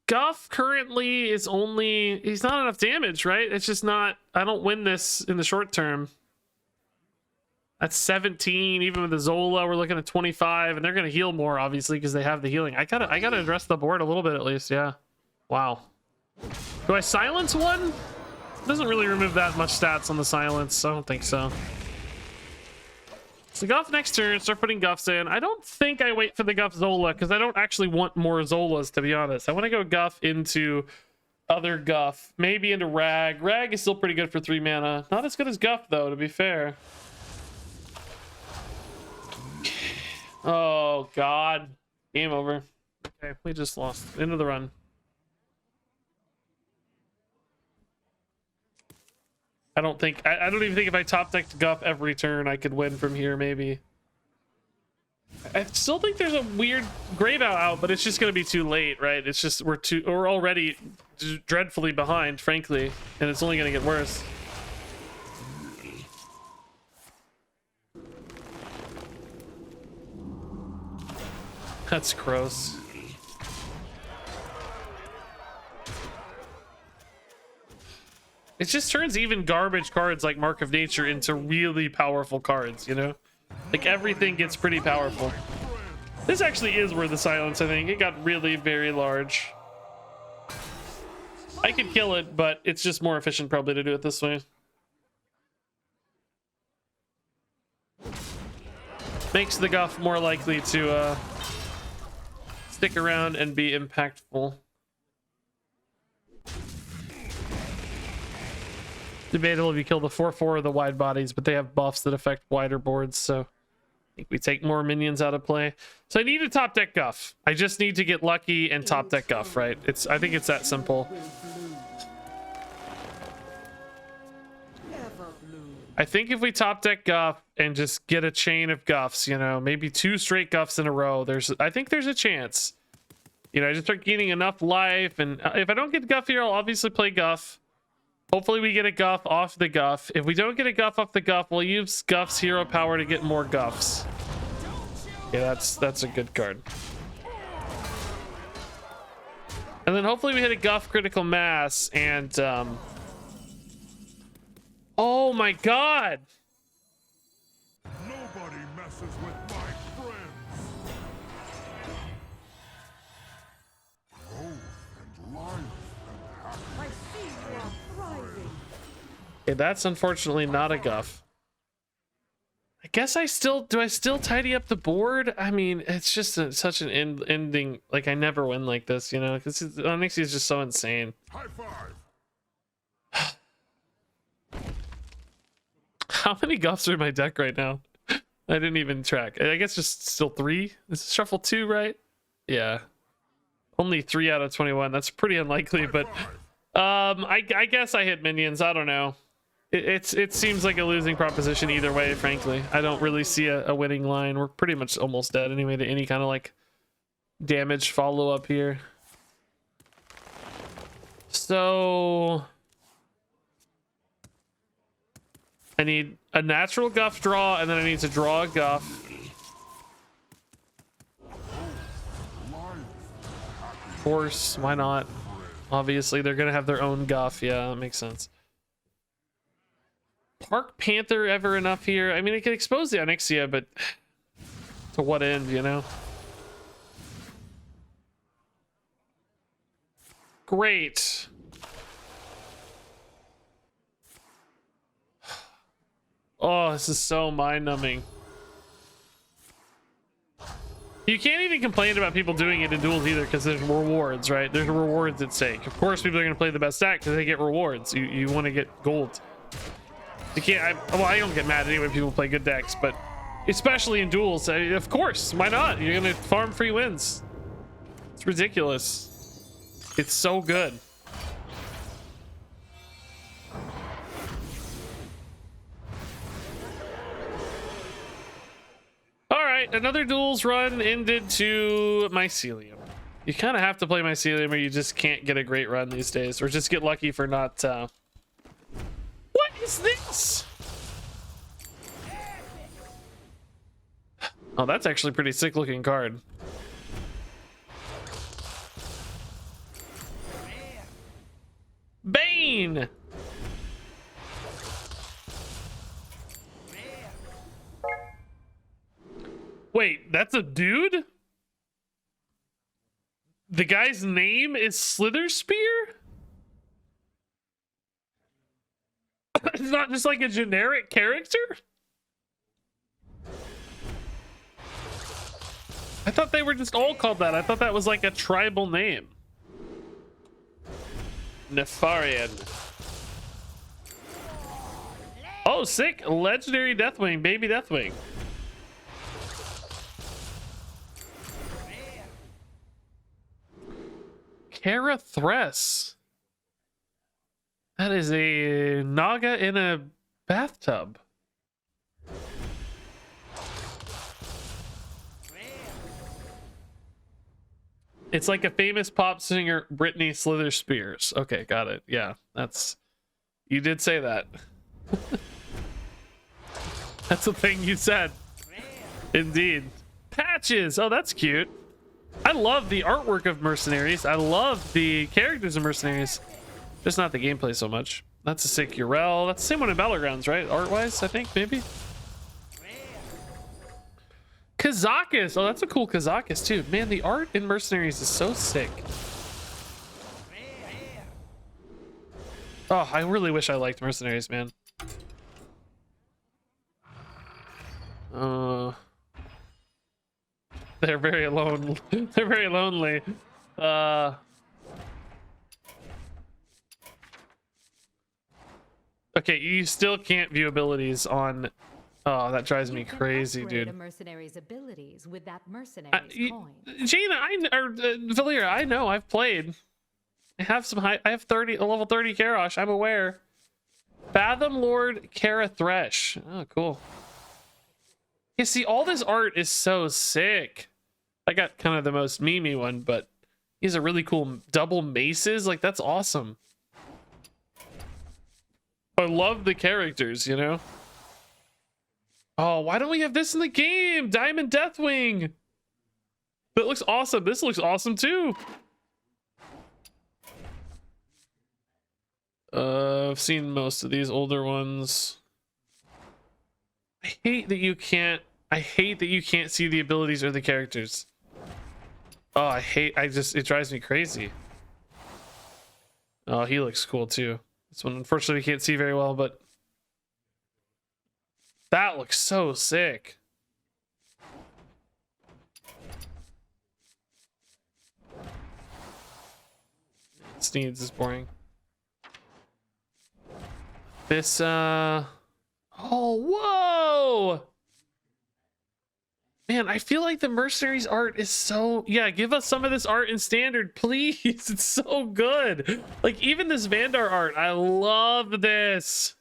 Guff currently is only... He's not enough damage, right? It's just not... I don't win this in the short term. That's 17. Even with the Zola, we're looking at 25. And they're going to heal more, obviously, because they have the healing. I gotta address the board a little bit, at least, yeah. Wow. Do I silence one? Doesn't really remove that much stats on the silence. I don't think so. So Guff next turn, start putting Guffs in. I don't think I wait for the Guff Zola because I don't actually want more Zolas, to be honest. I want to go Guff into other Guff, maybe into Rag. Rag is still pretty good for 3 mana. Not as good as Guff, though, to be fair. Oh, God. Game over. Okay, we just lost. Into the run. I don't even think if I top decked Guff every turn I could win from here, maybe. I still think there's a weird Greybough out, but it's just gonna be too late, right? It's just we're already dreadfully behind, frankly, and it's only gonna get worse. That's gross. It just turns even garbage cards like Mark of Nature into really powerful cards, you know? Like everything gets pretty powerful. This actually is worth the silence, I think. It got really very large. I could kill it, but it's just more efficient probably to do it this way. Makes the Guff more likely to stick around and be impactful. Debatable if you kill the 4/4 or the wide bodies, but they have buffs that affect wider boards, so I think we take more minions out of play. So I need to top deck Guff. I just need to get lucky and top deck Guff, right? I think it's that simple. I think if we top deck Guff and just get a chain of Guffs, you know, maybe 2 straight Guffs in a row, I think there's a chance. You know, I just start gaining enough life, and if I don't get Guff here, I'll obviously play Guff. Hopefully we get a Guff off the Guff. If we don't get a Guff off the Guff, we'll use Guff's hero power to get more Guffs. Yeah, that's a good card. And then hopefully we hit a Guff critical mass and oh my god. Nobody messes with my friends. Growth and life and happiness. I see you are thriving. Okay, that's unfortunately not a Guff. I guess I still tidy up the board? I mean, it's just such an ending. Like, I never win like this, you know, because Onyxie is just so insane. High five. How many Guffs are in my deck right now? I didn't even track. I guess just still 3. This is shuffle 2, right? Yeah. Only 3 out of 21. That's pretty unlikely, but I guess I hit minions. I don't know. It seems like a losing proposition either way, frankly. I don't really see a winning line. We're pretty much almost dead anyway to any kind of like damage follow up here. So I need a natural Guff draw, and then I need to draw a Guff. Of course, why not? Obviously, they're gonna have their own Guff. Yeah, that makes sense. Park Panther ever enough here? I mean, it could expose the Onyxia, but to what end, you know? Great. Oh, this is so mind-numbing. You can't even complain about people doing it in duels either, because there's rewards, right? There's rewards at stake. Of course, people are going to play the best deck because they get rewards. You want to get gold. You can't. Well, I don't get mad anyway when people play good decks, but especially in duels, of course, why not? You're gonna farm free wins. It's ridiculous. It's so good. All right, another duels run ended to Mycelium. You kind of have to play Mycelium, or you just can't get a great run these days, or just get lucky for not. What is this? Oh, that's actually a pretty sick looking card. Bane! Wait, that's a dude? The guy's name is Slither Spear? It's not just like a generic character? I thought they were just all called that. I thought that was like a tribal name. Nefarian. Oh, sick. Legendary Deathwing. Baby Deathwing. Kara Thress. That is a Naga in a bathtub. It's like a famous pop singer, Britney Slither Spears. Okay, got it. Yeah, that's... You did say that. That's the thing you said. Indeed. Patches! Oh, that's cute. I love the artwork of Mercenaries. I love the characters of Mercenaries. Just not the gameplay so much. That's a sick Urel. That's the same one in Battlegrounds, right? Art-wise, I think, maybe? Kazakus! Oh, that's a cool Kazakus, too. Man, the art in Mercenaries is so sick. Oh, I really wish I liked Mercenaries, man. They're very alone. They're very lonely. Okay, you still can't view abilities on... Oh, that drives me crazy, dude. A mercenary's abilities with that mercenary's coin. Gina, Valera, I know, I've played. I have some high... I have a level 30 Karash, I'm aware. Fathom Lord Kara Thresh. Oh, cool. You see, all this art is so sick. I got kind of the most memey one, but these are really cool double maces. Like, that's awesome. I love the characters, you know? Oh, why don't we have this in the game? Diamond Deathwing. That looks awesome. This looks awesome too. I've seen most of these older ones. I hate that you can't see the abilities or the characters. Oh, it drives me crazy. Oh, he looks cool too. This one unfortunately we can't see very well, but that looks so sick. Sneeds is boring. This oh, whoa, man, I feel like the mercenaries art is so, yeah, give us some of this art in standard, please. It's so good. Like, even this Vandar art, I love this.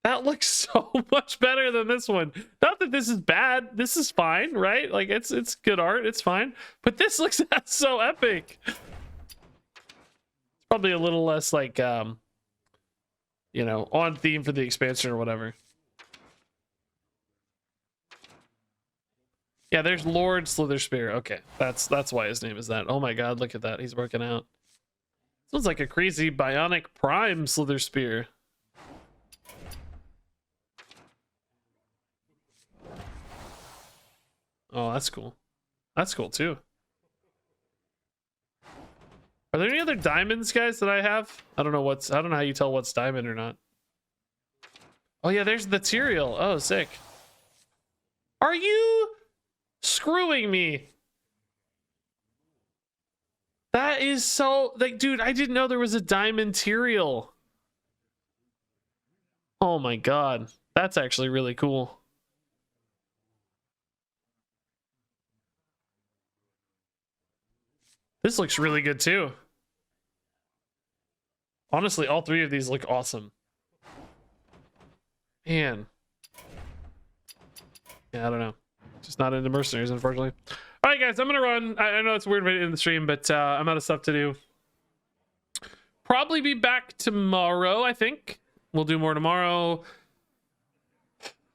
That looks so much better than this one. Not that this is bad, this is fine, right? Like, it's good art, it's fine, but this looks so epic. It's probably a little less like you know, on theme for the expansion or whatever. Yeah, there's Lord Slitherspear. Okay, that's why his name is that. Oh my god, look at that. He's working out. Sounds like a crazy bionic prime Slitherspear. Oh, that's cool. That's cool too. Are there any other diamonds, guys, that I have? I don't know how you tell what's diamond or not. Oh yeah, there's the Tyrael. Oh, sick. Are you screwing me? That is so, like, dude, I didn't know there was a diamond Tyrael. Oh my god, that's actually really cool. This looks really good too. Honestly, all three of these look awesome. Man. Yeah, I don't know. Just not into mercenaries, unfortunately. All right, guys, I'm gonna run. I know it's a weird way to end the stream, but I'm out of stuff to do. Probably be back tomorrow, I think. We'll do more tomorrow.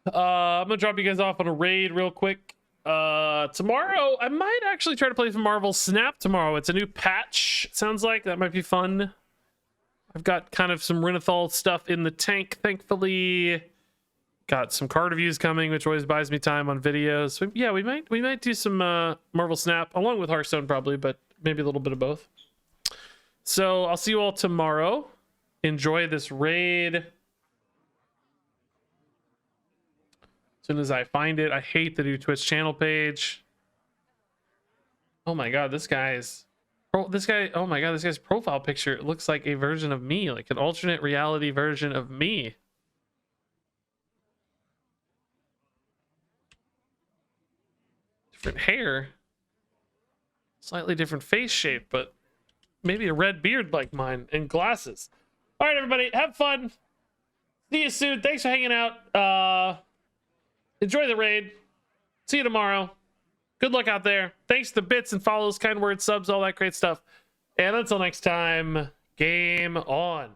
I'm gonna drop you guys off on a raid real quick. Tomorrow, I might actually try to play some Marvel Snap tomorrow. It's a new patch, it sounds like. That might be fun. I've got kind of some Renathal stuff in the tank, thankfully. Got some card reviews coming, which always buys me time on videos. So yeah, we might do some Marvel Snap along with Hearthstone probably, but maybe a little bit of both. So I'll see you all tomorrow. Enjoy this raid. As soon as I find it, I hate the new Twitch channel page. Oh my god, this guy's oh my god, this guy's profile picture looks like a version of me, like an alternate reality version of me. Different hair, slightly different face shape, but maybe a red beard like mine and glasses. All right, everybody, have fun. See you soon. Thanks for hanging out. Enjoy the raid. See you tomorrow. Good luck out there. Thanks to the bits and follows, kind words, subs, all that great stuff. And until next time, game on.